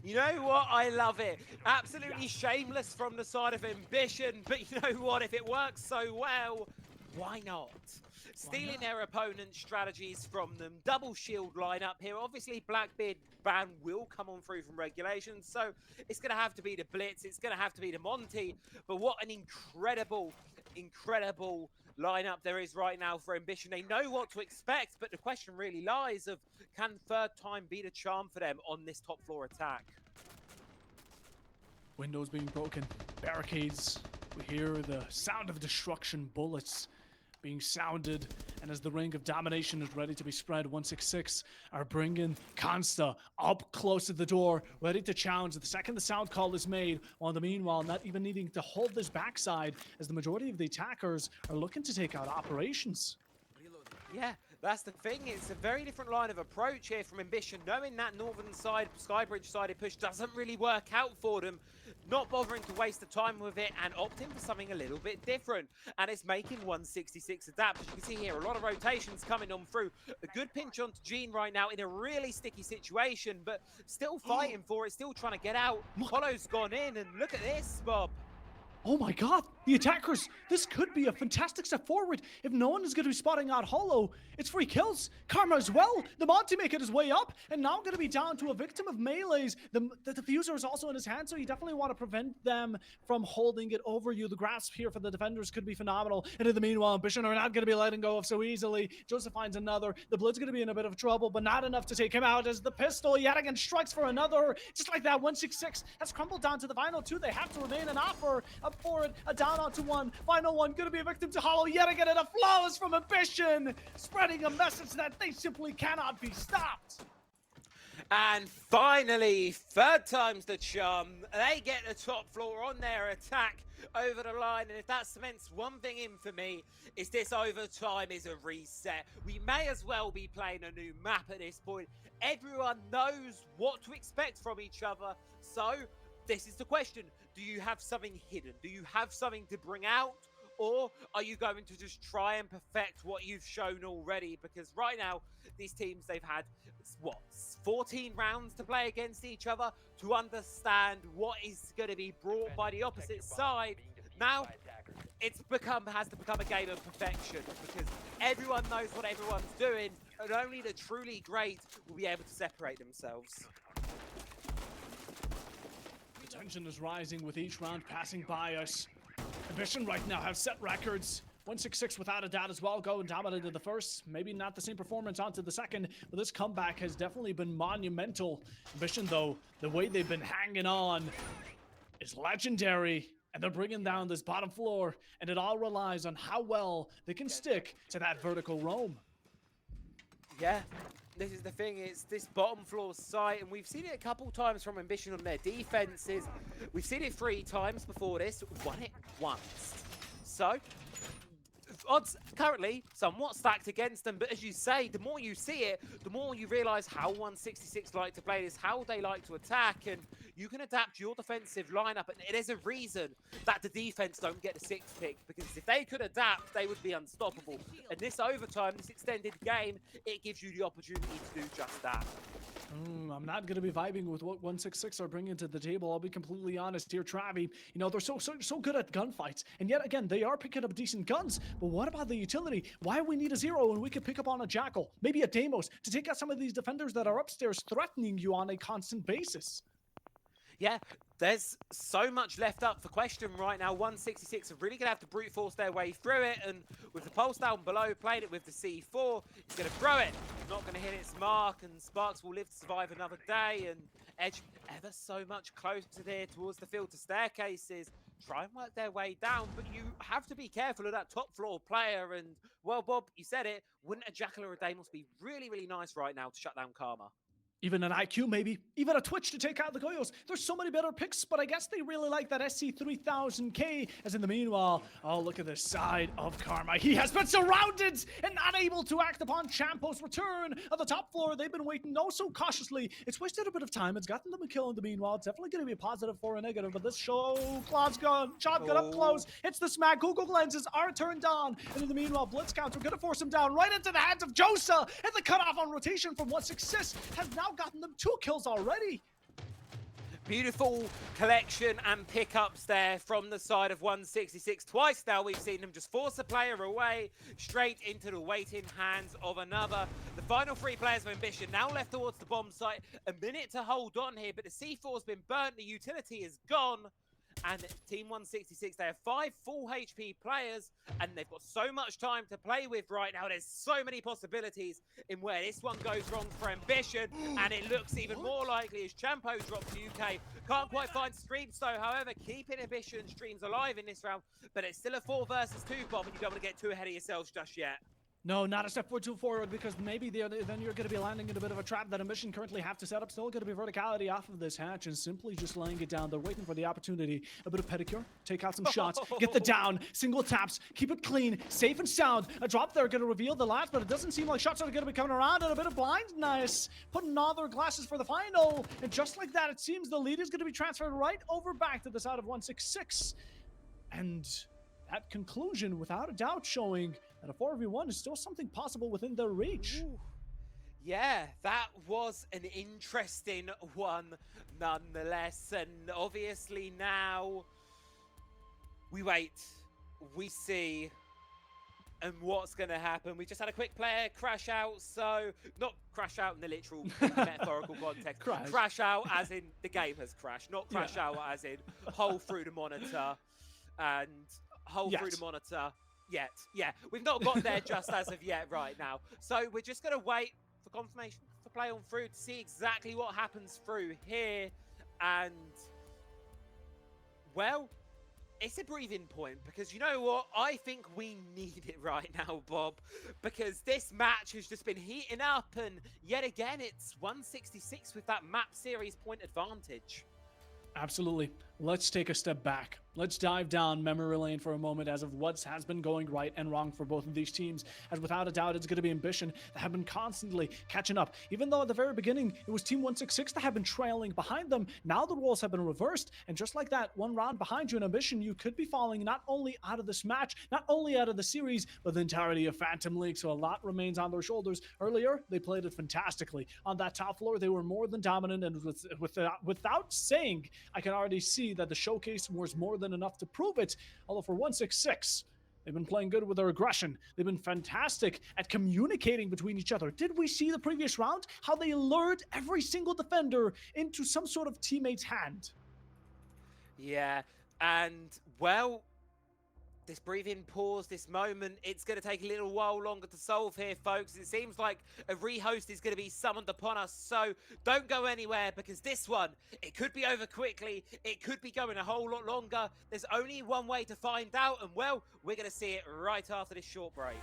You know what? I love it. Absolutely shameless from the side of Embition, but you know what? If it works so well, why not? Stealing their opponent's strategies from them. Double shield lineup here. Obviously, Blackbeard ban will come on through from regulations, so it's going to have to be the Blitz. It's going to have to be the Monty. But what an incredible lineup there is right now for Embition. They know what to expect, but the question really lies of, can third time be the charm for them on this top floor attack? Windows being broken, barricades. We hear the sound of destruction, bullets being sounded, and as the ring of domination is ready to be spread, 166 are bringing Consta up close to the door, ready to challenge the second the sound call is made, while in the meanwhile not even needing to hold this backside as the majority of the attackers are looking to take out operations. Yeah, that's the thing. It's a very different line of approach here from Embition, knowing that northern side, Skybridge sided push doesn't really work out for them, not bothering to waste the time with it and opting for something a little bit different. And it's making 166 adapt. As you can see here, a lot of rotations coming on through. A good pinch onto Gene right now in a really sticky situation, but still fighting for it, still trying to get out. Hollow's gone in, and look at this, Bob. Oh my god, the attackers, this could be a fantastic step forward. If no one is going to be spotting out Hollow, it's free kills. Karma as well. The Monty making his way up, and now going to be down to a victim of melees. The diffuser is also in his hand, so you definitely want to prevent them from holding it over you. The grasp here for the defenders could be phenomenal. And in the meanwhile, Embition are not going to be letting go of so easily. Joseph finds another. The Blood's going to be in a bit of trouble, but not enough to take him out as the pistol yet again strikes for another. Just like that, 166 has crumbled down to the final two. They have to remain an offer. Up for it, a down onto one, final one, gonna be a victim to Hollow yet again, and a flawless from Embition, spreading a message that they simply cannot be stopped. And finally, third time's the charm. They get the top floor on their attack over the line, and if that cements one thing in for me, is this overtime is a reset. We may as well be playing a new map at this point. Everyone knows what to expect from each other, so this is the question. Do you have something hidden? Do you have something to bring out? Or are you going to just try and perfect what you've shown already? Because right now, these teams, they've had, what, 14 rounds to play against each other to understand what is going to be brought by the opposite side. Now, has to become a game of perfection, because everyone knows what everyone's doing, and only the truly great will be able to separate themselves. Tension is rising with each round passing by us. Embition right now have set records. 166 without a doubt as well, going dominated the first. Maybe not the same performance onto the second, but this comeback has definitely been monumental. Embition, though, the way they've been hanging on is legendary. And they're bringing down this bottom floor, and it all relies on how well they can stick to that vertical roam. Yeah, this is the thing, it's this bottom floor site, and we've seen it a couple times from Embition on their defenses. We've seen it 3 times before this, won it once. So, odds currently somewhat stacked against them, but as you say, the more you see it, the more you realise how 166 like to play this, how they like to attack, and you can adapt your defensive lineup, and there's a reason that the defense don't get the 6th pick, because if they could adapt, they would be unstoppable. And this overtime, this extended game, it gives you the opportunity to do just that. I'm not going to be vibing with what 166 are bringing to the table. I'll be completely honest here, Travi. You know, they're so good at gunfights. And yet again, they are picking up decent guns. But what about the utility? Why we need a Zero when we could pick up on a Jackal, maybe a Deimos, to take out some of these defenders that are upstairs threatening you on a constant basis? Yeah, there's so much left up for question right now. 166 are really going to have to brute force their way through it, and with the pulse down below, playing it with the C4, he's going to throw it. Not going to hit its mark, and Sparks will live to survive another day, and Edge ever so much closer there towards the filter staircases. Try and work their way down, but you have to be careful of that top floor player, and, well, Bob, you said it, wouldn't a Jackal or a Deimos be really, really nice right now to shut down Karma? Even an IQ, maybe. Even a Twitch to take out the Goyos. There's so many better picks, but I guess they really like that SC3000K. As in the meanwhile, oh, look at the side of Karma. He has been surrounded and unable to act upon Champo's return on the top floor. They've been waiting oh so cautiously. It's wasted a bit of time. It's gotten them a kill in the meanwhile. It's definitely going to be a positive for a negative, but this shotgun up close. It's the smack. Google lenses are turned on. And in the meanwhile, Blitz counter going to force him down right into the hands of Josa. And the cutoff on rotation from 166 has now gotten them 2 kills already. Beautiful collection and pickups there from the side of 166. Twice now we've seen them just force a player away, straight into the waiting hands of another. The final 3 players of Embition now left towards the bomb site. A minute to hold on here, but the C4's been burnt, the utility is gone. And Team 166, they have 5 full HP players, and they've got so much time to play with right now. There's so many possibilities in where this one goes wrong for Embition, and it looks even more likely as Champo drops UK. Can't quite find Streams, though. However, keeping Embition Streams alive in this round, but it's still a 4 versus 2 bomb, and you don't want to get too ahead of yourselves just yet. No, not a step too forward, because maybe then you're going to be landing in a bit of a trap that Embition currently have to set up. Still going to be verticality off of this hatch and simply just laying it down. They're waiting for the opportunity. A bit of pedicure, take out some shots, get the down, single taps, keep it clean, safe and sound. A drop there going to reveal the last, but it doesn't seem like shots are going to be coming around. And a bit of blindness, putting all their glasses for the final. And just like that, it seems the lead is going to be transferred right over back to the side of 166. And that conclusion, without a doubt, showing that a 4v1 is still something possible within their reach. Ooh. Yeah, that was an interesting one nonetheless. And obviously now we wait, we see, and what's going to happen. We just had a quick player crash out, so not crash out in the literal metaphorical context. Crash out as in the game has crashed, not crash out as in hole through the monitor and hole through the monitor. Yet. Yeah, we've not got there just as of yet right now. So we're just going to wait for confirmation for play on through to see exactly what happens through here. And, well, it's a breathing point because you know what? I think we need it right now, Bob, because this match has just been heating up, and yet again, it's 166 with that map series point advantage. Absolutely. Let's take a step back. Let's dive down memory lane for a moment as of what has been going right and wrong for both of these teams. As without a doubt, it's going to be Embition that have been constantly catching up. Even though at the very beginning, it was Team 166 that have been trailing behind them. Now the roles have been reversed. And just like that, one round behind you in Embition, you could be falling not only out of this match, not only out of the series, but the entirety of Phantom League. So a lot remains on their shoulders. Earlier, they played it fantastically. On that top floor, they were more than dominant. And without saying, I can already see that the showcase was more than enough to prove it. Although for 166, they've been playing good with their aggression. They've been fantastic at communicating between each other. Did we see the previous round? How they lured every single defender into some sort of teammate's hand? Yeah, and well, this breathing pause, this moment, it's going to take a little while longer to solve here, folks. It seems like a rehost is going to be summoned upon us, so don't go anywhere because this one, it could be over quickly. It could be going a whole lot longer. There's only one way to find out, and well, we're going to see it right after this short break.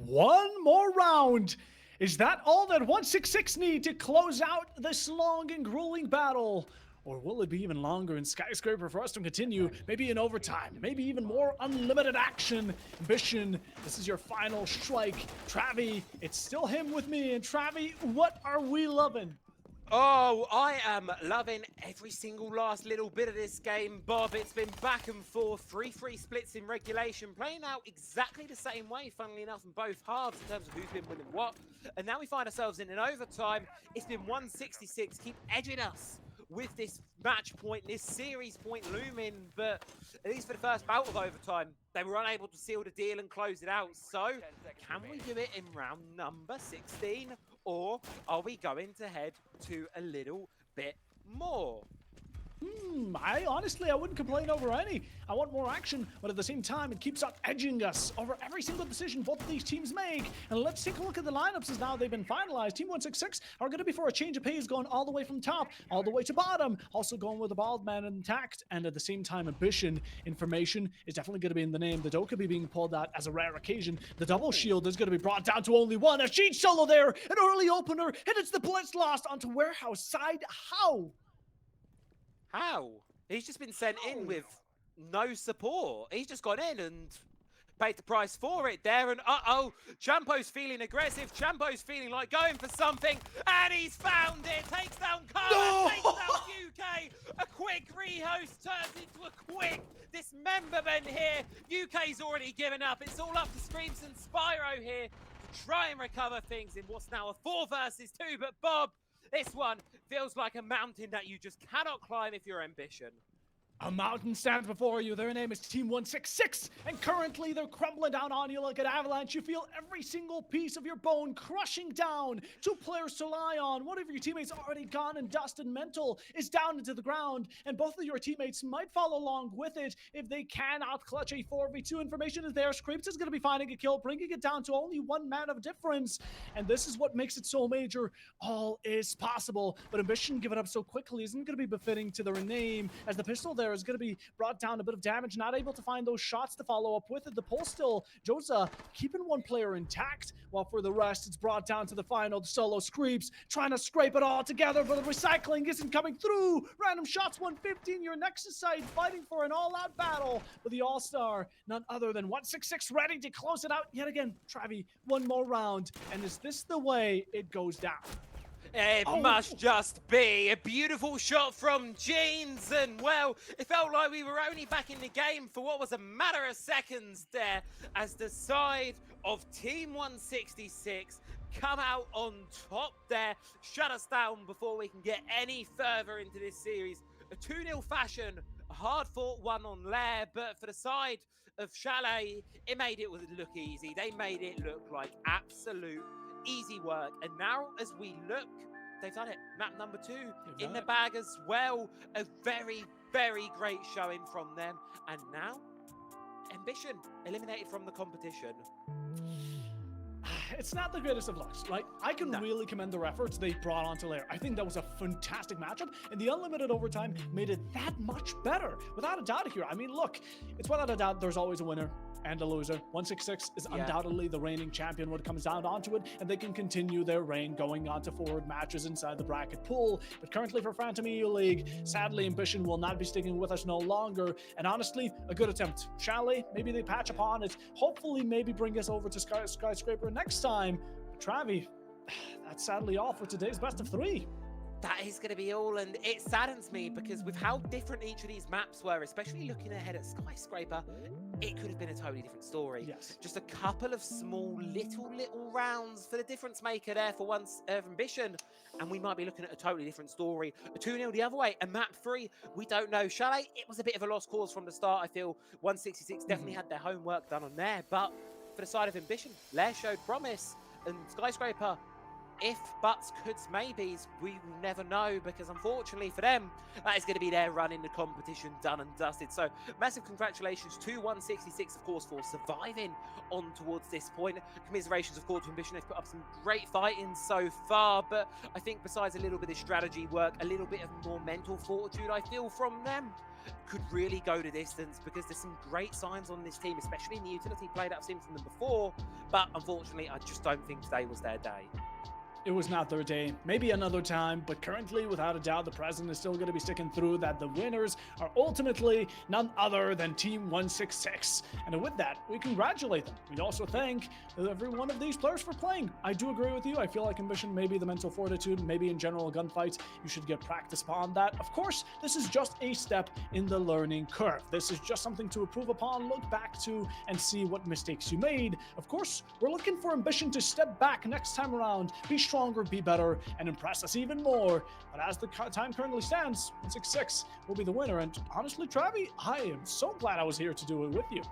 One more round. Is that all that 166 need to close out this long and grueling battle? Or will it be even longer in Skyscraper for us to continue? Maybe in overtime, maybe even more unlimited action. Ambition, this is your final strike. Travi, it's still him with me. And Travi, what are we loving? Oh, I am loving every single last little bit of this game, Bob. It's been back and forth, 3-3 splits in regulation, playing out exactly the same way, funnily enough, in both halves in terms of who's been winning what. And now we find ourselves in an overtime. It's been 166, keep edging us with this match point, this series point looming, but at least for the first bout of overtime, they were unable to seal the deal and close it out. So, can we do it in round number 16, or are we going to head to a little bit more? I honestly wouldn't complain over any. I want more action, but at the same time, it keeps on edging us over every single decision both of these teams make. And let's take a look at the lineups as now they've been finalized. Team 166 are going to be for a change of pace, going all the way from top, all the way to bottom. Also going with the bald man intact, and at the same time, Ambition information is definitely going to be in the name. The Doka be being pulled out as a rare occasion. The double shield is going to be brought down to only one. A Sheet solo there, an early opener, and it's the Blitz lost onto Warehouse side. How? How? He's just been sent in with no support. He's just gone in and paid the price for it there. And uh-oh, Champo's feeling aggressive. Champo's feeling like going for something. And he's found it. Takes down Carla, takes down UK. A quick rehost turns into a quick dismemberment here. UK's already given up. It's all up to Screams and Spyro here to try and recover things in what's now a 4 versus 2. But Bob, this one feels like a mountain that you just cannot climb if you're Ambition. A mountain stands before you. Their name is Team 166, and currently they're crumbling down on you like an avalanche. You feel every single piece of your bone crushing down. 2 players to lie on. One of your teammates already gone, and Dustin Mental is down into the ground, and both of your teammates might follow along with it if they cannot clutch a 4v2. Information is there. Scrapes is going to be finding a kill, bringing it down to only 1 man of difference, and this is what makes it so major. All is possible, but Ambition giving up so quickly isn't going to be befitting to their name, as the pistol there is going to be brought down a bit of damage, not able to find those shots to follow up with it. The pull still, Josa keeping 1 player intact, while for the rest, it's brought down to the final. The solo Screeps trying to scrape it all together, but the recycling isn't coming through. Random shots, 115, your Nexus side fighting for an all-out battle with the All-Star, none other than 166 ready to close it out yet again. Travi, 1 more round, and is this the way it goes down? It must just be a beautiful shot from Jeans, and well, it felt like we were only back in the game for what was a matter of seconds there, as the side of Team 166 come out on top there, shut us down before we can get any further into this series. A 2-0 fashion, a hard-fought one on Lair, but for the side of Chalet, it made it look easy. They made it look like absolute easy work, and now as we look, they've done it. Map number 2 in the bag as well. A very, very great showing from them, and now Ambition eliminated from the competition. It's not the greatest of lucks. Like, I can really commend their efforts they brought onto Lair. I think that was a fantastic matchup, and the unlimited overtime made it that much better. Without a doubt here. I mean, look, it's without a doubt there's always a winner and a loser. 166 is undoubtedly the reigning champion when it comes down onto it, and they can continue their reign going on to forward matches inside the bracket pool. But currently for Phantom EU League, sadly Ambition will not be sticking with us no longer, and honestly, a good attempt. Chalet, maybe they patch upon it, hopefully maybe bring us over to Skyscraper next time. But Travi, that's sadly all for today's best of 3. That is going to be all, and it saddens me because with how different each of these maps were, especially looking ahead at Skyscraper, it could have been a totally different story. Yes. Just a couple of small little rounds for the difference maker there for once Ambition, and we might be looking at a totally different story. A 2-0 the other way, and map 3, we don't know. Chalet, it was a bit of a lost cause from the start. I feel 166 definitely had their homework done on there, but for the side of Ambition, Lair showed promise, and Skyscraper, if, buts, coulds, maybes, we will never know, because unfortunately for them, that is going to be their run in the competition done and dusted. So massive congratulations to 166, of course, for surviving on towards this point. Commiserations, of course, to Ambition. They've put up some great fighting so far, but I think besides a little bit of strategy work, a little bit of more mental fortitude, I feel, from them, could really go the distance, because there's some great signs on this team, especially in the utility play that I've seen from them before. But unfortunately, I just don't think today was their day. It was not their day, maybe another time, but currently, without a doubt, the president is still going to be sticking through that the winners are ultimately none other than Team 166. And with that, we congratulate them. We also thank every one of these players for playing. I do agree with you. I feel like Embition, maybe the mental fortitude, maybe in general gunfights, you should get practice upon that. Of course, this is just a step in the learning curve. This is just something to improve upon, look back to, and see what mistakes you made. Of course, we're looking for Embition to step back next time around, be stronger, be better, and impress us even more. But as the time currently stands, 166 will be the winner. And honestly, Travi, I am so glad I was here to do it with you.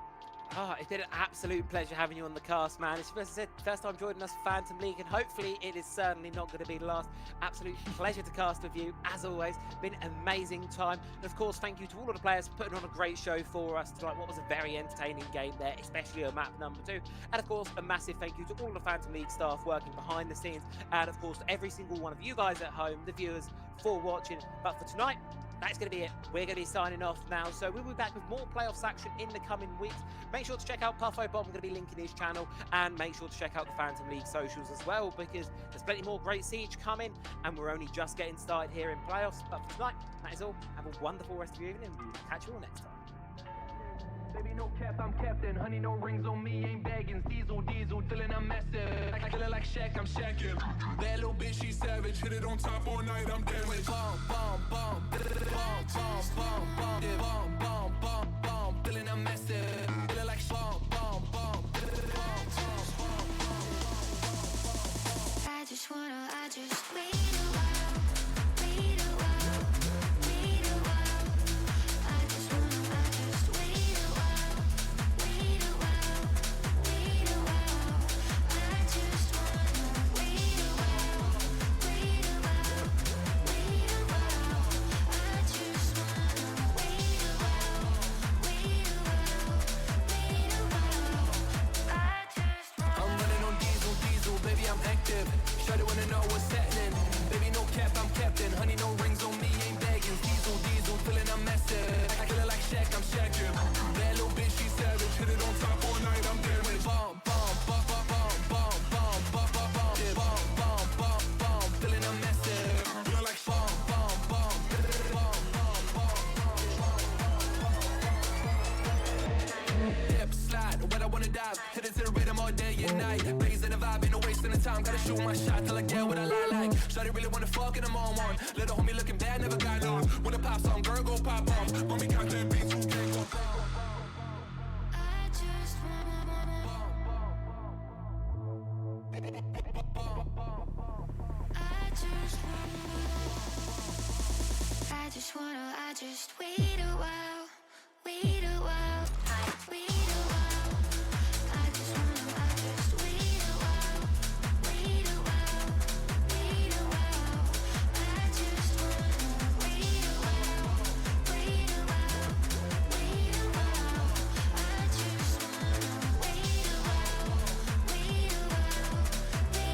It's been an absolute pleasure having you on the cast, man. It's first time joining us for Phantom League, and hopefully it is certainly not going to be the last. Absolute pleasure to cast with you, as always. Been an amazing time. And of course, thank you to all of the players for putting on a great show for us tonight. What was a very entertaining game there, especially on map number 2. And of course, a massive thank you to all the Phantom League staff working behind the scenes. And of course, to every single one of you guys at home, the viewers, for watching. But for tonight, that's going to be it. We're going to be signing off now. So we'll be back with more playoffs action in the coming weeks. Make sure to check out Puffo Bob. I'm going to be linking his channel. And make sure to check out the Phantom League socials as well, because there's plenty more great Siege coming. And we're only just getting started here in playoffs. But for tonight, that is all. Have a wonderful rest of your evening. We'll catch you all next time. Baby, no cap, I'm captain. Honey, no rings on me, ain't bagging. Diesel, feeling I'm massive. I feeling like Shaq, I'm shacking. That little bitch, she savage. Hit it on top all night, I'm damaged. Bomb, bomb, bomb, bomb, bomb, bomb, bomb, yeah, bomb, bomb, bomb, bomb. Feeling I'm massive. Feeling like bomb, bomb, bomb, I just wait a while, wait a while, wait a while. I just wait a while, wait a while, wait a while. I just wanna wait a while, wait a while, wait a while. I just wanna wait a while, wait a while, wait a while. I just wanna. I'm running on diesel, baby, I'm active. Shawty wanna know what's happening. Baby, no cap, I'm captain. Honey, no rings on me, ain't bagging. Diesel, feeling I'm massive. I feeling like Shaq, I'm shacking. That little bitch, she savage. Hit it on top all night, I'm damaged. Bomb, bomb, bomb, bomb, bomb, bomb, bomb, bomb, bomb, yeah, bomb, bomb, bomb, bomb. Feeling I'm massive. Feeling like bomb, bomb, bomb, bomb, bomb. Dip, slide, when I wanna dive. Hit it to the rhythm all day and night. Raising the vibe, ain't no wasting the time. Gotta shoot my shot till I get what I like. Shawty really wanna fuck and I'm on one. Little homie looking bad, never got lost. When I pop some, girl go pop off. When we count that beats, who can't go? I just I just wait a while, wait a while, wait a while. I just wait a while, wait a while, wait a while. I just wanna wait a while, wait a while, wait a while. I just wanna wait a while, wait a while, wait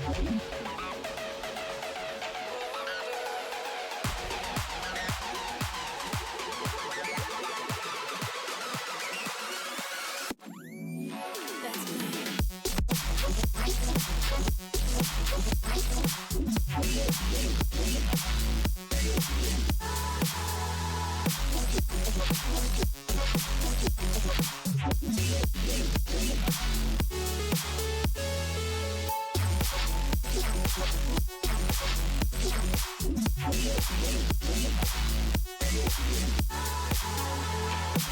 That's me.